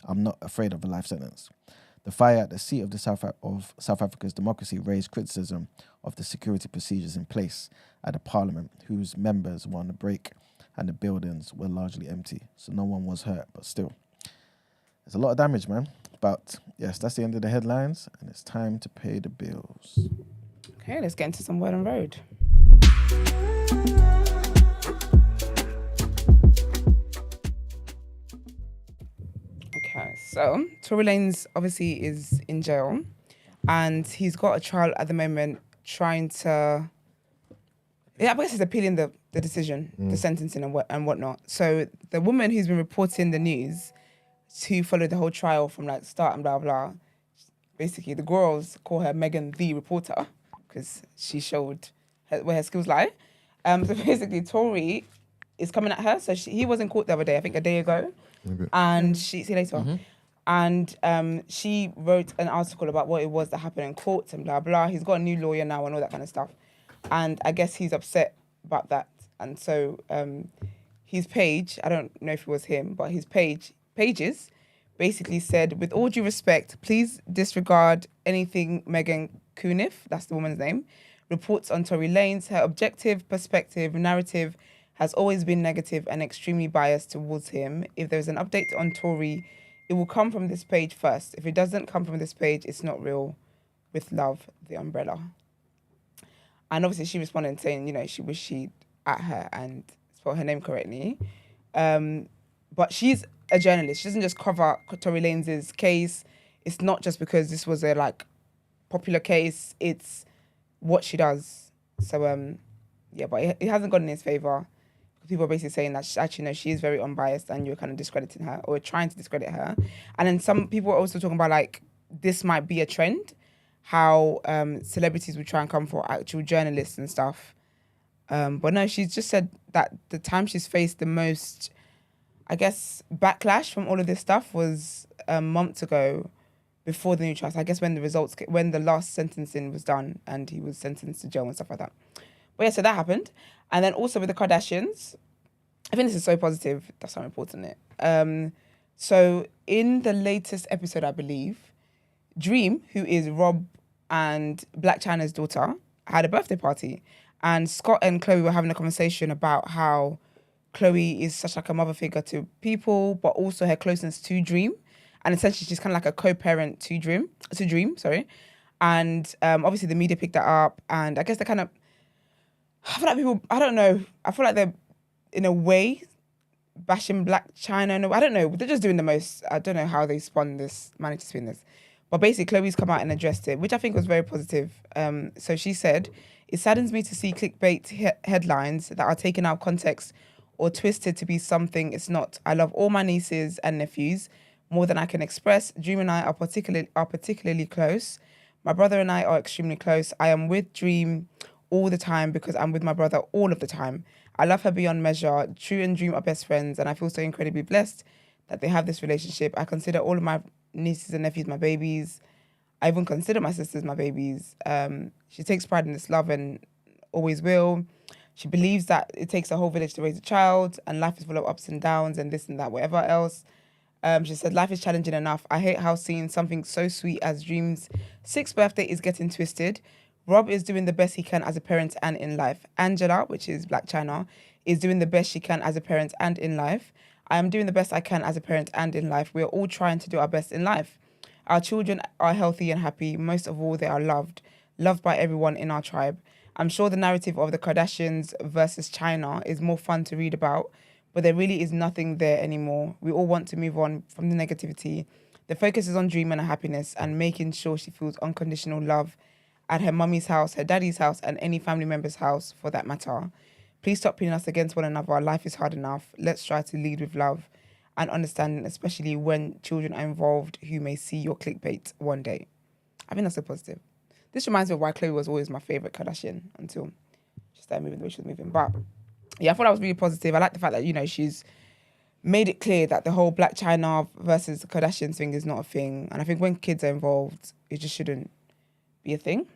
"I'm not afraid of a life sentence." The fire at the seat of South Africa's democracy raised criticism of the security procedures in place at the parliament, whose members were on the break, and the buildings were largely empty. So no one was hurt, but still. There's a lot of damage, man. But yes, that's the end of the headlines, and it's time to pay the bills. Okay, let's get into some word on road. Okay, so Tory Lanez obviously is in jail, and he's got a trial at the moment trying to... Yeah, I guess he's appealing the decision, the sentencing and whatnot. So the woman who's been reporting the news to follow the whole trial from like start and blah, blah, basically the girls call her Megan the reporter because she showed where her skills lie. So basically Tory is coming at her. So he was in court the other day, I think a day ago. And see you later. Mm-hmm. And she wrote an article about what it was that happened in court and blah, blah. He's got a new lawyer now and all that kind of stuff. And I guess he's upset about that. And so his page, I don't know if it was him, but his pages basically said, with all due respect, please disregard anything Megan Cuniff, that's the woman's name, reports on Tory Lanez. Her objective, perspective, narrative has always been negative and extremely biased towards him. If there's an update on Tory, it will come from this page first. If it doesn't come from this page, it's not real. With love, the umbrella. And obviously she responded saying, you know, she wished she'd at her and spelled her name correctly. But she's a journalist. She doesn't just cover Tory Lanez's case. It's not just because this was a like popular case. It's what she does. So yeah, but it hasn't gone in his favour. People are basically saying that she is very unbiased and you're kind of discrediting her or trying to discredit her. And then some people are also talking about like this might be a trend, how celebrities would try and come for actual journalists and stuff. But no, she's just said that the time she's faced the most, I guess, backlash from all of this stuff was months ago before the new trial. I guess when the last sentencing was done and he was sentenced to jail and stuff like that. But yeah, so that happened. And then also with the Kardashians, I think this is so positive. That's how important it. So in the latest episode, I believe, Dream, who is Rob and Blac Chyna's daughter, had a birthday party. And Scott and Khloe were having a conversation about how Khloe is such like a mother figure to people, but also her closeness to Dream. And essentially she's kind of like a co-parent to Dream. And obviously the media picked that up. And I guess they kind of, I feel like people, I don't know, I feel like they're in a way bashing Blac Chyna. No, I don't know. They're just doing the most, I don't know how they managed to spin this. But basically, Khloe's come out and addressed it, which I think was very positive. So she said, "It saddens me to see clickbait headlines that are taken out of context or twisted to be something it's not. I love all my nieces and nephews more than I can express. Dream and I are particularly close. My brother and I are extremely close. I am with Dream all the time because I'm with my brother all of the time. I love her beyond measure. True and Dream are best friends, and I feel so incredibly blessed that they have this relationship. I consider all of my nieces and nephews my babies. I even consider my sisters my babies. She takes pride in this love and always will. She believes that it takes a whole village to raise a child and life is full of ups and downs and this and that, whatever else. She said, life is challenging enough. I hate how seeing something so sweet as Dream's 6th birthday is getting twisted. Rob is doing the best he can as a parent and in life. Angela, which is Blac Chyna, is doing the best she can as a parent and in life. I am doing the best I can as a parent and in life. We are all trying to do our best in life. Our children are healthy and happy. Most of all, they are loved by everyone in our tribe. I'm sure the narrative of the Kardashians versus China is more fun to read about, but there really is nothing there anymore. We all want to move on from the negativity. The focus is on dream and happiness and making sure she feels unconditional love at her mummy's house, her daddy's house, and any family member's house for that matter. Please stop pitting us against one another. Life is hard enough. Let's try to lead with love and understanding, especially when children are involved who may see your clickbait one day. I think that's so positive. This reminds me of why Khloe was always my favourite Kardashian until she started moving the way she was moving. But yeah, I thought that was really positive. I like the fact that, you know, she's made it clear that the whole Blac Chyna versus the Kardashians thing is not a thing. And I think when kids are involved, it just shouldn't be a thing.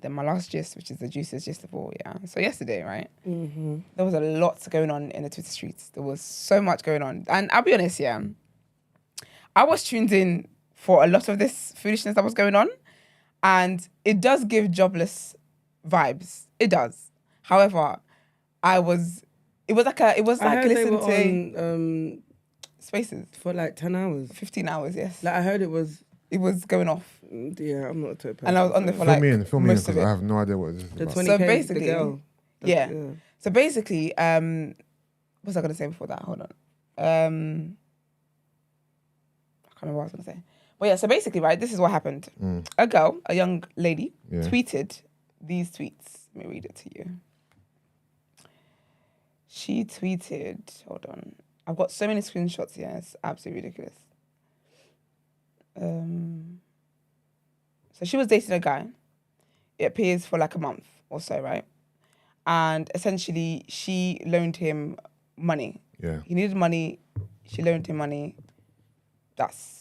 Then my last gist, which is the juiciest gist of all, yeah. So yesterday, right, there was a lot going on in the Twitter streets. There was so much going on. And I'll be honest, yeah, I was tuned in for a lot of this foolishness that was going on. And it does give jobless vibes. It does. However, it was like listening to on, Spaces for like 10 hours. 15 hours, yes. Like I heard it was going off. Yeah, I'm not a type of person. And I was on there for Fill me in, most because of it. I have no idea what this is The about. 20K, So the basically, girl. yeah. So basically, what was I going to say before that? Hold on. I can't remember what I was going to say. But yeah, so basically, right, this is what happened. A young lady, tweeted these tweets. Let me read it to you. She tweeted, hold on. I've got so many screenshots here. It's absolutely ridiculous. So she was dating a guy. It appears for like a month or so, right? And essentially, she loaned him money. Yeah. He needed money. She loaned him money. That's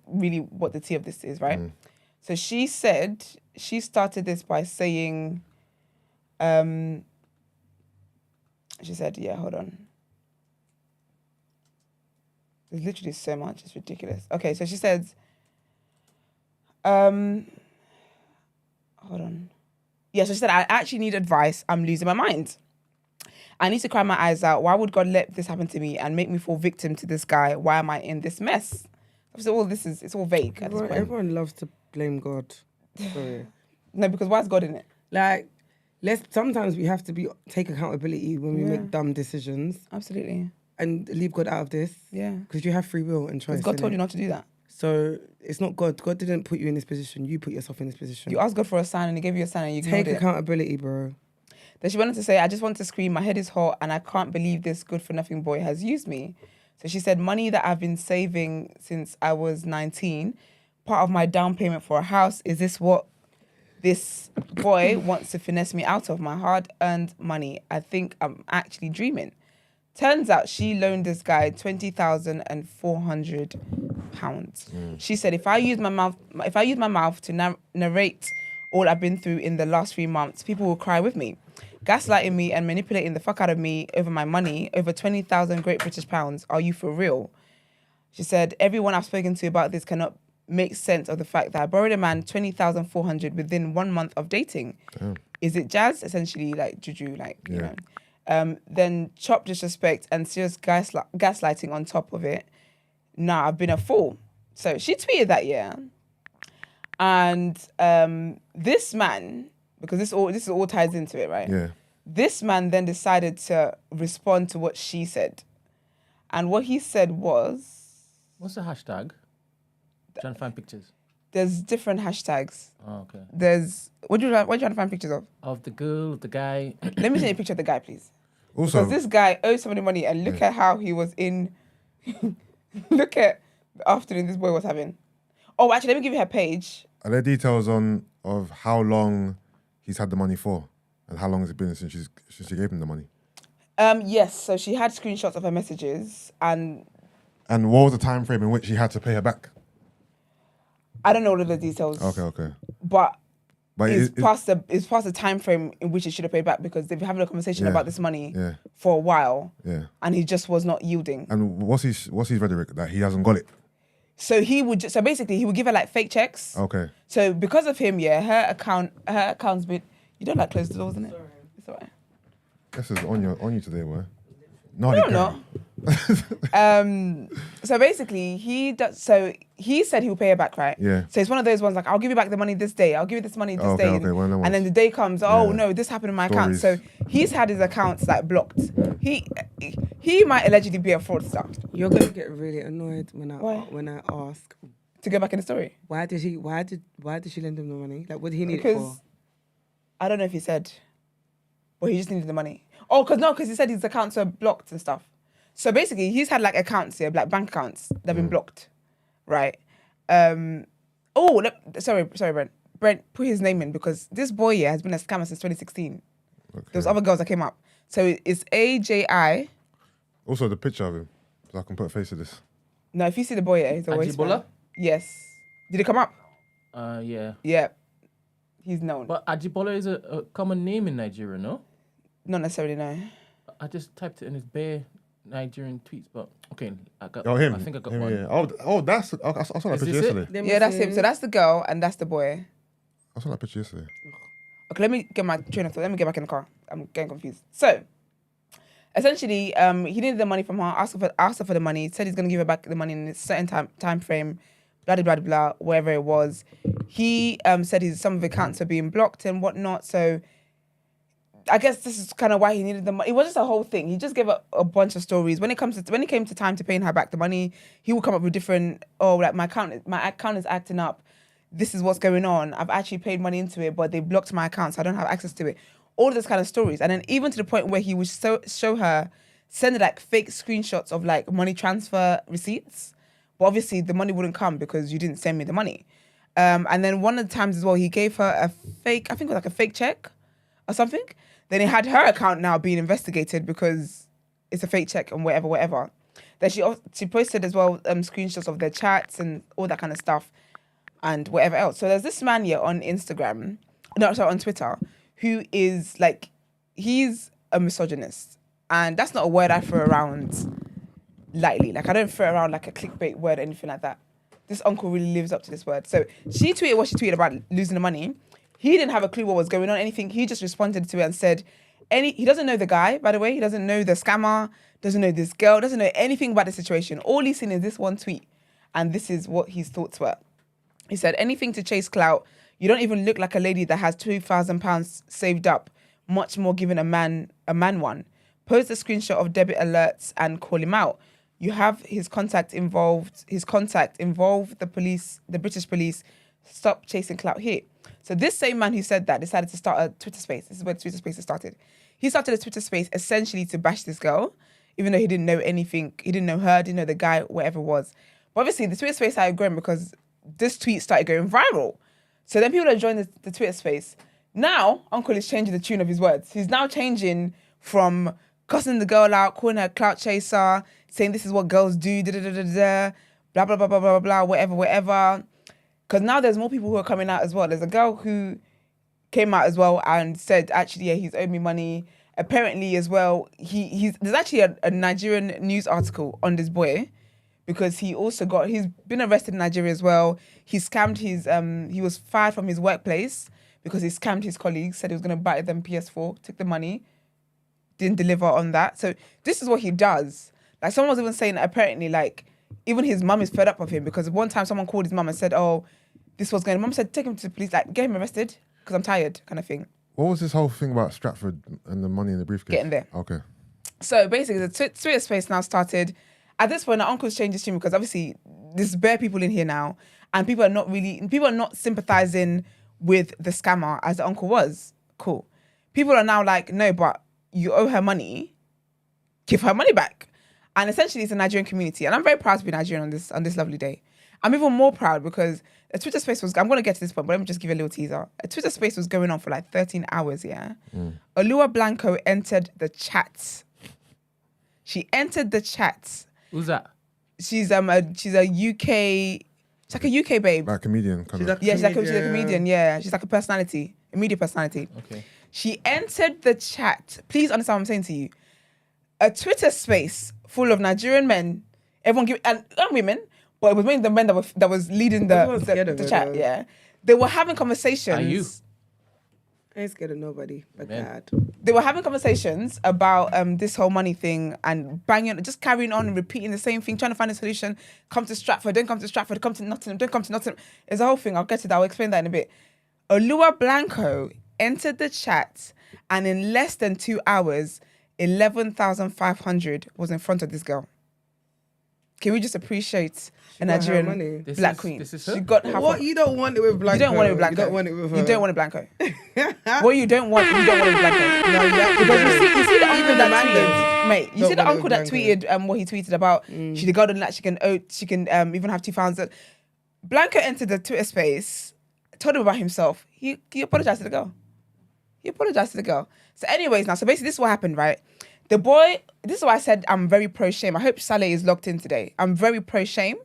really what the tea of this is, right? So she said, she started this by saying, she said, yeah, hold on. There's literally so much, it's ridiculous. Okay, so she says, hold on. Yeah, so she said, I actually need advice. I'm losing my mind. I need to cry my eyes out. Why would God let this happen to me and make me fall victim to this guy? Why am I in this mess? So all this is, it's all vague at this point. Everyone loves to blame God. Sorry. No, because why is God in it? Like, sometimes we have to take accountability when we make dumb decisions Absolutely. and leave God out of this. Yeah. Because you have free will and choice. Because God told you not to do that. So it's not God. God didn't put you in this position. You put yourself in this position. You asked God for a sign and he gave you a sign and you ignored Take it. accountability, bro. Then she went on to say, I just want to scream, my head is hot and I can't believe this good-for-nothing boy has used me. So she said, money that I've been saving since I was 19, part of my down payment for a house, is this what this boy wants to finesse me out of? My hard-earned money. I think I'm actually dreaming. Turns out she loaned this guy £20,400. She said, if I use my mouth to narrate all I've been through in the last 3 months, people will cry with me. Gaslighting me and manipulating the fuck out of me over my money, over 20,000 Great British pounds. Are you for real? She said, everyone I've spoken to about this cannot make sense of the fact that I borrowed a man 20,400 within 1 month of dating. Damn. Is it jazz? Essentially, like juju, like, you know. Then chop disrespect and serious gaslighting on top of it. Nah, I've been a fool. So she tweeted that, yeah. And this man, because this all ties into it, right? Yeah. This man then decided to respond to what she said. And what he said was... What's the hashtag? Trying to find pictures. There's different hashtags. Oh, okay. What are you trying to find pictures of? Of the girl, of the guy. Let me see a picture of the guy, please. Also, because this guy owes somebody money and look at how he was in... look at the afternoon this boy was having. Oh, actually, let me give you her page. Are there details of how long he's had the money for, and how long has it been since she gave him the money? Yes. So she had screenshots of her messages, and what was the time frame in which he had to pay her back? I don't know all of the details. Okay. But it's past the time frame in which he should have paid back, because they've been having a conversation about this money for a while. Yeah. And he just was not yielding. And what's his rhetoric that he hasn't got it? So basically he would give her like fake checks. Okay. So because of him, her account's been... You don't like close the doors, isn't it? Sorry. It's all right. This is on you today, boy. No, No, they not. So basically, he does. So he said he'll pay her back, right? Yeah. So it's one of those ones like, I'll give you back the money this day. I'll give you this money this Okay, day. okay, one of them and then ones. the day comes, oh Yeah. no, this happened in my account. So Stories. he's had his accounts like blocked. He might allegedly be a fraudster. You're gonna get really annoyed when Why? I ask To go back in the story, why did she lend him the money? Like, what did he need it because for? I don't know if he said, well, he just needed the money. Oh, because he said his accounts are blocked and stuff. So basically, he's had like accounts here, like bank accounts that have been blocked, right? Sorry, Brent. Brent, put his name in because this boy here has been a scammer since 2016. Okay. There was other girls that came up. So it's AJI. Also, the picture of him, so I can put a face to this. No, if you see the boy here, he's always Ajibola? Yes. Did it come up? Yeah. Yeah. He's known. But Ajibola is a common name in Nigeria, no? Not necessarily, no. I just typed it in his bare Nigerian tweets, but okay, I got. Oh, him. I think I got Him, one. yeah. Oh, that's. I saw that Is picture this it? yesterday. Yeah, that's him. So that's the girl and that's the boy. I saw that picture yesterday. Okay, let me get my train of thought. Let me get back in the car. I'm getting confused. So, essentially, he needed the money from her, asked her for the money, said he's going to give her back the money in a certain time frame, blah, blah, blah, blah, wherever it was. He said some of the accounts are being blocked and whatnot. So, I guess this is kind of why he needed the money. It was just a whole thing. He just gave a bunch of stories. When it came to time to paying her back the money, he would come up with different, like my account is acting up. This is what's going on. I've actually paid money into it, but they blocked my account, so I don't have access to it. All of this kind of stories. And then even to the point where he would show her, send her like fake screenshots of like money transfer receipts. But obviously the money wouldn't come because you didn't send me the money. And then one of the times as well, he gave her a fake, I think it was like a fake check or something. Then he had her account now being investigated because it's a fake check and whatever. Then she posted as well screenshots of their chats and all that kind of stuff and whatever else. So there's this man here on on Twitter, who is like, he's a misogynist. And that's not a word I throw around lightly. Like I don't throw around like a clickbait word or anything like that. This uncle really lives up to this word. So she tweeted what she tweeted about losing the money. He didn't have a clue what was going on, anything. He just responded to it and said, he doesn't know the guy, by the way. He doesn't know the scammer, doesn't know this girl, doesn't know anything about the situation. All he's seen is this one tweet. And this is what his thoughts were. He said, anything to chase clout. You don't even look like a lady that has £2,000 saved up, much more giving a man one. Post a screenshot of debit alerts and call him out. You have his contact involved the police, the British police. Stop chasing clout here. So this same man who said that decided to start a Twitter space. This is where Twitter space started. He started a Twitter space essentially to bash this girl, even though he didn't know anything. He didn't know her, didn't know the guy, whatever it was. But obviously the Twitter space started growing because this tweet started going viral. So then people that joined the Twitter space. Now, Uncle is changing the tune of his words. He's now changing from cussing the girl out, calling her a clout chaser, saying this is what girls do, blah, blah, blah, blah, blah, blah, blah, whatever. Because now there's more people who are coming out as well. There's a girl who came out as well and said, actually, yeah, he's owed me money. Apparently as well, there's actually a Nigerian news article on this boy because he's been arrested in Nigeria as well. He scammed he was fired from his workplace because he scammed his colleagues, said he was going to buy them PS4, took the money, didn't deliver on that. So this is what he does. Like someone was even saying that apparently like, even his mum is fed up with him because one time someone called his mum and said, oh, this was going on. Mum said, take him to the police, like get him arrested because I'm tired kind of thing. What was this whole thing about Stratford and the money in the briefcase? Getting there. Okay. So basically the Twitter space now started. At this point, our uncle's changed his tune because obviously there's bare people in here now and people are not sympathizing with the scammer as the uncle was. Cool. People are now like, no, but you owe her money, give her money back. And essentially it's a Nigerian community. And I'm very proud to be Nigerian on this lovely day. I'm even more proud because a Twitter space I'm going to get to this point, but let me just give you a little teaser. A Twitter space was going on for like 13 hours, yeah? Olua Blanco entered the chat. She entered the chat. Who's that? She's a UK, she's like a UK babe. Like a comedian kind of. She's like a comedian, yeah. She's like a personality, a media personality. Okay. She entered the chat. Please understand what I'm saying to you. A Twitter space full of Nigerian men, and women, but it was mainly the men that was leading the chat. Yeah, they were having conversations. Are you? I ain't scared of nobody but Man. God. They were having conversations about this whole money thing and banging, just carrying on and repeating the same thing, trying to find a solution. Come to Stratford, don't come to Stratford, come to Nottingham, don't come to Nottingham. It's a whole thing. I'll get to that. I'll explain that in a bit. Olua Blanco entered the chat, and in less than 2 hours, 11,500 was in front of this girl. Can we just appreciate a got her Nigerian money. black queen? This is She her? got her. What you don't want it with Blanco? You don't want it with Blanco. You don't want it with her. You don't want it Blanco. What you don't want it with Blanco. No, exactly. Because you see the uncle Even that the tweeted, mate. You see the want it uncle with that Blanco. tweeted what he tweeted about. She the girl doesn't like she can even have 2 pounds. Blanco entered the Twitter space, told him about himself. He apologized to the girl. He apologized to the girl. So, anyways, now so basically this is what happened, right? The boy. This is why I said I'm very pro shame. I hope Saleh is locked in today. I'm very pro shame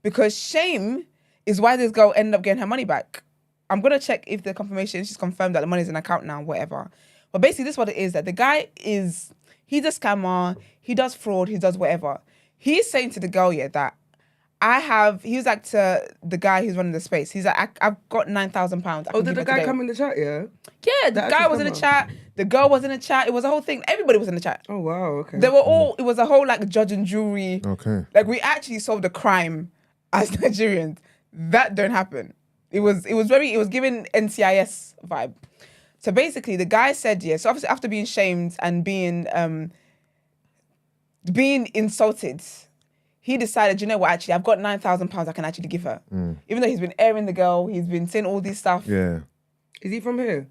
because shame is why this girl ended up getting her money back. I'm gonna check if the confirmation she's confirmed that the money's in account now, whatever. But basically, this is what it is, that the guy he's a scammer, he does fraud, he does whatever. He's saying to the girl, yeah, that he was like to the guy who's running the space, he's like, I've got £9,000. Oh, did the guy come in the chat, yeah? Yeah, the That guy actually was in the come chat, the girl was in the chat, it was a whole thing, everybody was in the chat. Oh, wow, okay. They were all, it was a whole like judge and jury. Okay. Like we actually solved a crime as Nigerians. That don't happen. It was giving NCIS vibe. So basically the guy said, yeah, so obviously after being shamed and being insulted, he decided, you know what, actually, I've got £9,000 I can actually give her. Even though he's been airing the girl, he's been saying all this stuff. Yeah. Is he from here?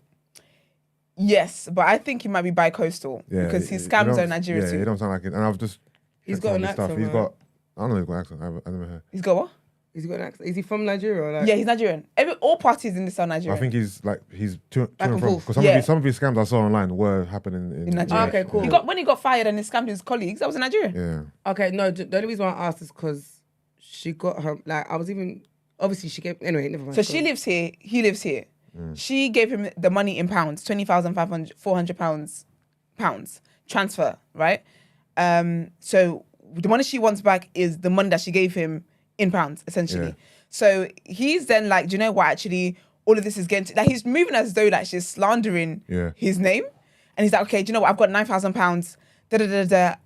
Yes, but I think he might be bi-coastal Yeah. because his He scams don't- are in Nigeria Yeah, too. he don't sound like it. And I've just. He's checked got some an of his stuff. accent, He's right? got. I don't know. He's got an accent. I never heard. He's got what? Is he got an accent? Is he from Nigeria? Or like? Yeah, he's Nigerian. All parties in this are Nigerian. I think he's to Back and and from. forth. Because Yeah. some of his scams I saw online were happening in in Nigeria. Oh, okay, cool. When he got fired and he scammed his colleagues, that was in Nigeria. Yeah. Okay, no, the only reason why I asked is because she got her, like, I was even, obviously she gave, anyway, never mind. So she lives here, he lives here. She gave him the money in pounds, 20,400 pounds transfer, right? So the money she wants back is the money that she gave him in pounds, essentially. Yeah. So he's then like, do you know what? Actually, all of this is getting like he's moving as though like she's slandering his name, and he's like, okay, do you know what? I've got £9,000.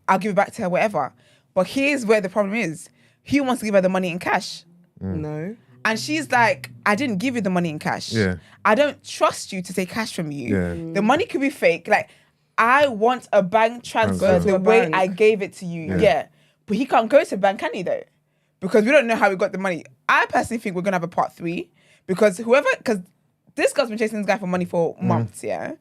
I'll give it back to her, whatever. But here's where the problem is. He wants to give her the money in cash. No. And she's like, I didn't give you the money in cash. Yeah. I don't trust you to take cash from you. Yeah. The money could be fake. Like, I want a bank transfer Transfer. the To a way bank. I gave it to you. Yeah. But he can't go to bank, can he, though? Because we don't know how he got the money. I personally think we're going to have a part 3. Because this guy's been chasing this guy for money for months, yeah?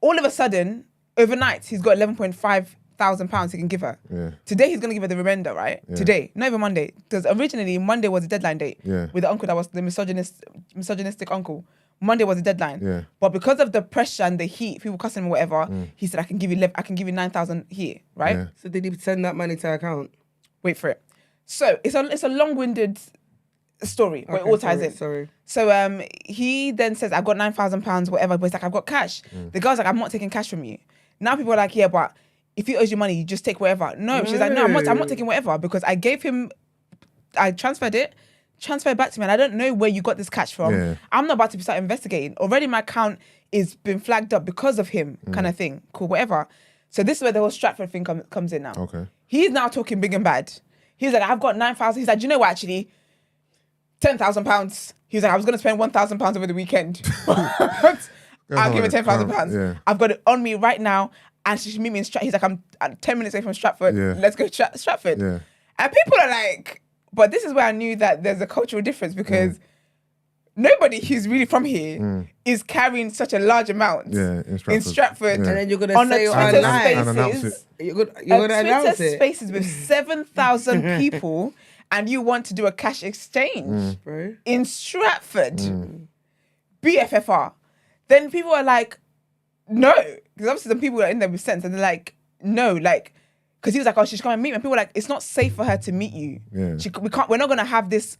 All of a sudden, overnight, he's got £11,500 he can give her. Yeah. Today, he's going to give her the remainder, right? Yeah. Today, not even Monday. Because originally, Monday was the deadline date. Yeah. With the uncle that was the misogynistic uncle. Monday was the deadline. Yeah. But because of the pressure and the heat, people cussing him or whatever, he said, I can give you 9,000 here, right? Yeah. So did he send that money to her account? Wait for it. So it's a long-winded story where it Okay, all ties sorry, in. sorry. So he then says, I've got £9,000, whatever, but he's like, I've got cash. The girl's like, I'm not taking cash from you. Now people are like, yeah, but if he owes you money, you just take whatever. No, she's like, no, I'm not taking whatever because I gave him, I transferred it, transferred back to me, and I don't know where you got this cash from. Yeah. I'm not about to start investigating. Already my account is been flagged up because of him, kind of thing. Cool, whatever. So this is where the whole Stratford thing comes in now. Okay. He's now talking big and bad. He's like, I've got 9,000. He's like, do you know what, actually? £10,000. He was like, I was going to spend £1,000 over the weekend. I'll give her £10,000. Yeah. I've got it on me right now. And she should meet me in Stratford. He's like, I'm 10 minutes away from Stratford. Yeah. Let's go to Stratford. Yeah. And people are like, but this is where I knew that there's a cultural difference because nobody who's really from here is carrying such a large amount in in Stratford. Yeah. And then you're going to On say the it Twitter online. And announce spaces. it. You're going to announce Twitter it. spaces with 7,000 people and you want to do a cash exchange Bro. in Stratford. BFFR. Then people are like, no. Because obviously some people are in there with sense and they're like, no, like, because he was like, oh, she's coming to meet me. And people were like, it's not safe for her to meet you. Yeah. We're not going to have this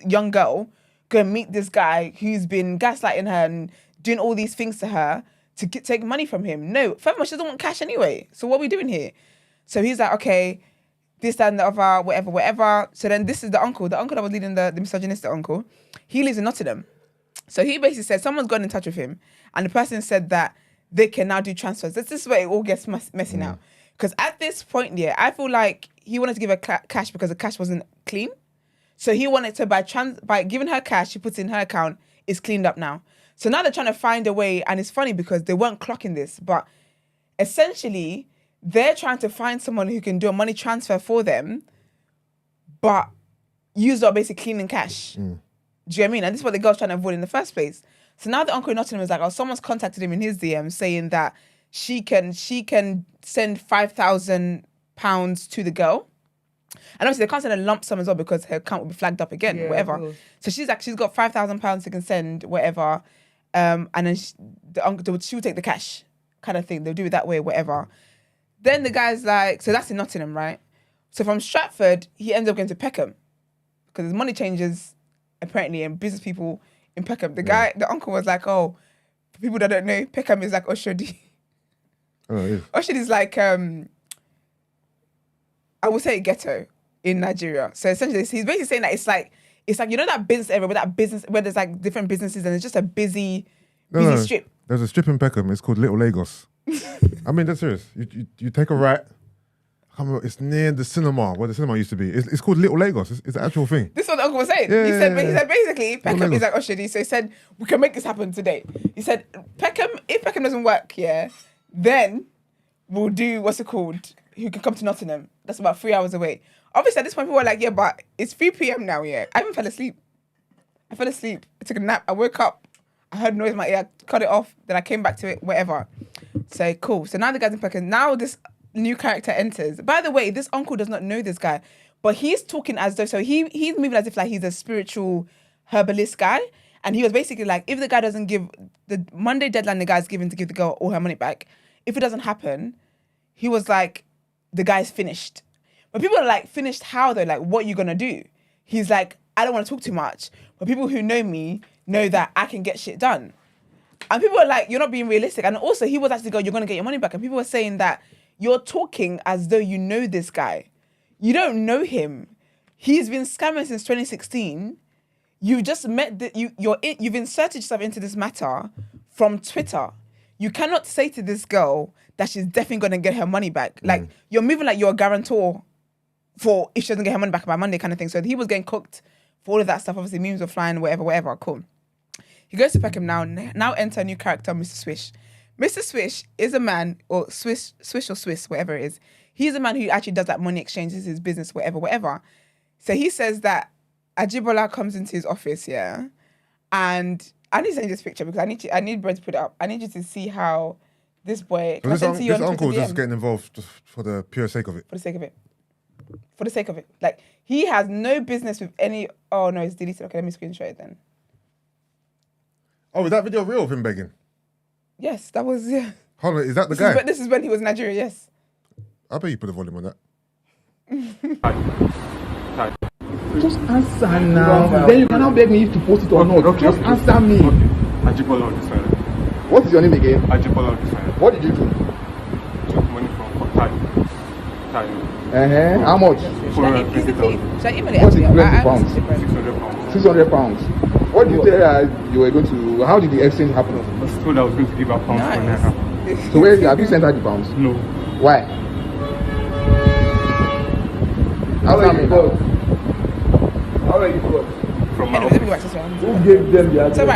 young girl go and meet this guy who's been gaslighting her and doing all these things to her to take money from him. No, furthermore, she doesn't want cash anyway. So what are we doing here? So he's like, okay, this, that, and the other, whatever. So then this is the uncle that was leading the misogynistic uncle. He lives in Nottingham. So he basically said someone's got in touch with him, and the person said that they can now do transfers. This is where it all gets messy now. Because at this point, yeah, I feel like he wanted to give her cash because the cash wasn't clean. So he wanted to, by giving her cash, she puts in her account, it's cleaned up now. So now they're trying to find a way, and it's funny because they weren't clocking this, but essentially, they're trying to find someone who can do a money transfer for them, but use up basically cleaning cash. Do you know what I mean? And this is what the girl's trying to avoid in the first place. So now the uncle in Nottingham is like, oh, someone's contacted him in his DM saying that she can send £5,000 to the girl. And obviously they can't send a lump sum as well because her account will be flagged up again, whatever. So she's got £5,000 she can send, whatever. And then the uncle, she will take the cash kind of thing. They'll do it that way, whatever. Then the guy's like, so that's in Nottingham, right? So from Stratford, he ends up going to Peckham because there's money changers apparently and business people in Peckham. The uncle was like, oh, for people that don't know, Peckham is like Oshodi. Oh, it is. Oshodi is like, I would say ghetto in Nigeria. So essentially, he's basically saying that it's like you know that business area where there's like different businesses and it's just a busy strip. There's a strip in Peckham. It's called Little Lagos. I mean, that's serious. You take a right. It's near the cinema where the cinema used to be. It's called Little Lagos. It's the actual thing. This is what the uncle was saying. He said basically Peckham is like Oshodi. So he said we can make this happen today. He said if Peckham doesn't work, then we'll do what's it called? Who can come to Nottingham? That's about 3 hours away. Obviously at this point people were like, yeah, but it's 3 p.m. now. I even fell asleep. I took a nap. I woke up. I heard noise in my ear. I cut it off. Then I came back to it. Whatever. So cool. So now the guy's in Peckham. Now this new character enters. By the way, this uncle does not know this guy, but he's talking as though, so he's moving as if like he's a spiritual herbalist guy. And he was basically like, if the guy doesn't give the Monday deadline, the guy's given to give the girl all her money back. If it doesn't happen, he was like, the guy's finished. But people are like, finished how though? Like, what are you gonna do? He's like, I don't want to talk too much, but people who know me know that I can get shit done. And people are like, you're not being realistic. And also he was actually going, you're gonna get your money back. And people were saying that you're talking as though you know this guy. You don't know him. He's been scamming since 2016. You just met you've inserted yourself into this matter from Twitter. You cannot say to this girl that she's definitely gonna get her money back. Like you're moving like you're a guarantor for if she doesn't get her money back by Monday kind of thing. So he was getting cooked for all of that stuff. Obviously memes were flying, whatever. Cool. He goes to Peckham now enter a new character, Mr. Swish. Mr. Swish is a man, or Swish or Swiss, whatever it is. He's a man who actually does that money exchanges, his business, whatever. So he says that Ajibola comes into his office, and I need to send you this picture because I need Brent to put it up. I need you to see how this boy. So this uncle is just getting involved just for the pure sake of it. For the sake of it. Like he has no business with any. Oh no, it's deleted. Okay, let me screenshot it then. Oh, is that video real of him begging? Yes, that was Hold on, is that the guy? This is when he was in Nigeria. Yes. I bet you put the volume on that. Hi. Just answer now. Then you can now beg me to post it or not. Okay, just answer me. Okay. Ajibola Adesanya. What is your name again? Ajibola Adesanya. What did you do? Took money from Thai. How much? 420,000. Should I email it? What is 20 pounds? 600 pounds. 600 pounds. What did you tell her you were going to? How did the exchange happen? I was told I was going to give her pounds for Naira. So where have you sent her the pounds? No. Why? How are you got? From my Anyway, let me go back to this one. Who gave them the So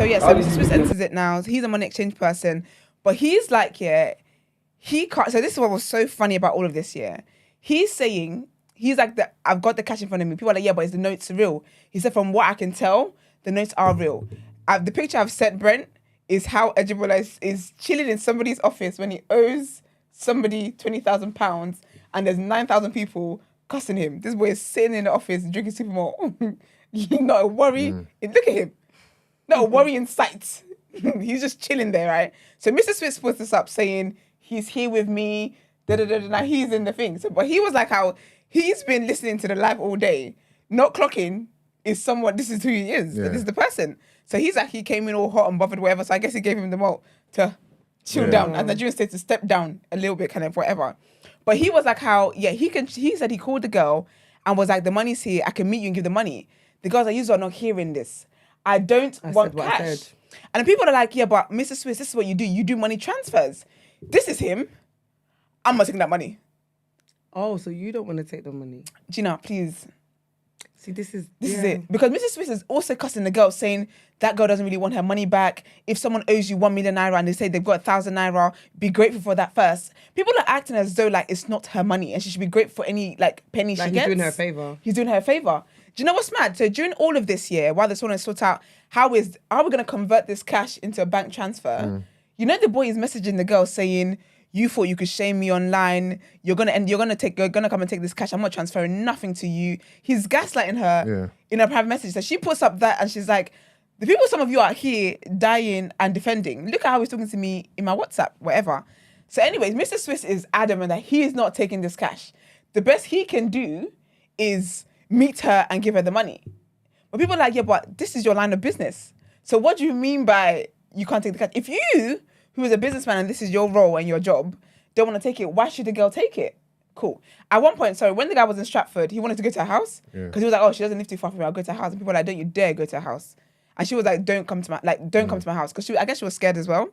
Mr. Swiss enters it now. He's a money exchange person, but he's like, he can't. So this is what was so funny about all of this. He's saying he's like, I've got the cash in front of me. People are like, but is the notes real? He said, from what I can tell, the notes are real. The picture I've sent Brent is how Ajibola is chilling in somebody's office when he owes somebody £20,000 and there's 9,000 people cussing him. This boy is sitting in the office drinking Supermalt. Not a worry. Look at him. Not a worry in sight. He's just chilling there, right? So Mr. Smith puts this up saying he's here with me. Now he's in the thing. So, but he was like how he's been listening to the live all day, not clocking is someone. This is who he is. Yeah. This is the person. So he's like he came in all hot and bothered, whatever. So I guess he gave him the malt to chill down, and Nigerian state to step down a little bit, kind of whatever. But he was like how he said he called the girl and was like, the money's here. I can meet you and give the money. The girls like, you are not hearing this. I don't want said what I cash. said. And people are like, yeah, but Mr. Swiss, this is what you do. You do money transfers. This is him. I'm not taking that money. Oh, so you don't want to take the money? Gina, please. See, this is it. Because Mrs. Swiss is also cussing the girl, saying that girl doesn't really want her money back. If someone owes you 1 million naira and they say they've got 1,000 naira, be grateful for that first. People are acting as though like it's not her money and she should be grateful for any like penny she gets. He's doing her a favour. He's doing her a favour. Do you know what's mad? So during all of this year, while they're trying to sort out how we going to convert this cash into a bank transfer, you know the boy is messaging the girl saying, you thought you could shame me online. You're gonna come and take this cash. I'm not transferring nothing to you. He's gaslighting her in a private message. So she puts up that and she's like, the people, some of you are here dying and defending. Look at how he's talking to me in my WhatsApp, whatever. So anyways, Mr. Swiss is adamant that he is not taking this cash. The best he can do is meet her and give her the money. But people are like, yeah, but this is your line of business. So what do you mean by you can't take the cash? If you, who is a businessman and this is your role and your job, don't want to take it, why should the girl take it? Cool. At one point, when the guy was in Stratford, he wanted to go to her house because he was like, oh, she doesn't live too far from me, I'll go to her house. And people were like, don't you dare go to her house. And she was like, don't come to my house. Because I guess she was scared as well.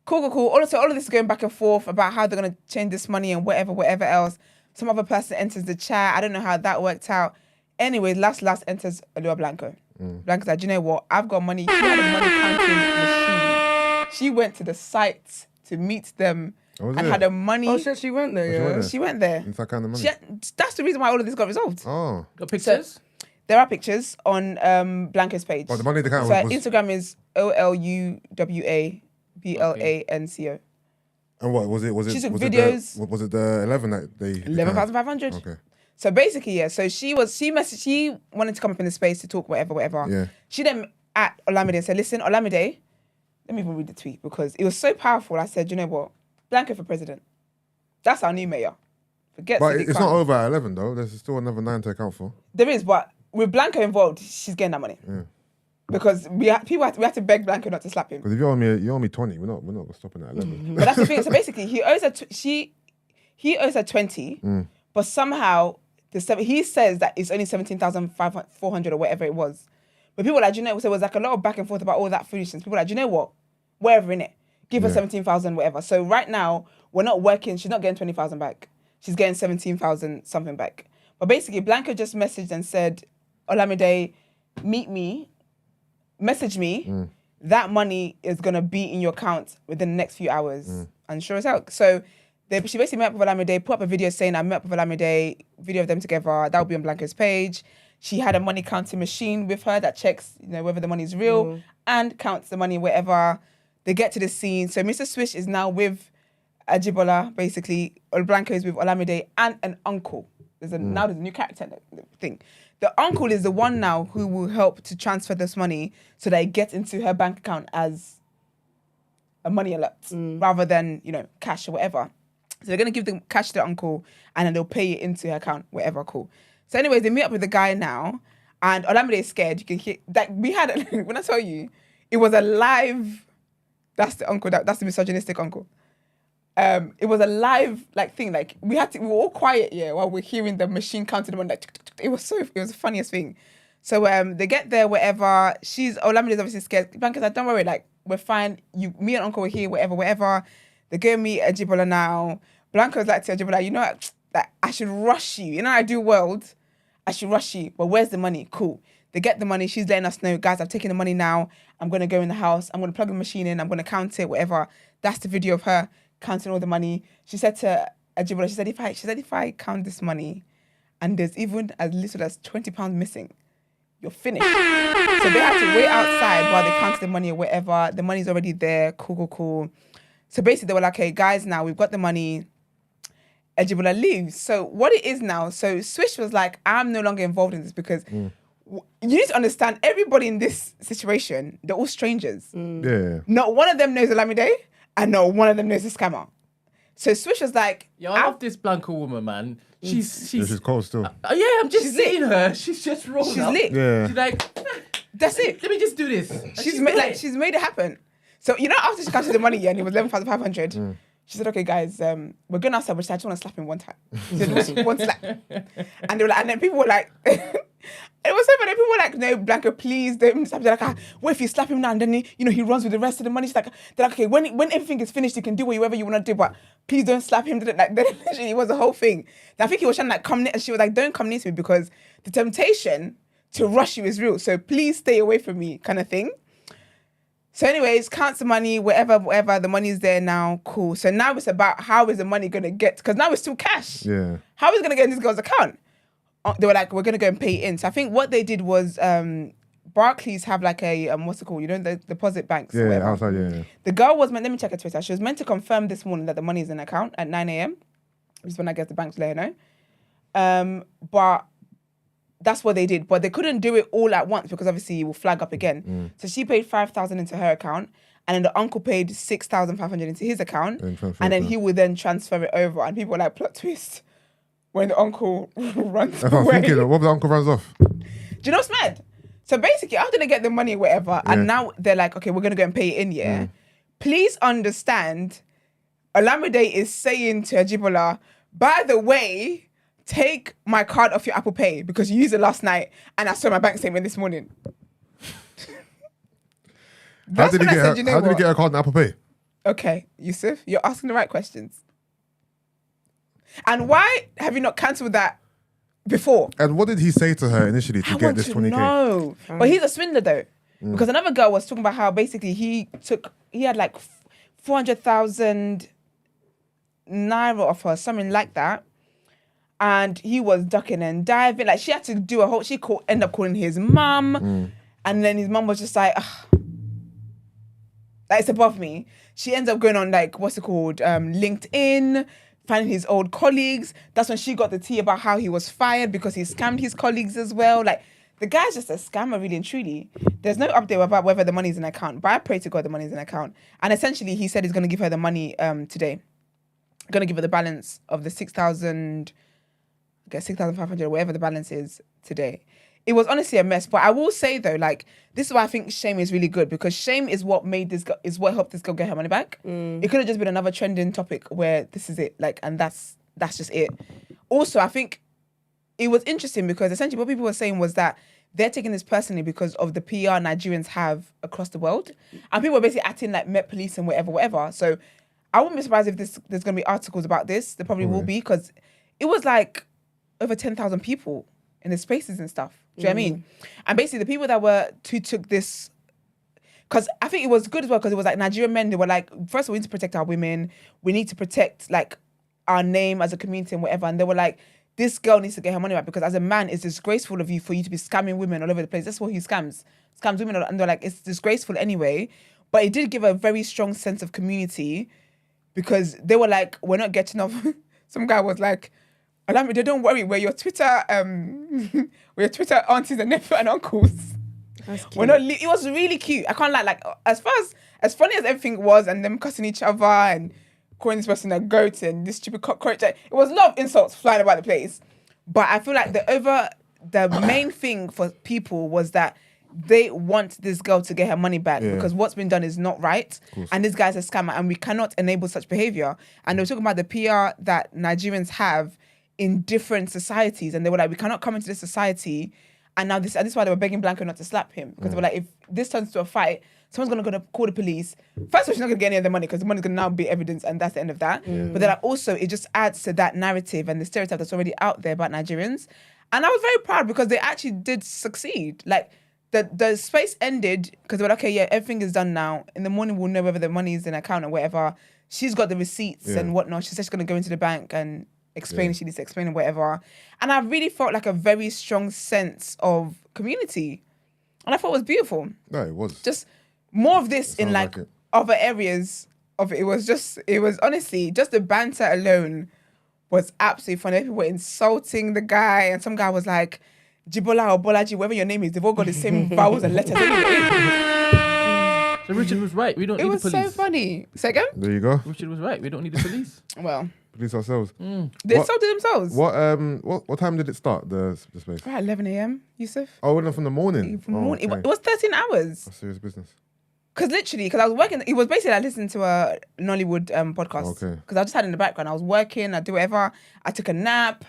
Cool. All of this is going back and forth about how they're going to change this money and whatever else. Some other person enters the chat. I don't know how that worked out. Anyways, last enters Alua Blanco. Blanco's like, do you know what? I've got money. She had a money counting machine. She went to the site to meet them and had a money. Oh, shit, she went there, She went there. It's that kind of money. That's the reason why all of this got resolved. Oh. Got pictures? So, there are pictures on Blanco's page. Oh, the money they count so was... Instagram is OLUWABLANCO. And what was it? She took videos. Was it the 11 that they? 11,500. Okay. So basically, yeah. So she wanted to come up in the space to talk, whatever. Yeah. She then at Olamide and said, "Listen, Olamide, let me even read the tweet because it was so powerful." I said, "You know what? Blanco for president. That's our new mayor. Forget." But it's not over at 11 though. There's still another 9 to account for. There is, but with Blanco involved, she's getting that money. Yeah. Because we have to beg Blanco not to slap him. Because if you owe me 20, we're not stopping at 11. But that's the thing. So basically, he owes her 20, but somehow he says that it's only 17,400 or whatever it was. But people are like, you know, so it was like a lot of back and forth about all that foolishness. People are like, you know what? Whatever in it, give her 17,000, whatever. So right now we're not working. She's not getting 20,000 back. She's getting 17,000 something back. But basically, Blanco just messaged and said, Olamide, meet me. Message me, that money is going to be in your account within the next few hours. And sure as hell. So she basically met up with Olamide, put up a video saying, I met up with Olamide, video of them together. That will be on Blanco's page. She had a money counting machine with her that checks, whether the money is real and counts the money wherever. They get to the scene. So Mr. Swish is now with Ajibola, basically. Blanco is with Olamide and an uncle. Now there's a new character thing. The uncle is the one now who will help to transfer this money so that it gets into her bank account as a money alert rather than, cash or whatever. So they're going to give the cash to the uncle and then they'll pay it into her account, whatever, cool. So anyways, they meet up with the guy now and Olamide is scared. You can hear, we had, when I tell you, it was a live, that's the uncle, that's the misogynistic uncle. It was a live thing. We were all quiet while we're hearing the machine counting the money. It was the funniest thing. So they get there, whatever. Olamide is obviously scared. Blanca's like, don't worry, we're fine. Me and uncle were here, whatever. They go meet Ajibola now. Blanca's like to Ajibola, you know what? I should rush you. In an ideal world, I should rush you. But where's the money? Cool. They get the money. She's letting us know, guys, I've taken the money now. I'm going to go in the house. I'm going to plug the machine in. I'm going to count it, whatever. That's the video of her counting all the money. She said to Ajibola, she said, if I count this money and there's even as little as £20 missing, you're finished. So they had to wait outside while they counted the money or whatever. The money's already there. Cool. So basically they were like, hey, guys, now we've got the money. Ajibola leaves. So what it is now, so Swish was like, I'm no longer involved in this because you need to understand everybody in this situation, they're all strangers. Yeah. Not one of them knows Olamide. And no, one of them knows a scammer. So Swish was like, yo, I love this Blanco woman, man. She's cold still. I'm just seeing her. She's just rolled she's up. lit. Yeah. She's like, that's it. Let me just do this. She's made it happen. So after she counted the money and it was 11,500. She said, okay, guys, we're going outside, but I just want to slap him one time. She said, "Listen, one slap." And they were like, and then people were like, it was so funny. People were like, no, Blanca, please don't slap him. They're like, what if you slap him now and then he runs with the rest of the money? She's like, they're like, okay, when everything is finished, you can do whatever you want to do, but please don't slap him. Like, then literally, it was the whole thing. And I think he was trying to like come near, and she was like, don't come near to me because the temptation to rush you is real. So please stay away from me, kind of thing. So anyways, counts the money, whatever, the money's there now, cool. So now it's about how is the money going to get, because now it's still cash. Yeah. How is it going to get in this girl's account? They were like, we're going to go and pay it in. So I think what they did was, Barclays have like a, what's it called? You know, the deposit banks. Yeah, whatever. outside, yeah. The girl was meant, let me check her Twitter. She was meant to confirm this morning that the money is in the account at 9 a.m. Which is when I guess the banks let her know. But that's what they did. But they couldn't do it all at once because obviously it will flag up again. So she paid 5,000 into her account, and then the uncle paid 6,500 into his account, and then he would then transfer it over. And people were like, plot twist, when the uncle runs That's what I'm away. thinking. What if the uncle runs off? Do you know what's mad? So basically, after they get the money, whatever, and now they're like, okay, we're going to go and pay it in, yeah? Please understand, Olamide is saying to Ajibola, by the way, take my card off your Apple Pay because you used it last night and I saw my bank statement this morning. How did he get a card on Apple Pay? Okay, Yusuf, you're asking the right questions. And why have you not cancelled that before? And what did he say to her initially to get this 20K? No, but he's a swindler though. Because another girl was talking about how basically he had like 400,000 naira of her, something like that. And he was ducking and diving. Like she had to do end up calling his mum. And then his mum was just like, it's above me. She ends up going on like, what's it called? LinkedIn, finding his old colleagues. That's when she got the tea about how he was fired because he scammed his colleagues as well. Like the guy's just a scammer, really and truly. There's no update about whether the money's in account, but I pray to God the money's in account. And essentially he said he's going to give her the money today. Going to give her the balance of the 6,000... get 6,500 or whatever the balance is today. It was honestly a mess. But I will say though, like, this is why I think shame is really good, because shame is what helped this girl get her money back. It could have just been another trending topic where this is it, like, and that's just it. Also, I think it was interesting because essentially what people were saying was that they're taking this personally because of the PR Nigerians have across the world. And people were basically acting like Met Police and whatever. So I wouldn't be surprised if there's going to be articles about this. There probably will be, because it was like over 10,000 people in the spaces and stuff. Do you know what I mean? And basically the people who took this, because I think it was good as well, because it was like Nigerian men, they were like, first of all, we need to protect our women. We need to protect like our name as a community and whatever. And they were like, this girl needs to get her money back because as a man, it's disgraceful of you for you to be scamming women all over the place. That's what he scams women. And they're like, it's disgraceful anyway. But it did give a very strong sense of community because they were like, we're not getting off. Some guy was like, Olamide, don't worry, we're your Twitter aunties and nephews and uncles. That's cute. We're not. It was really cute. I can't lie. Like as funny as everything was, and them cussing each other and calling this person a goat and this stupid cockroach. It was a lot of insults flying about the place. But I feel like the main thing for people was that they want this girl to get her money back because what's been done is not right. And this guy's a scammer and we cannot enable such behavior. And they were talking about the PR that Nigerians have in different societies. And they were like, we cannot come into this society. And now this is why they were begging Blanco not to slap him. Because they were like, if this turns to a fight, someone's going to call the police. First of all, she's not going to get any of the money because the money's going to now be evidence and that's the end of that. But then also, it just adds to that narrative and the stereotype that's already out there about Nigerians. And I was very proud because they actually did succeed. Like, the space ended because they were like, okay, yeah, everything is done now. In the morning, we'll know whether the money is in account or whatever. She's got the receipts and whatnot. She said she's going to go into the bank and explain she needs to explain and whatever. And I really felt like a very strong sense of community. And I thought it was beautiful. No, it was. Just more of this in like other areas of it. It was honestly, just the banter alone was absolutely funny. People were insulting the guy and some guy was like, Jibola or Bolaji, whatever your name is, they've all got the same vowels and letters. So Richard was right. We don't need the police. It was so funny. Second? There you go. Richard was right. We don't need the police. Well, Police ourselves. they insulted themselves. What time did it start, the space? Right, 11 a.m, Yusuf. Oh, it went from the morning. From the morning. Okay. It was 13 hours. That's serious business. Because I was working, it was basically like listening to a Nollywood podcast. Okay. Because I just had it in the background. I was working, I do whatever. I took a nap.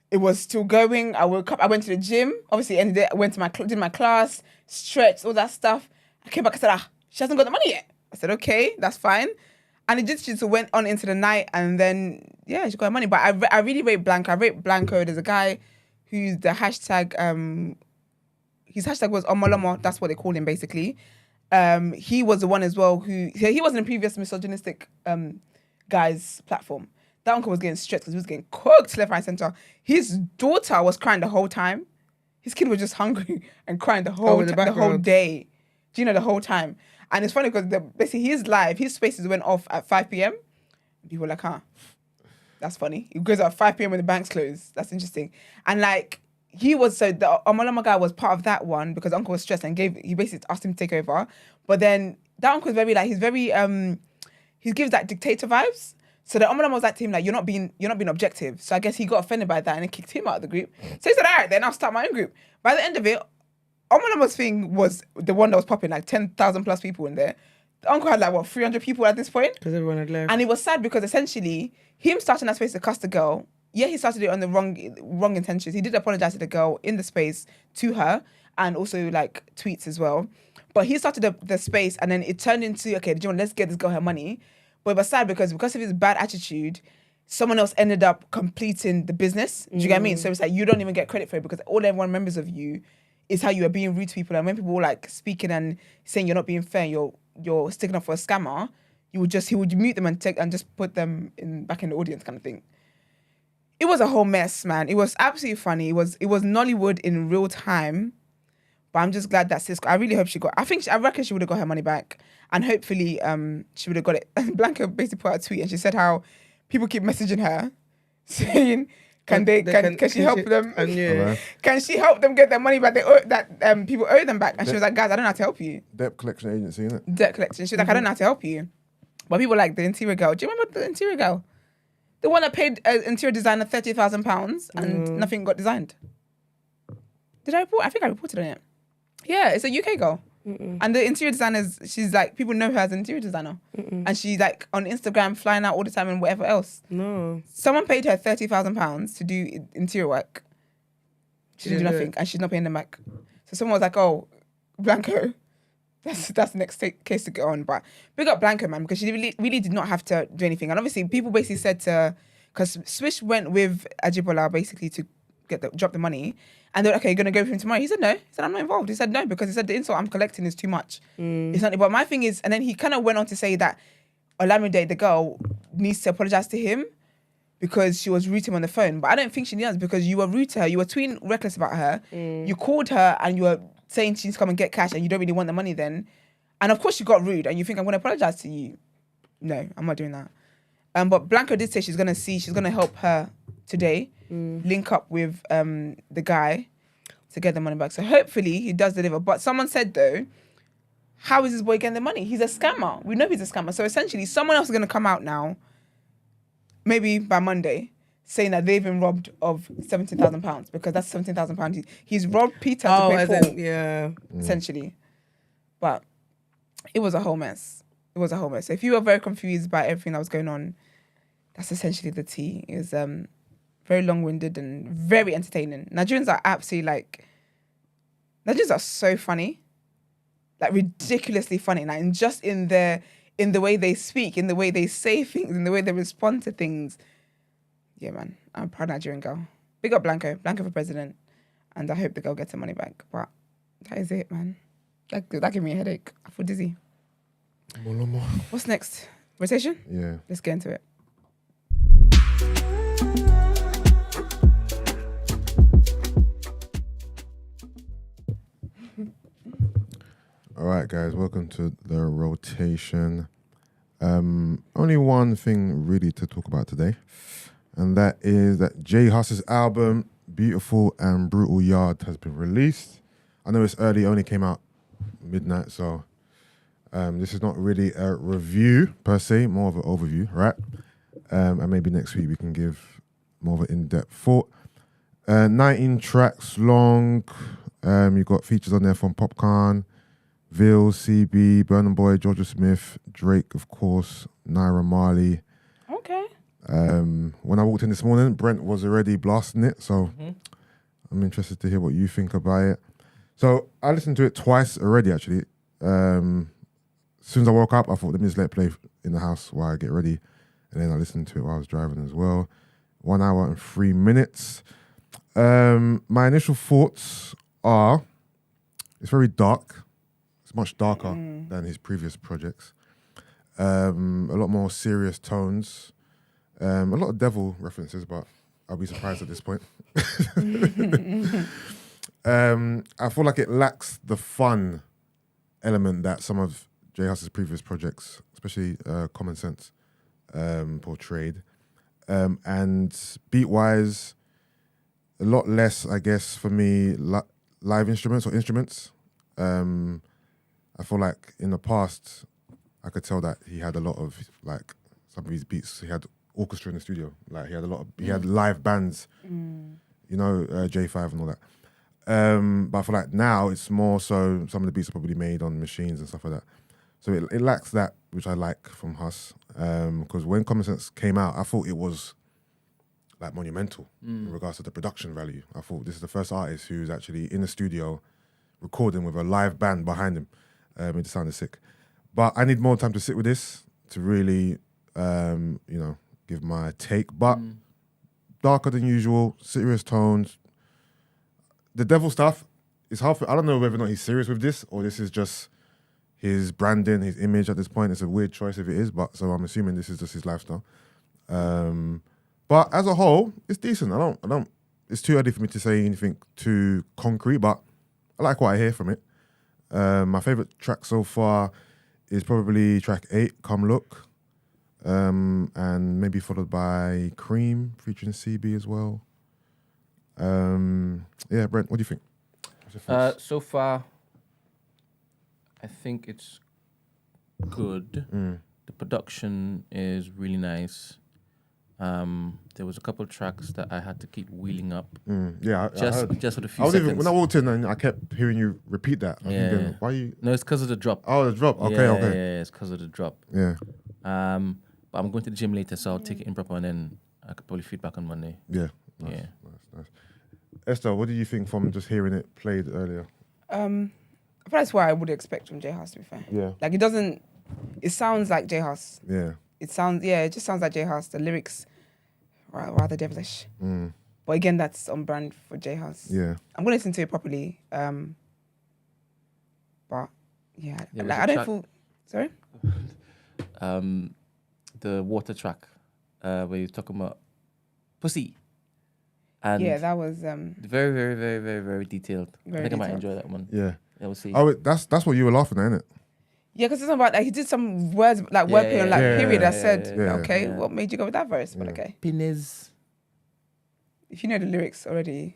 It was still going. I woke up, I went to the gym. Obviously, ended it. I went to did my class, stretched, all that stuff. I came back, I said, she hasn't got the money yet. I said, okay, that's fine. And it just went on into the night, and then, yeah, she got her money. But I really rate Blanco. I rate Blanco. There's a guy who's the hashtag, his hashtag was Omolomo. That's what they call him, basically. He was the one as well he was in a previous misogynistic guy's platform. That uncle was getting stretched because he was getting cooked left, right, and center. His daughter was crying the whole time. His kid was just hungry and crying the whole day. Do you know, the whole time? And it's funny because basically his spaces went off at 5 p.m. People were like, that's funny. It goes at 5 p.m. when the bank's closed. That's interesting. And like, the Omalama guy was part of that one because uncle was stressed and he basically asked him to take over. But then that uncle is very like, he gives that dictator vibes. So the Omalama was like to him, like, you're not being objective. So I guess he got offended by that and it kicked him out of the group. So he said, all right, then I'll start my own group. By the end of it, Omalama's thing was the one that was popping, like 10,000 plus people in there. The uncle had like, 300 people at this point? Because everyone had left. And it was sad because essentially, him starting that space to cuss the girl, yeah, he started it on the wrong intentions. He did apologize to the girl in the space to her and also like tweets as well. But he started the space and then it turned into, okay, let's get this girl her money. But it was sad because of his bad attitude, someone else ended up completing the business. Do you get what I mean? So it's like, you don't even get credit for it because all everyone remembers of you is how you are being rude to people. And when people were like speaking and saying you're not being fair, you're sticking up for a scammer, he would mute them and just put them back in the audience kind of thing. It was a whole mess, man. It was absolutely funny. It was Nollywood in real time. But I'm just glad that I really hope I reckon she would have got her money back. And hopefully she would have got it. Blanca basically put out a tweet and she said how people keep messaging her saying, can she help them? Yeah. Can she help them get their money back? People owe them back. And she was like, guys, I don't know how to help you. Debt collection agency, isn't it? Debt collection. She was like, I don't know how to help you. But people like the interior girl. Do you remember the interior girl? The one that paid an interior designer £30,000 and nothing got designed. Did I report? I think I reported on it. Yeah, it's a UK girl. And the interior designers, she's like, people know her as an interior designer. And she's like on Instagram flying out all the time and whatever else. No. Someone paid her £30,000 to do interior work. She didn't do nothing and she's not paying them back. So someone was like, oh, Blanco, that's the next case to get on. But big up Blanco, man, because she really did not have to do anything. And obviously people basically said because Swish went with Ajibola basically to drop the money. And they're like, okay, you're going to go with him tomorrow? He said, no. He said, I'm not involved. He said, no, because he said, the insult I'm collecting is too much. It's not. But my thing is, and then he kind of went on to say that Olamide, the girl, needs to apologize to him because she was rude to him on the phone. But I don't think she does because you were rude to her. You were tweeting reckless about her. You called her and you were saying she needs to come and get cash and you don't really want the money then. And of course you got rude and you think I'm going to apologize to you. No, I'm not doing that. But Blanco did say she's going to help her today. Link up with the guy to get the money back. So hopefully he does deliver. But someone said though, how is this boy getting the money? He's a scammer. We know he's a scammer. So essentially someone else is going to come out now, maybe by Monday, saying that they've been robbed of £17,000 because that's £17,000. He's robbed Peter to pay Paul. Yeah. Essentially. But it was a whole mess. It was a whole mess. So if you were very confused by everything that was going on, that's essentially the tea. It was very long-winded and very entertaining. Nigerians are absolutely Nigerians are so funny, like ridiculously funny, like and just in the way they speak, in the way they say things, in the way they respond to things. Yeah, man, I'm a proud Nigerian girl. Big up Blanco for president, and I hope the girl gets her money back. But that is it, man. That gave me a headache. I feel dizzy. What's next? Rotation? Yeah. Let's get into it. All right, guys, welcome to the rotation. Only one thing really to talk about today, and that is that Hus's album, Beautiful and Brutal Yard, has been released. I know it's early, only came out midnight, so this is not really a review per se, more of an overview, right? And maybe next week we can give more of an in-depth thought. 19 tracks long. You got features on there from Popcorn, Ville, CB, Burna Boy, Georgia Smith, Drake, of course, Naira Marley. Okay. When I walked in this morning, Brent was already blasting it, so I'm interested to hear what you think about it. So I listened to it twice already, actually. As soon as I woke up, I thought, let me just let it play in the house while I get ready. And then I listened to it while I was driving as well. 1 hour and 3 minutes. My initial thoughts are, it's very dark. It's much darker than his previous projects. A lot more serious tones. A lot of devil references, but I'll be surprised at this point. I feel like it lacks the fun element that some of J Hus's previous projects, especially Common Sense, portrayed. And beat-wise, a lot less, I guess, for me, live instruments or instruments. I feel like in the past, I could tell that he had a lot of, like, some of his beats, he had orchestra in the studio. Like, he had a lot of, he had live bands, you know, J5 and all that. But I feel like now it's more so some of the beats are probably made on machines and stuff like that. So it lacks that, which I like from Hus. Because when Common Sense came out, I thought it was like monumental in regards to the production value. I thought this is the first artist who's actually in the studio recording with a live band behind him. It sounded sick. But I need more time to sit with this to really, you know, give my take. But darker than usual, serious tones. The devil stuff is hard for, I don't know whether or not he's serious with this or this is just his branding, his image at this point. It's a weird choice if it is, but so I'm assuming this is just his lifestyle. But as a whole, it's decent. I don't. It's too early for me to say anything too concrete, but I like what I hear from it. My favorite track so far is probably track 8, Come Look, and maybe followed by Cream featuring CB as well. Yeah, Brent, what do you think? So far, I think it's good. The production is really nice. There was a couple of tracks that I had to keep wheeling up. Yeah, just for the few I was seconds. even, when I walked in and I kept hearing you repeat that. I was Yeah. thinking, why you? No, it's because of the drop. Oh, the drop. Okay, yeah, okay. Yeah, it's because of the drop. Yeah. But I'm going to the gym later, so I'll take it in proper and then I could probably feedback on Monday. Yeah. Nice, Yeah. Nice. Esther, what do you think from just hearing it played earlier? I feel that's what I would expect from J Hus, to be fair. Yeah. Like, it sounds like J Hus. Yeah. It just sounds like J Hus. The lyrics are rather devilish. But again, that's on brand for J Hus. Yeah. I'm going to listen to it properly. But yeah, There was like, a I don't track- feel. Sorry? The water track, where you're talking about pussy. And Yeah, that was. very, very, very, very, very detailed. I Very think I might detailed. enjoy that one. Yeah. Yeah, we'll see. Oh, that's what you were laughing at, innit? Yeah, because it's not about, like, he did some words, like, wordplay on, like, yeah, period. I yeah, said, yeah. okay, Yeah. what made you go with that verse? But okay. Penis. If you know the lyrics already.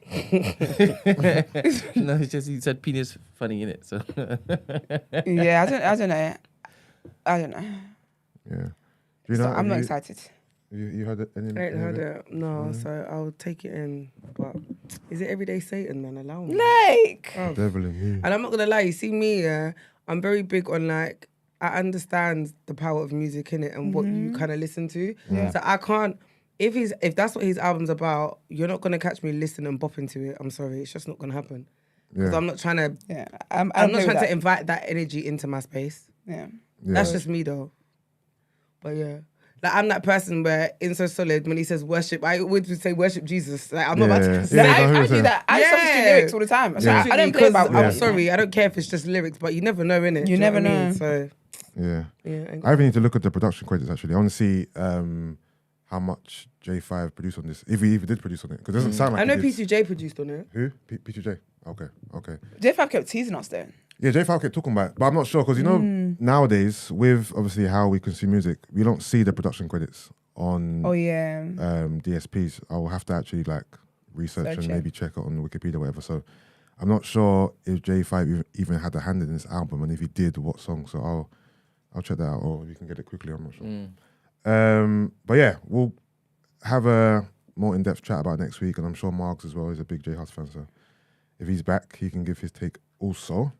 No, it's just you said penis funny in it. So Yeah, I don't know. Yeah. Do you So know? I'm not excited. You heard it? I ain't heard it. No, so I'll take it in. But is it everyday Satan, man? Allow me. Like, Devil in you. And I'm not gonna lie, you see me, yeah, I'm very big on, like, I understand the power of music in it and what you kind of listen to. Yeah. So I can't, if that's what his album's about, you're not gonna catch me listening and bopping to it. I'm sorry, it's just not gonna happen. Because Yeah. I'm not trying to, yeah. I'm not trying to invite that energy into my space. Yeah. Yeah. That's just me though. But yeah. Like, I'm that person where in So Solid, when he says worship, I would say worship Jesus. Like, I'm not about to Yeah. say, Yeah, I do 100%. that. I substitute Yeah. lyrics all the time. So Yeah. I don't play about I'm sorry, I don't care if it's just lyrics, but you never know, innit? You Do know never what I mean? know. So, Yeah. yeah. I even need to look at the production credits, actually. I want to see how much J5 produced on this, if he even did produce on it. Because it doesn't sound like I know he did. P2J produced on it. Who? P2J. Okay. J5 kept teasing us though. Yeah, J5 kept talking about it, but I'm not sure because, you know, nowadays, with obviously how we consume music, we don't see the production credits on Oh yeah. DSPs. I will have to actually like research Search and it. maybe check it on Wikipedia or whatever. So I'm not sure if J5 even had a hand in this album, and if he did, what song. So I'll check that out, or you can get it quickly. I'm not sure. But yeah, we'll have a more in-depth chat about it next week, and I'm sure Marks as well is a big J Hus fan. So if he's back, he can give his take also.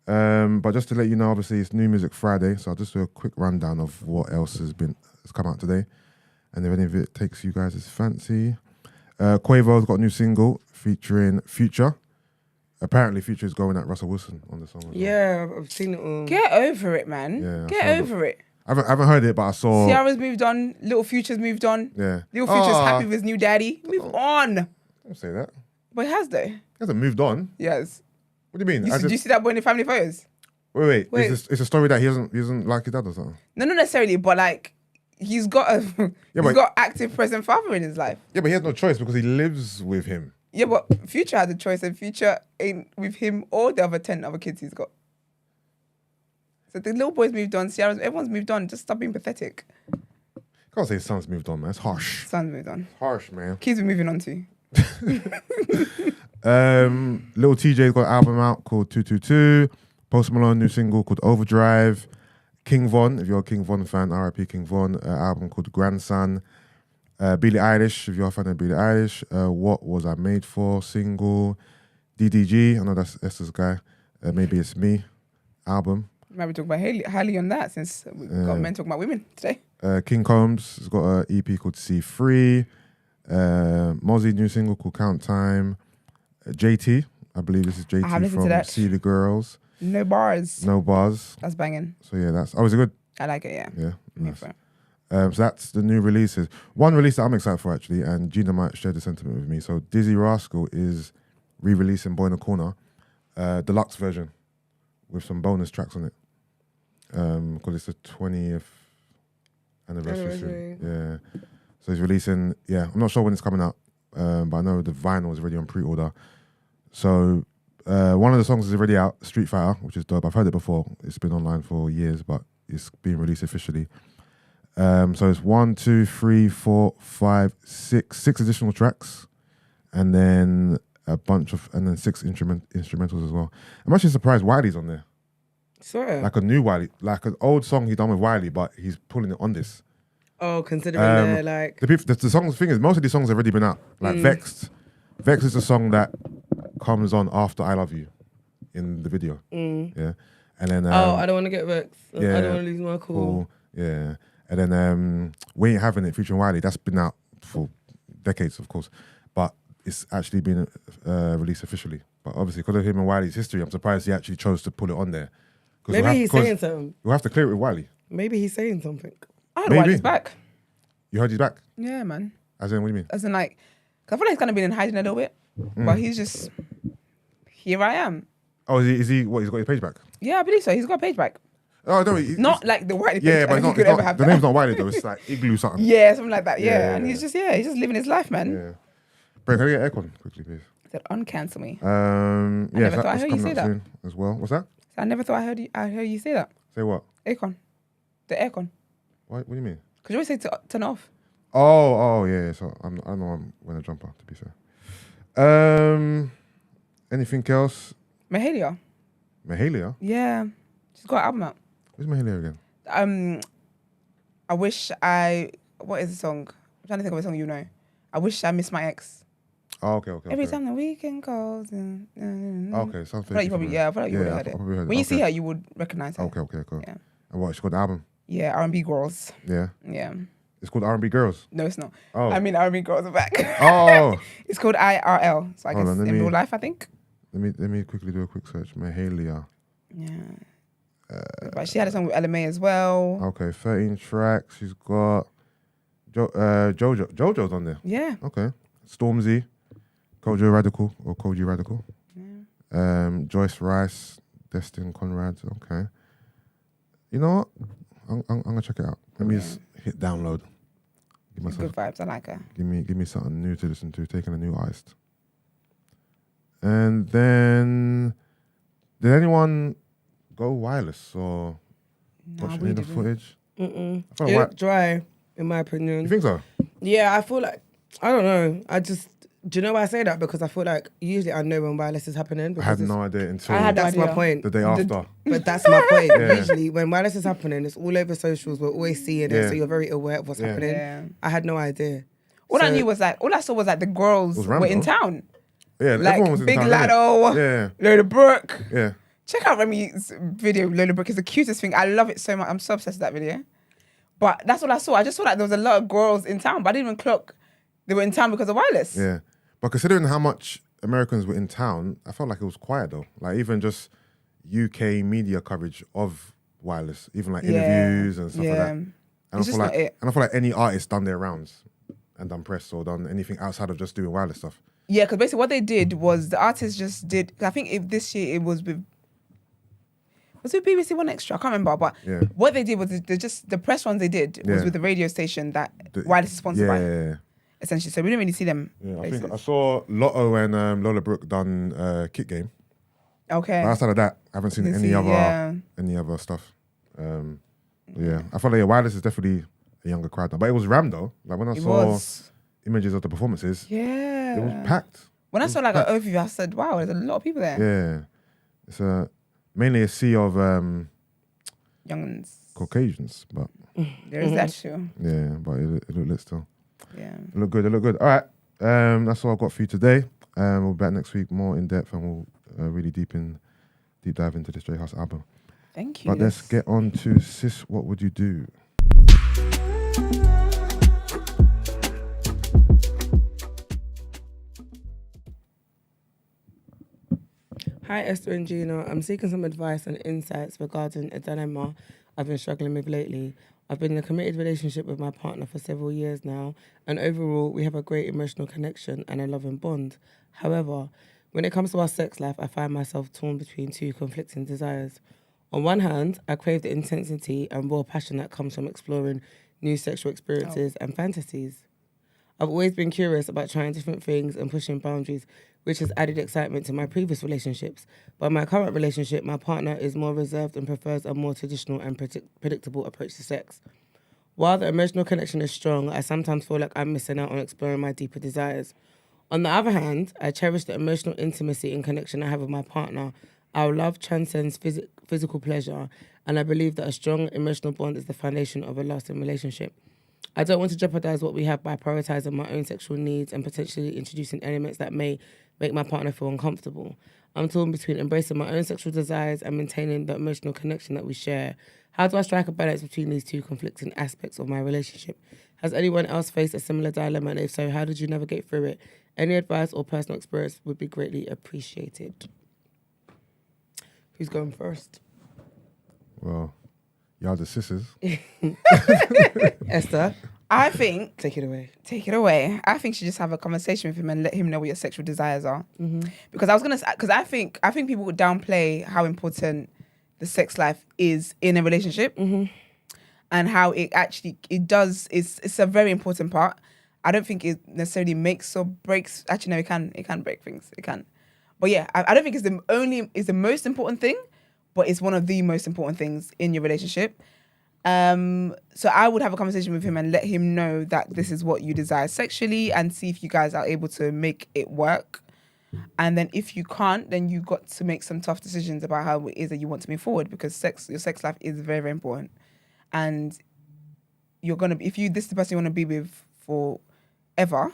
But just to let you know, obviously it's New Music Friday, so I'll just do a quick rundown of what else has come out today, and if any of it takes you guys' fancy. Quavo's got a new single featuring Future. Apparently, Future is going at Russell Wilson on the song. Yeah, I've seen it all. Get over it, man. Yeah, Get over it. I haven't heard it, but I saw. Ciara's moved on. Little Future's moved on. Yeah. Little Future's happy with his new daddy. Move on. Don't say that. But he has though. He hasn't moved on. Yes. What do you mean? Do you see that boy in the family photos? Wait. It's a story that he doesn't like his dad or something. No, not necessarily, but like he's got active present father in his life. Yeah, but he has no choice because he lives with him. Yeah, but Future has a choice, and Future ain't with him or the other 10 other kids he's got. So the little boy's moved on, everyone's moved on. Just stop being pathetic. Can't say his son's moved on, man. It's harsh. Son's moved on. Harsh, man. Kids are moving on too. Little TJ's got an album out called 222. Post Malone new single called Overdrive. King Von, if you're a King Von fan, R.I.P. King Von, album called Grandson. Billie Eilish, if you're a fan of Billie Eilish. What Was I Made For single. DDG, I know that's Esther's guy. Maybe It's Me album. Might be talking about highly on that since we got men talking about women today. King Combs has got an EP called C3. Mozzie new single called Count Time. JT, I believe this is JT from See the Girls. No bars. That's banging. So yeah, is it good? I like it, yeah. Yeah, nice. So that's the new releases. One release that I'm excited for actually, and Gina might share the sentiment with me. So Dizzy Rascal is re-releasing Boy in the Corner, deluxe version with some bonus tracks on it. Because it's the 20th anniversary. Yeah. So he's releasing, I'm not sure when it's coming out, but I know the vinyl is already on pre-order. So one of the songs is already out, Street Fighter, which is dope. I've heard it before. It's been online for years, but it's being released officially. So it's 1, 2, 3, 4, 5, 6 additional tracks, and then and 6 instrumentals as well. I'm actually surprised Wiley's on there. Sure. Like a new Wiley, like an old song he done with Wiley, but he's pulling it on this. Oh, considering they're like the song. The thing is, most of these songs have already been out. Like Vexed is the song that comes on after I Love You in the video. Yeah, and then I don't want to get vexed. Yeah, I don't want to lose my cool. Yeah, and then We Ain't Having It featuring Wiley. That's been out for decades, of course, but it's actually been released officially. But obviously, because of him and Wiley's history, I'm surprised he actually chose to put it on there. Maybe he's saying something. We'll have to clear it with Wiley. Maybe he's saying something. I heard Wiley's back. You heard he's back? Yeah, man. As in, what do you mean? As in, like, cause I feel like he's kind of been in hiding a little bit, but he's just, here I am. Oh, is he? What? He's got his page back? Yeah, I believe so. He's got a page back. Oh no, not like the Wiley page. Yeah, but the name's not Wiley though. It's like Igloo something. Yeah, something like that. Yeah, and he's just living his life, man. Yeah. Brent, can I get aircon quickly, please? He said, uncancel me. I never thought I heard you say that as well. What's that? I never thought I heard you say that. Say what? Aircon. The aircon. What do you mean? Because you always say to turn it off. Oh, yeah. So I know I'm wearing a jumper, to be fair. Anything else? Mahalia. Mahalia? Yeah. She's got an album out. Who's Mahalia again? What is the song? I'm trying to think of a song you know. I Wish I Missed My Ex. Oh, okay. Every time the weekend calls. Okay, something. I feel like you would have heard it. When you see her, you would recognize her. Okay, cool. Yeah. And what? She got an album? Yeah, R&B Girls. Yeah. Yeah. It's called R&B Girls? No, it's not. Oh. I mean, R&B Girls are back. Oh. It's called IRL. So I guess in real life, I think. Let me quickly do a quick search. Mahalia. Yeah. But she had a song with LMA as well. Okay, 13 tracks. She's got JoJo's on there. Yeah. Okay. Stormzy, Koji Radical. Yeah. Joyce Rice, Destin Conrad. Okay. You know what? I'm gonna check it out. Let me just hit download. Give myself good vibes. I like her. Give me something new to listen to. Taking a new artist. And then, did anyone go wireless or watch any of the footage? It looked dry, in my opinion. You think so? Yeah, I feel like, I don't know. Do you know why I say that? Because I feel like usually I know when wireless is happening. I had no idea until that's my point. The day after. But that's my point. Yeah. Usually when wireless is happening, it's all over socials. We're always seeing it, so you're very aware of what's happening. Yeah. I had no idea. All I saw was like the girls were in town. Yeah, like everyone was in Big town. Latto, Loda Brooke. Yeah. Check out Remy's video, Lola Brooke. It's the cutest thing. I love it so much. I'm so obsessed with that video. But that's all I saw. I just saw that there was a lot of girls in town, but I didn't even clock they were in town because of wireless. Yeah. But considering how much Americans were in town, I felt like it was quiet though. Like even just UK media coverage of wireless, even like interviews and stuff like that. And It's just not it. I feel like any artist done their rounds and done press or done anything outside of just doing wireless stuff. Yeah, because basically what they did was the artists just did. I think this year it was with. Was it BBC One Extra? I can't remember. But what they did was the press ones they did was with the radio station that wireless is sponsored by. Yeah. Essentially, so we didn't really see them. Yeah, I think I saw Lotto and Lola Brooke done Kick Game. Okay. But outside of that, I haven't seen any other stuff. Yeah, I feel like wireless is definitely a younger crowd now. But it was rammed though. Like when I saw images of the performances, it was packed. When I saw like an overview, I said, "Wow, there's a lot of people there." Yeah, it's mainly a sea of younguns, Caucasians, but there is that too. Yeah, but it looked lit still. Yeah, it looked good. All right, that's all I've got for you today. We'll be back next week more in depth, and we'll really deep dive into this Hus album. Thank you. But let's get on to Sis. What would you do? Hi Esther and Gina, I'm seeking some advice and insights regarding a dilemma I've been struggling with lately. I've been in a committed relationship with my partner for several years now, and overall we have a great emotional connection and a loving bond. However, when it comes to our sex life, I find myself torn between two conflicting desires. On one hand, I crave the intensity and raw passion that comes from exploring new sexual experiences and fantasies. I've always been curious about trying different things and pushing boundaries, which has added excitement to my previous relationships. But in my current relationship, my partner is more reserved and prefers a more traditional and predictable approach to sex. While the emotional connection is strong, I sometimes feel like I'm missing out on exploring my deeper desires. On the other hand, I cherish the emotional intimacy and connection I have with my partner. Our love transcends physical pleasure, and I believe that a strong emotional bond is the foundation of a lasting relationship. I don't want to jeopardize what we have by prioritizing my own sexual needs and potentially introducing elements that may make my partner feel uncomfortable. I'm torn between embracing my own sexual desires and maintaining the emotional connection that we share. How do I strike a balance between these two conflicting aspects of my relationship? Has anyone else faced a similar dilemma, and if so, how did you navigate through it? Any advice or personal experience would be greatly appreciated. Who's going first? Well, y'all the sisters. Esther, I think take it away. Take it away. I think you should just have a conversation with him and let him know what your sexual desires are. Mm-hmm. Because I think people would downplay how important the sex life is in a relationship, and how it's a very important part. I don't think it necessarily makes or breaks. Actually, no, it can break things. It can. But yeah, I don't think it's the most important thing, but it's one of the most important things in your relationship. So I would have a conversation with him and let him know that this is what you desire sexually, and see if you guys are able to make it work. And then if you can't, then you got to make some tough decisions about how it is that you want to move forward, because your sex life is very, very important. And this is the person you want to be with forever,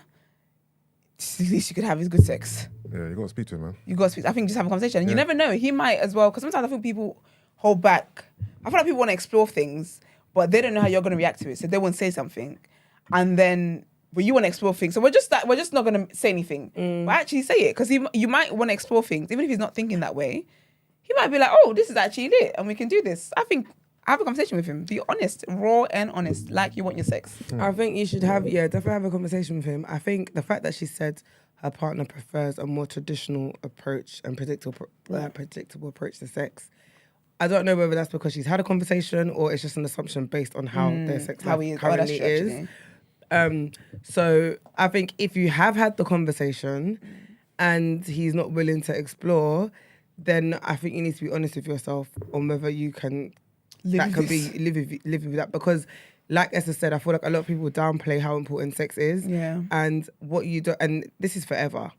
at least you could have his good sex. Yeah, you got to speak to him, man. You got to speak. I think just have a conversation. And you never know. He might as well, because sometimes I think people hold back. I feel like people want to explore things, but they don't know how you're going to react to it. So they won't say something. And then, but you want to explore things. So we're just not going to say anything. But actually say it. Because you might want to explore things. Even if he's not thinking that way, he might be like, oh, this is actually lit and we can do this. I think have a conversation with him. Be honest, raw and honest, like you want your sex. I think you should definitely have a conversation with him. I think the fact that she said her partner prefers a more traditional approach and predictable approach to sex, I don't know whether that's because she's had a conversation or it's just an assumption based on how their sex life currently is. So I think if you have had the conversation and he's not willing to explore, then I think you need to be honest with yourself on whether you can live with that. Because like Esther said, I feel like a lot of people downplay how important sex is. Yeah. And what you do, and this is forever.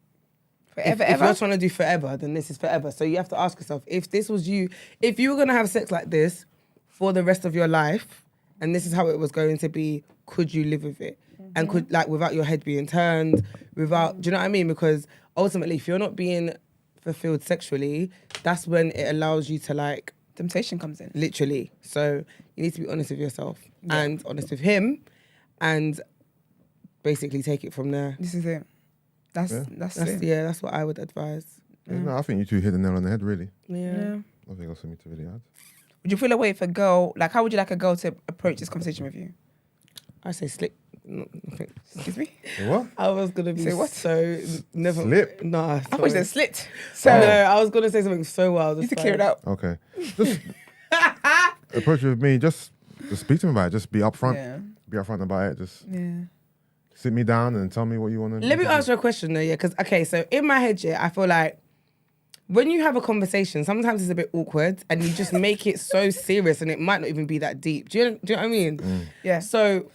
If you're trying to do forever, then this is forever. So you have to ask yourself, if this was you, if you were going to have sex like this for the rest of your life, and this is how it was going to be, could you live with it? Mm-hmm. And could, like, without your head being turned, do you know what I mean? Because ultimately, if you're not being fulfilled sexually, that's when it allows you to like Temptation comes in. literally. So you need to be honest with yourself and honest with him, and basically take it from there. This is it. That's it. That's what I would advise. Yeah, no, I think you two hit the nail on the head, really. Yeah. Nothing else for me to really add. Would you feel a way if a girl, like, how would you like a girl to approach this conversation with you? I say slip. Nothing. Excuse me? What? I was gonna be Say what? so never Slip? Nah, I thought you said slit. So So no, I was gonna say something so wild. you need to clear it out. Okay. Just approach with me. Just speak to me about it. Just be upfront. Yeah. Be upfront about it. Just Yeah. sit me down and tell me what you want to. Let me ask you a question though, yeah, because okay, so in my head, yeah, I feel like when you have a conversation, sometimes it's a bit awkward and you just make it so serious and it might not even be that deep. Do you know what I mean? Yeah. So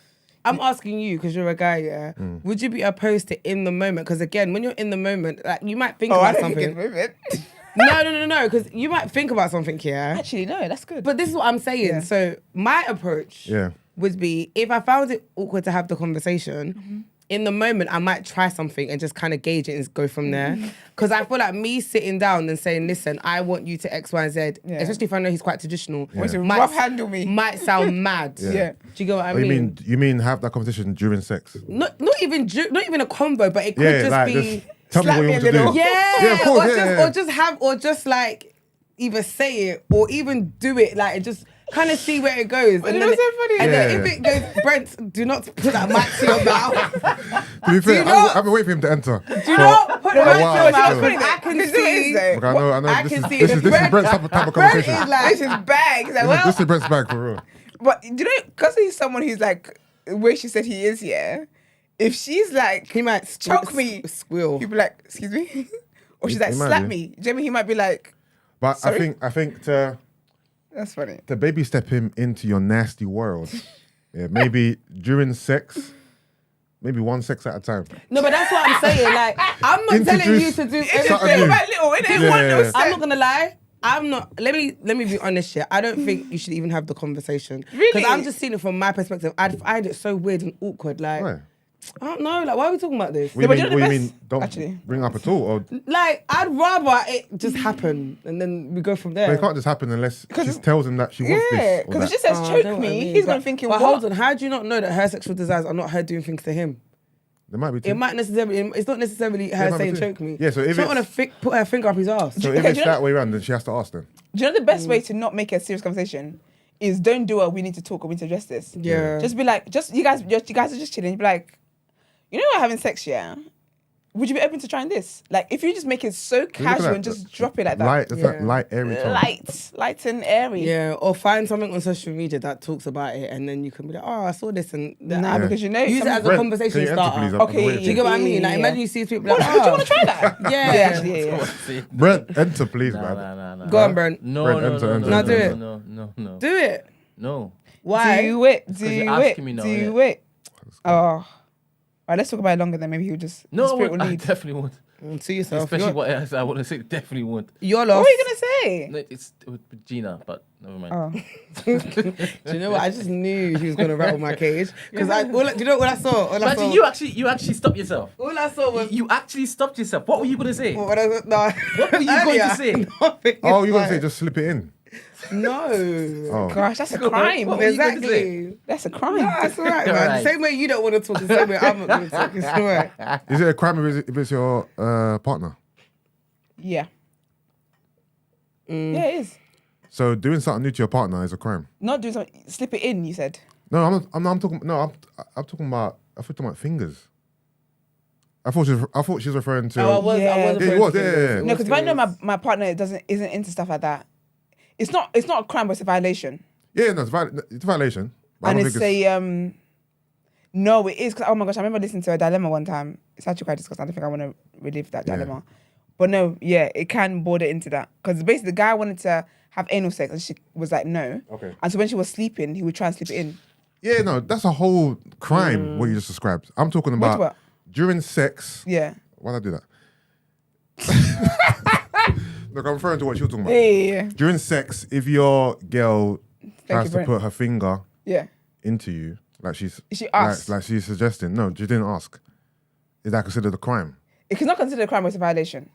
I'm asking you, because you're a guy, yeah, would you be opposed to in the moment? Because again, when you're in the moment, like you might think Oh, I about don't think something. it's moving. No, because you might think about something, yeah. Actually, no, that's good. But this is what I'm saying. Yeah. So my approach Yeah. would be, if I found it awkward to have the conversation, in the moment, I might try something and just kind of gauge it and go from there. Because I feel like me sitting down and saying, listen, I want you to X, Y, Z, Yeah. especially if I know he's quite traditional, Want to rough handle me. might sound mad. Yeah. Do you get what I Oh, mean? you mean have that conversation during sex? Not even a convo, but it could Yeah, just like be... just tell me slap what you me want a to do. little. Yeah, of course, or just like either say it or even do it, like just kind of see where it goes. You know what's so funny? And then Yeah. if it goes, Brent, do not put that mic to your mouth. To be fair, not- I've been waiting for him to enter. Do not put that a mic while, to your mouth. still. Because I can Because it is see. though. Look, I know. I This can is see this the is Brent- Brent's type of Brent conversation. is like, This is bag. He's like, well, This is Brent's bag for real. but do you know, because he's someone who's like, where she said he is, yeah, if she's like, he might choke me, squeal. he'll be like, excuse me? Or she's He like, might slap do. me. Do you know what I mean? He might be like, But Sorry? I think to that's funny. baby step him into your nasty world. Yeah, maybe during sex, maybe one sex at a time. No, but that's what I'm saying. Like, I'm not telling you Introduce to do It's just something everything. new. about little, innit? Yeah. One little I'm step. I'm not gonna lie. I'm not. Let me be honest here. I don't think you should even have the conversation. Really? Because I'm just seeing it from my perspective. I'd find it so weird and awkward. Like, Why? I don't know. Like, why are we talking about this? What do but you you know mean? the What you best- mean? Don't actually. bring up at all. Or Like, I'd rather it just happen and then we go from there. but it can't just happen unless she tells him that she wants Yeah, this. or because that. if she says Oh, I know choke what I me, mean, he's going but- to thinking, But what? hold on, how do you not know that her sexual desires are not her doing things to him? There might be two. It might necessarily. It's not necessarily her it might be saying two. choke me. Yeah, so if she don't want it's- to put her finger up his ass. So Okay, if it's do you know- that way around, then she has to ask them. Do you know the best way to not make it a serious conversation is don't do it. We need to talk or we need to address this. Yeah. Just be like, you guys are just chilling. Be like, you know, we're having sex, yeah. Would you be open to trying this? Like, if you just make it so Look at casual that. and just drop it like that, Light, it's like Yeah. light, airy tone. light and airy. Yeah, or find something on social media that talks about it, and then you can be like, "Oh, I saw this," and Nah, because you know, use it as a Brent, conversation can you enter, starter. please? I'm Okay, waiting. Do you get what I mean? Like, Yeah. imagine you see people Would like, you want to try that? yeah, yeah. Brent, enter, please, Nah, man. nah, nah, nah. Go on, Brent. No, Brent, no, enter, no, enter, no, enter. no, Do it. no. do it. No. Why? Do it. you're Do it. asking me now, Do innit? it. Oh. All right, let's talk about it longer then. Maybe he'll just, the No, spirit will I lead. definitely won't. To yourself. Especially You're, what else I want to say, definitely won't. you're What lost. are you going to say? No, it's with Gina, but never mind. Oh. Do you know what? I just knew he was going to rattle my cage. Because do you know what I saw? All I Imagine saw, you actually stopped yourself. all I saw was... You actually stopped yourself. What were you gonna say? What were you were you going to say? Nothing. Oh, you're gonna It's say like- just slip it in. No. Oh, Gosh, that's a crime. What were you gonna Exactly. That's a crime. Nah, it's all right, man. Alright. The same way you don't want to talk, the same way I'm not going to talk. It's all right. is it a crime if it's your partner? Yeah. Yeah, it is. So doing something new to your partner is a crime. Not do something. Slip it in. You said. No, I'm talking. No, I'm talking about. I thought talking about fingers. I thought she was referring to. Oh, I was Yeah. referring Yeah, it to was, fingers. yeah, yeah. It No, was because if I know fingers. my partner isn't into stuff like that, it's not a crime, but it's a violation. Yeah, no, it's a violation. But I And don't it's think a no, it is. Cause, oh my gosh, I remember listening to a dilemma one time. It's actually quite disgusting. I don't think I want to relive that Yeah. dilemma. But no, yeah, it can border into that because basically the guy wanted to have anal sex and she was like no. Okay. And so when she was sleeping, he would try and slip it in. Yeah, no, that's a whole crime. What you just described. I'm talking about what? during sex. Yeah. Why'd I do that? Look, I'm referring to what you were talking about. Yeah. During sex, if your girl tries you, to Brent. put her finger Yeah. into you, like she's She asked. like she's suggesting. No, she didn't ask. Is that considered a crime? It is not considered a crime, but it's a violation.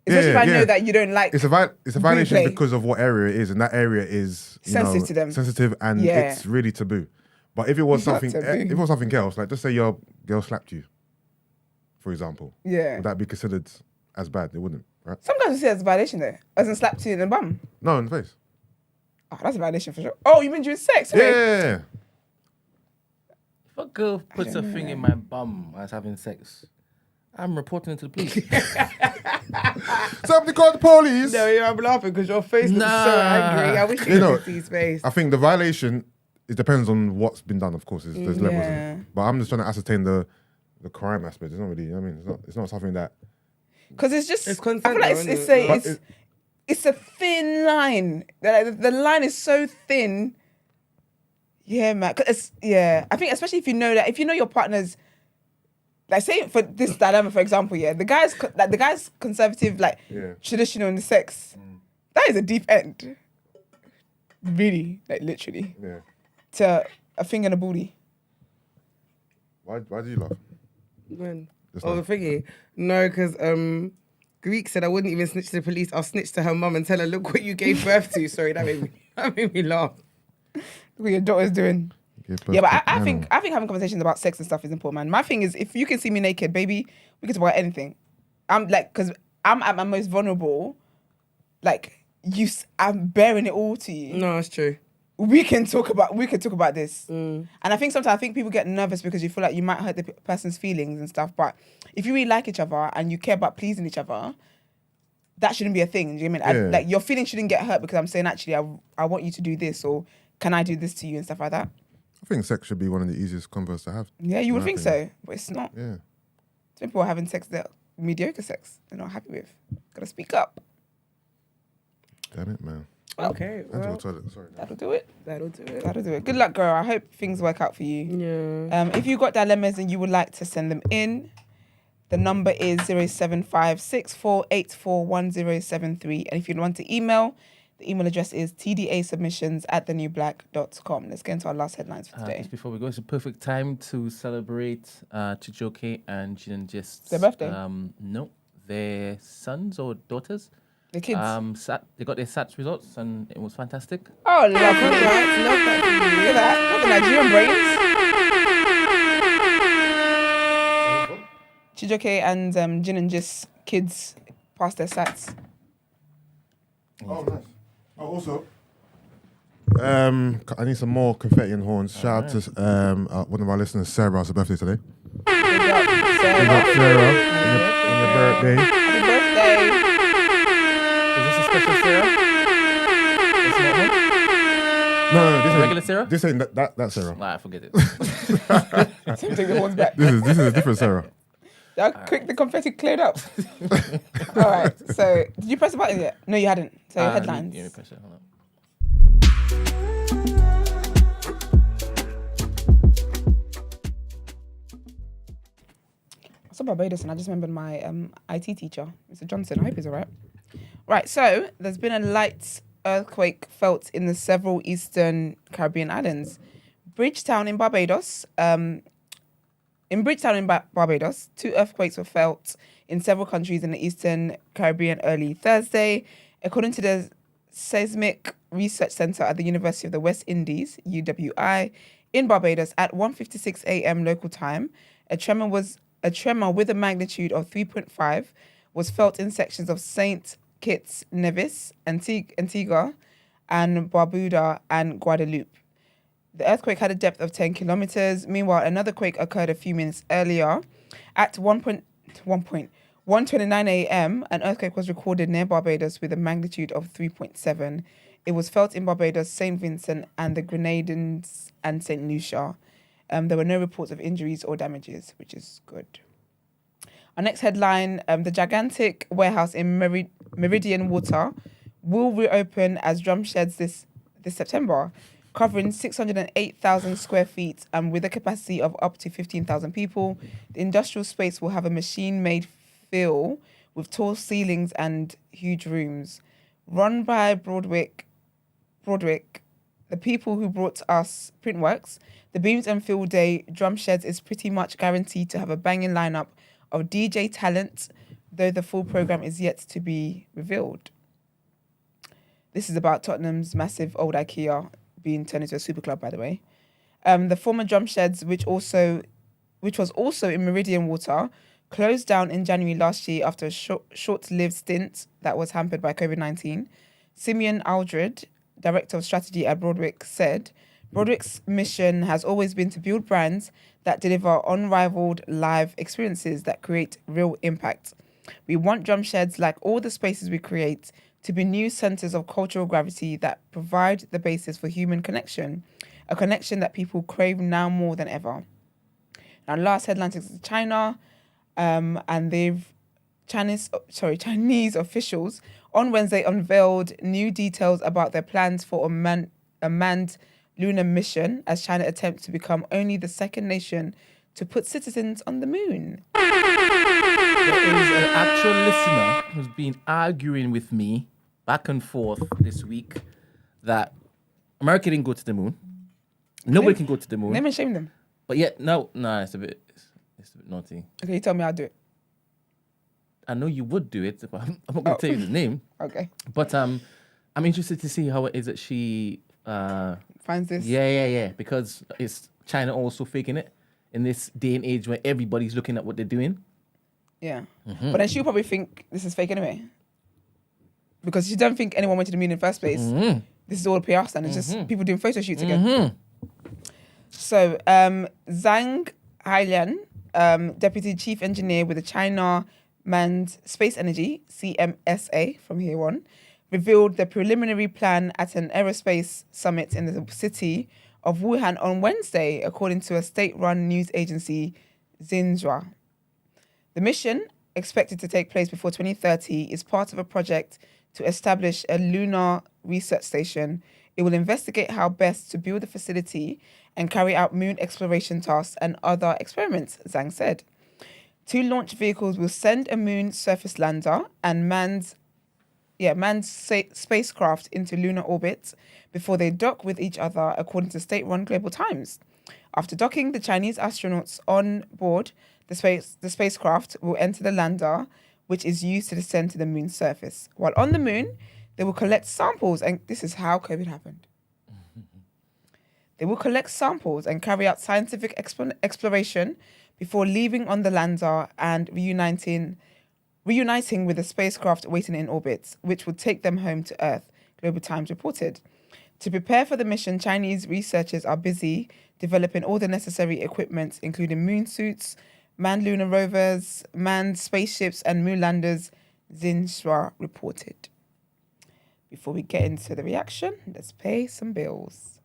Especially if I know that you don't like. It's a violation play. because of what area it is, and that area is Sensitive to them. sensitive, and Yeah. it's really taboo. But if it was Not something, taboo. if it was something else, like just say your girl slapped you, for example, Yeah. would that be considered as bad? It wouldn't, right? Some guys will say that's a violation there. As in slapped you in the bum. No, in the face. Oh, that's a violation for sure. Oh, you mean during sex? Yeah, Right? yeah, yeah. If a girl puts a thing in my bum while having sex, I'm reporting it to the police. Somebody call the police. No, I'm laughing because your face looks so Nah. angry. I wish you You know, could see his face. I think the violation, it depends on what's been done, of course. There's levels. Yeah. In it. But I'm just trying to ascertain the crime aspect. It's not really, I mean, it's not something that. Because it's just. It's I feel consent like though, it's isn't it? But it's a thin line. The line is so thin. Yeah, man. 'Cause I think especially if you know your partner's, like, say for this dilemma, for example, the guy's conservative, like traditional in the sex. That is a deep end. Really, like literally, Yeah. to a finger in a booty. Why do you laugh? When? Just Oh, now. the thingy. No, because Greek said I wouldn't even snitch to the police. I'll snitch to her mum and tell her, look what you gave birth to. Sorry, that made me laugh. Look what your daughter's doing. Give birth Yeah, but to I an think having conversations about sex and stuff is important, man. My thing is, if you can see me naked, baby, we can talk about anything. I'm like, because I'm at my most vulnerable. Like I'm bearing it all to you. No, it's true. We can talk about this. And I think sometimes people get nervous because you feel like you might hurt the person's feelings and stuff. But if you really like each other and you care about pleasing each other, that shouldn't be a thing. Do you know what I mean? Yeah. Like your feelings shouldn't get hurt because I'm saying actually I want you to do this, or can I do this to you and stuff like that. I think sex should be one of the easiest convos to have. Yeah, you would My think opinion. so, but it's not. Yeah. Some people are having sex that mediocre sex they're not happy with. Gotta speak up. Damn it, man. Okay, I well, had to go to the toilet. Sorry. That'll do it. that'll do it. That'll do it. Good luck, girl. I hope things work out for you. Yeah. If you've got dilemmas and you would like to send them in, the number is 07564841073. And if you want to email, the email address is tdasubmissions@thenewblack.com. Let's get into our last headlines for today. Just before we go, it's a perfect time to celebrate Chijoke and Jinan Gist's Their birthday? No, their sons or daughters. The kids. They got their SATs results and it was fantastic. Oh, lovely. Love that. Look at that. Look at Nigerian brains. Chijoke and Jin and Just kids passed their SATs. Oh, nice. Oh, also, I need some more confetti and horns. Shout out to one of our listeners, Sarah. It's her birthday today. Big up, Sarah. Big up, Sarah, on your birthday. Happy birthday. Is this a special Sarah? It's not her? No, this ain't Regular Sarah? This ain't that Sarah. Nah, forget it. Take the horns back. This is a different Sarah. How quick the confetti cleared up. All right. So, did you press the button yet? No, you hadn't. So, headlines. Let me press it. Hold on. I saw Barbados and I just remembered my IT teacher, Mr. Johnson. I hope he's all right. Right. So, there's been a light earthquake felt in the several eastern Caribbean islands. Bridgetown in Barbados. Barbados, 2 earthquakes were felt in several countries in the Eastern Caribbean early Thursday. According to the Seismic Research Center at the University of the West Indies, UWI, in Barbados at 1:56 a.m. local time, a tremor with a magnitude of 3.5 was felt in sections of St. Kitts, Nevis, Antigua, and Barbuda and Guadeloupe. The earthquake had a depth of 10 kilometers. Meanwhile, another quake occurred a few minutes earlier. At 1:29 a.m., an earthquake was recorded near Barbados with a magnitude of 3.7. It was felt in Barbados, St. Vincent, and the Grenadines and St. Lucia. There were no reports of injuries or damages, which is good. Our next headline, the gigantic warehouse in Meridian Water will reopen as drum sheds this September, covering 608,000 square feet and with a capacity of up to 15,000 people. The industrial space will have a machine-made feel with tall ceilings and huge rooms. Run by Broadwick, the people who brought us Printworks, the Beams and Field Day Drum Sheds is pretty much guaranteed to have a banging lineup of DJ talent though the full programme is yet to be revealed. This is about Tottenham's massive old Ikea being turned into a super club, by the way. The former drum sheds, which was also in Meridian Water, closed down in January last year after a short-lived stint that was hampered by COVID-19. Simeon Aldred, Director of Strategy at Broadwick, said, Broadwick's mission has always been to build brands that deliver unrivaled live experiences that create real impact. We want drum sheds, like all the spaces we create, to be new centres of cultural gravity that provide the basis for human connection, a connection that people crave now more than ever. Now, last headline is China, and Chinese officials on Wednesday unveiled new details about their plans for a manned lunar mission as China attempts to become only the second nation to put citizens on the moon. There is an actual listener who's been arguing with me back and forth this week that America didn't go to the moon. Nobody can go to the moon. Name and shame them. But yet, no, it's a bit naughty. Okay, you tell me I'll do it. I know you would do it, but I'm not going to tell you the name. Okay. But I'm interested to see how it is that she finds this. Yeah. Because it's China also faking it in this day and age where everybody's looking at what they're doing. Yeah. But then she'll probably think this is fake anyway. Because she don't think anyone went to the moon in the first place. This is all a PR stunt. It's just people doing photo shoots again. So, Zhang Hailian, Deputy Chief Engineer with the China Manned Space Energy, CMSA, from here on, revealed the preliminary plan at an aerospace summit in the city of Wuhan on Wednesday, according to a state-run news agency, Xinhua. The mission, expected to take place before 2030, is part of a project to establish a lunar research station. It will investigate how best to build the facility and carry out moon exploration tasks and other experiments, Zhang said. 2 launch vehicles will send a moon surface lander and manned spacecraft into lunar orbit before they dock with each other, according to state-run Global Times. After docking, the Chinese astronauts on board the spacecraft will enter the lander, which is used to descend to the moon's surface. While on the moon, they will collect samples, and this is how COVID happened. They will collect samples and carry out scientific exploration before leaving on the lander and reuniting with the spacecraft waiting in orbit, which will take them home to Earth, Global Times reported. To prepare for the mission, Chinese researchers are busy developing all the necessary equipment, including moon suits, manned lunar rovers, manned spaceships, and moon landers, Xinhua reported. Before we get into the reaction, let's pay some bills.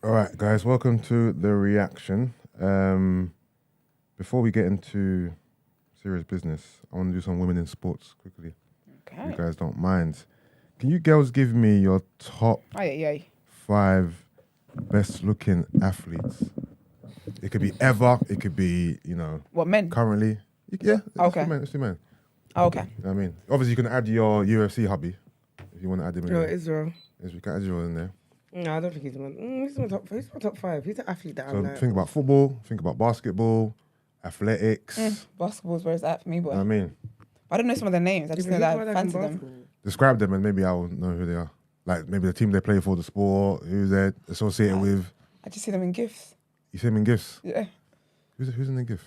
All right, guys, welcome to the reaction. Before we get into serious business, I want to do some women in sports quickly. Okay. If you guys don't mind. Can you girls give me your top 5 best looking athletes? It could be ever, it could be, What, men? currently. Yeah, Okay. Let's do men. Oh, okay. You know what I mean? Obviously, you can add your UFC hubby if you want to add him in there. Israel. Yes, we can add Israel in there. No, I don't think he's my top 5. He's an athlete that I So like. think about football, think about basketball, athletics. Basketball's where it's at for me, boy. You know what I mean? I don't know some of their names. I just know that I fancy them. Describe them and maybe I'll know who they are. Like maybe the team they play for, the sport, who they're associated with. I just see them in gifts. You see them in gifts? Yeah. Who's in the gift?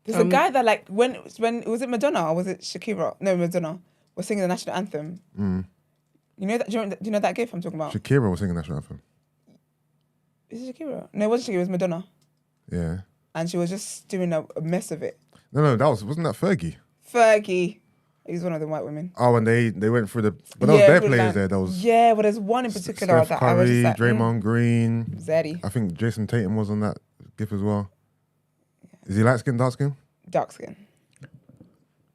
There's a guy that when was it Madonna or was it Shakira? No, Madonna was singing the national anthem. You know that? Do you know that gif I'm talking about? Shakira was singing national anthem. Is it Shakira? No, it wasn't Shakira. It was Madonna. Yeah. And she was just doing a mess of it. No, wasn't that Fergie? Fergie. He's one of the white women. Oh, and they went through but those their players there. That was but there's one in particular Steph that Curry, I was just like, Draymond Green, Zaddy. I think Jason Tatum was on that gif as well. Is he light skin, dark skin? Dark skin.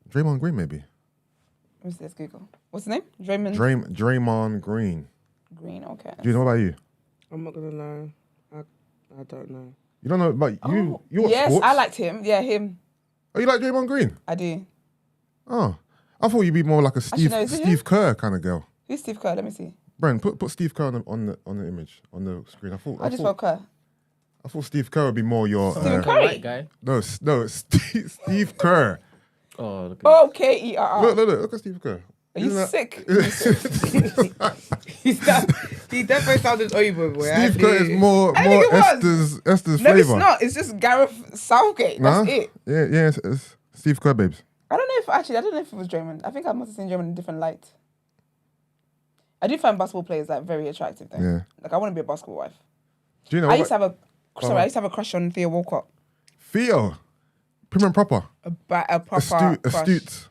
Draymond Green, maybe. Let's Google. What's his name? Draymond Green. Green, okay. Do you know about you? I'm not gonna lie. I don't know. You don't know about you? You watch yes, sports? I liked him. Yeah, him. Oh, you like Draymond Green? I do. Oh, I thought you'd be more like a Actually, no, is it Steve Kerr kind of girl. Who's Steve Kerr? Let me see. Brian, put Steve Kerr on the image on the screen. I just felt Kerr. I thought Steve Kerr would be more your. Stephen Curry. White guy. No, Steve Kerr. Oh, look at Oh, Kerr. Look at Steve Kerr. Are you sick? He definitely sounded Oibo, boy. Steve Kerr is more think it was. Esther's No, it's flavor. not. It's just Gareth Southgate. That's it. Yeah, it's Steve Kerr, babes. I don't know if it was Draymond. I think I must have seen Draymond in a different light. I do find basketball players like very attractive though. Yeah. Like I want to be a basketball wife. Do you know? I used to have a crush on Theo Walcott. Theo, prim and proper, A proper crush. astute.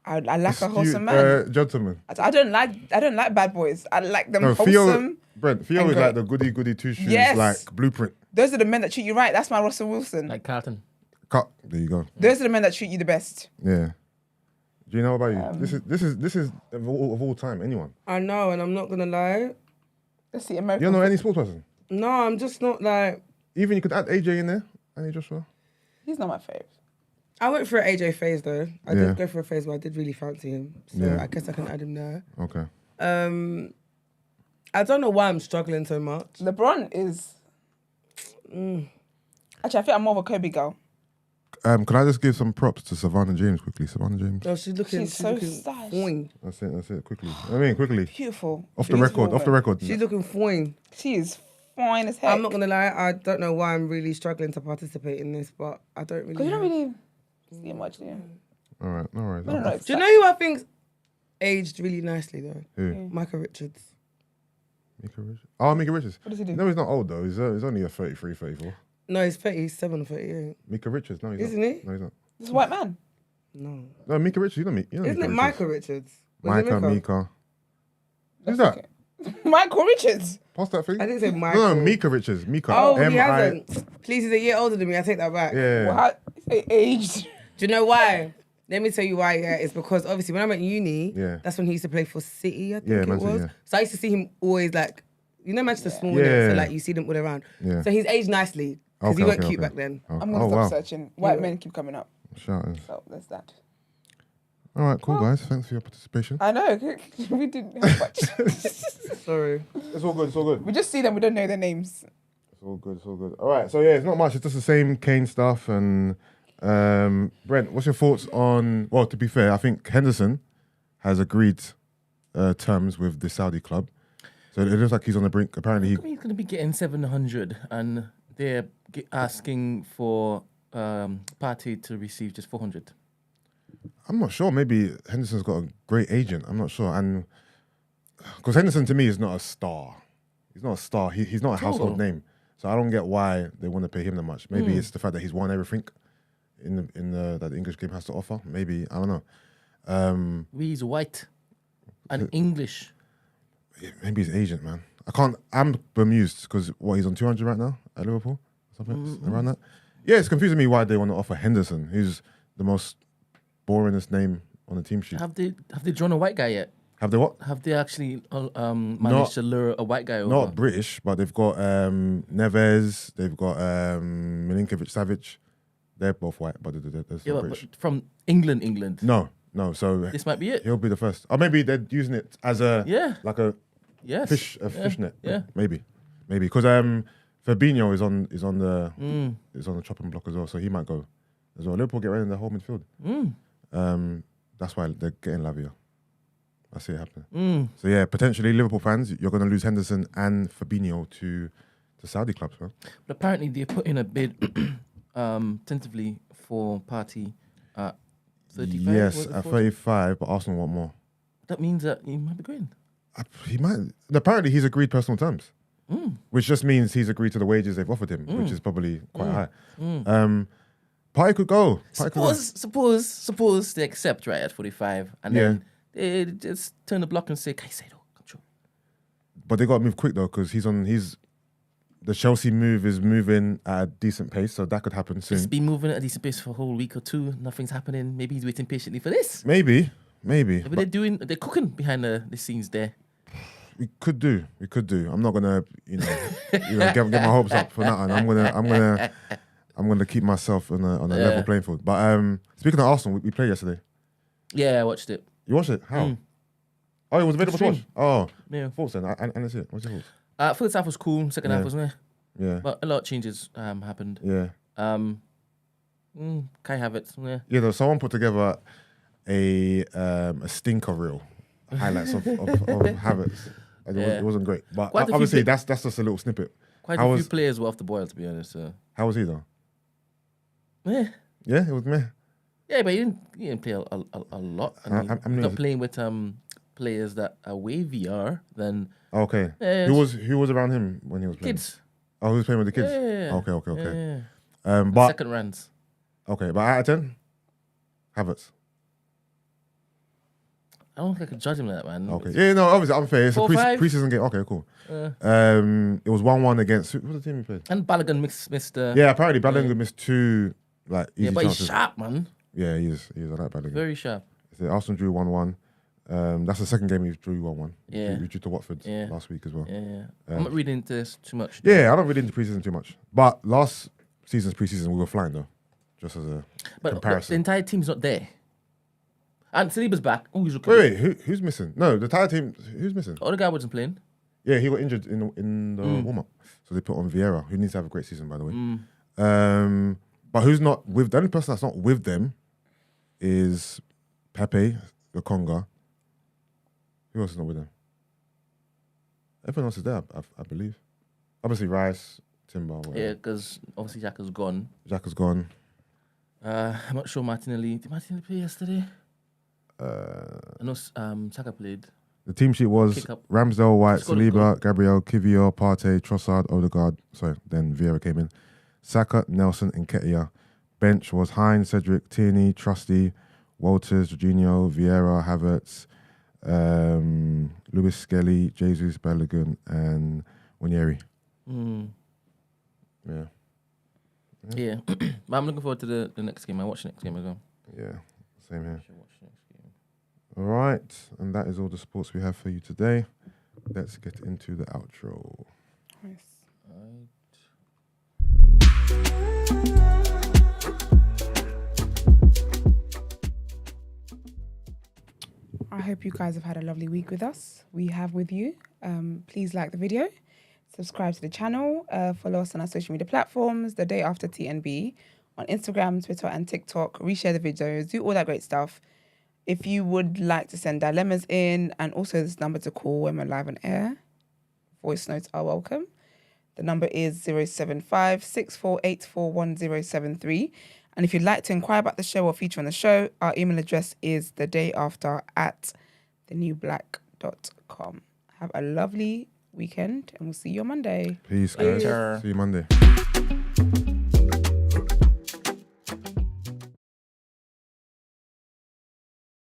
I like a wholesome man. Gentleman. I don't like bad boys. I like them No, wholesome. Theo and is great. like the goody two shoes, Yes. like blueprint. Those are the men that treat you right. That's my Russell Wilson. like Carlton. Cut. There you go. Those are the men that treat you the best. Yeah. Do you know about you? This is of all time. Anyone? I know, and I'm not gonna lie. Let's see You American. don't know any sports person? No, I'm just not like. Even you could add AJ in there. Andy Joshua. He's not my fave. I went for an AJ phase though. I Yeah. did go for a phase where I did really fancy him, so Yeah. I guess I can add him there. Okay. I don't know why I'm struggling so much. LeBron is. Actually, I think I'm more of a Kobe girl. Can I just give some props to Savannah James quickly? Savannah James. No, she's looking. She's so looking stylish. fine. That's it. Quickly. Quickly. Beautiful. Off the Beautiful record. woman. She's looking fine. She is fine as heck. I'm not gonna lie. I don't know why I'm really struggling to participate in this, but I don't really. Because you don't really see it much, do you? All right. No worries. I don't know. Do you know who I think's aged really nicely though? Who? Michael Richards. Mika Richards. Oh, Mika Richards. What does he do? No, he's not old though. He's only a 33, 34. No, he's 37 or 38. Mika Richards. No, he's Isn't not. he? No, he's not. This is a white man. No. No, Mika Richards. You know me. Isn't it Michael Richards? Was it Micah, Mika. Who's That's that? okay. Michael Richards. Pass that thing. I didn't say Michael. No, Mika Richards. Mika. Oh, he M-I- hasn't. Please, he's a year older than me. I take that back. Yeah. Well, how, say aged. Do you know why? Let me tell you why. Yeah, it's because obviously when I went uni, Yeah. that's when he used to play for City. I think Yeah, it Man was. City, yeah. So I used to see him always like, Manchester small, Yeah. innit? So like you see them all around. Yeah. So he's aged nicely because he Okay, weren't okay, cute okay. back then. Oh, I'm gonna oh, stop wow. searching. White men keep coming up. Shouters. So there's that. All right, cool, guys. Thanks for your participation. I know. We didn't have much. Sorry. It's all good. It's all good. We just see them. We don't know their names. It's all good. It's all good. All right. So yeah, it's not much. It's just the same Kane stuff. And Brent, what's your thoughts on? Well, to be fair, I think Henderson has agreed terms with the Saudi club. So it looks like he's on the brink. Apparently, He's going to be getting 700, and they're asking for Partey to receive just 400. I'm not sure. Maybe Henderson's got a great agent. I'm not sure. And because Henderson to me is not a star. He's not a star. He's not a household name. So I don't get why they want to pay him that much. Maybe it's the fact that he's won everything that the English game has to offer. Maybe I don't know. He's white and English. Maybe his agent, man. I'm bemused because he's on 200 right now at Liverpool, something around that. Yeah, it's confusing me why they want to offer Henderson, who's the most boringest name on the team sheet. Have they drawn a white guy yet? Have they what? Have they actually managed to lure a white guy over? Not British, but they've got Neves, they've got Milinkovic Savic. They're both white, but they're still British. But from England. No. So This might be it. he'll be the first. Or maybe they're using it as a Yes. fishnet. Yeah. Maybe because Fabinho is on the chopping block as well, so he might go as well. Liverpool get right in the whole midfield. That's why they're getting Lavia. I see it happening. So yeah, potentially Liverpool fans, you're going to lose Henderson and Fabinho to Saudi clubs, man. But apparently they put in a bid tentatively for Partey at 35. Yes, was it at 40? 35, but Arsenal want more. That means that he might be going. He might. Apparently, he's agreed personal terms, which just means he's agreed to the wages they've offered him, which is probably quite high. Partey could go. Suppose they accept right at 45, and then they just turn the block and say, Caicedo, control. But they got to move quick though, because the Chelsea move is moving at a decent pace, so that could happen soon. It's been moving at a decent pace for a whole week or two. Nothing's happening. Maybe he's waiting patiently for this. Maybe. Maybe they're cooking behind the scenes there. We could do. I'm not gonna, get my hopes up for that, and I'm gonna keep myself on a level playing field. But speaking of Arsenal, we played yesterday. Yeah, I watched it. You watched it? How? Oh, it was available to watch. Stream. Oh, Yeah. thoughts then. And that's it. What's your thoughts? First half was cool. Second half was meh. Yeah. But a lot of changes happened. Yeah. Kai Havertz. Yeah. You know, someone put together a stinker reel, highlights of Havertz. It wasn't great, but Quite a few obviously that's just a little snippet. Quite a few players were off the boil, to be honest. So. How was he though? Yeah. Yeah, it was meh. Yeah, but he didn't play a lot. I mean, not playing with players that are wavier than. Okay. Yeah, Who was around him when he was playing? Kids. Oh, he was playing with the kids. Yeah. Okay. Yeah. But second rounds. Okay, but out of 10, Havertz. I don't think I could judge him like that, man. Okay. Yeah, no, obviously unfair. It's a 4-5. preseason game. Okay, cool. It was 1-1 against who was the team he played? And Balogun missed. Yeah, apparently Balogun missed 2 easy but chances. he's sharp, man. Yeah, he is. I like Balogun. Very sharp. So Arsenal drew 1-1. That's the second game we drew 1-1. Yeah. We drew to Watford last week as well. Yeah. I'm not reading into this too much. Yeah, I don't read into preseason too much. But last season's preseason we were flying though, just as a comparison. The entire team's not there. And Saliba's back. Oh, he's looking. Wait, who's missing? No, the entire team. Who's missing? Oh, the guy wasn't playing. Yeah, he got injured in the warm up, so they put on Vieira, who needs to have a great season, by the way. But who's not with? The only person that's not with them is Pepe, the Congo. Who else is not with them? Everyone else is there, I believe. Obviously, Rice, Timber. Whatever. Yeah, because obviously Xhaka's gone. Xhaka's gone. I'm not sure Martinelli. Did Martinelli play yesterday? I know Saka played. The team sheet was Ramsdale, White, Saliba, Gabriel, Kivior, Partey, Trossard, Odegaard. Sorry, then Vieira came in. Saka, Nelson, and Nketiah. Bench was Hines, Cedric, Tierney, Trusty, Walters, Jorginho, Vieira, Havertz, Lewis Skelly, Jesus, Balogun, and Wanyeri. Yeah. But I'm looking forward to the next game. I watch the next game as well. Yeah, same here. All right, and that is all the sports we have for you today. Let's get into the outro. Nice. I hope you guys have had a lovely week with us. We have with you. Please like the video, subscribe to the channel, follow us on our social media platforms, The Day After TNB, on Instagram, Twitter, and TikTok. Reshare the videos, do all that great stuff. If you would like to send dilemmas in, and also this number to call when we're live on air, voice notes are welcome. The number is 075 6484 1073. And if you'd like to inquire about the show or feature on the show, our email address is thedayafter@thenewblack.com. Have a lovely weekend, and we'll see you on Monday. Peace, guys. See you Monday.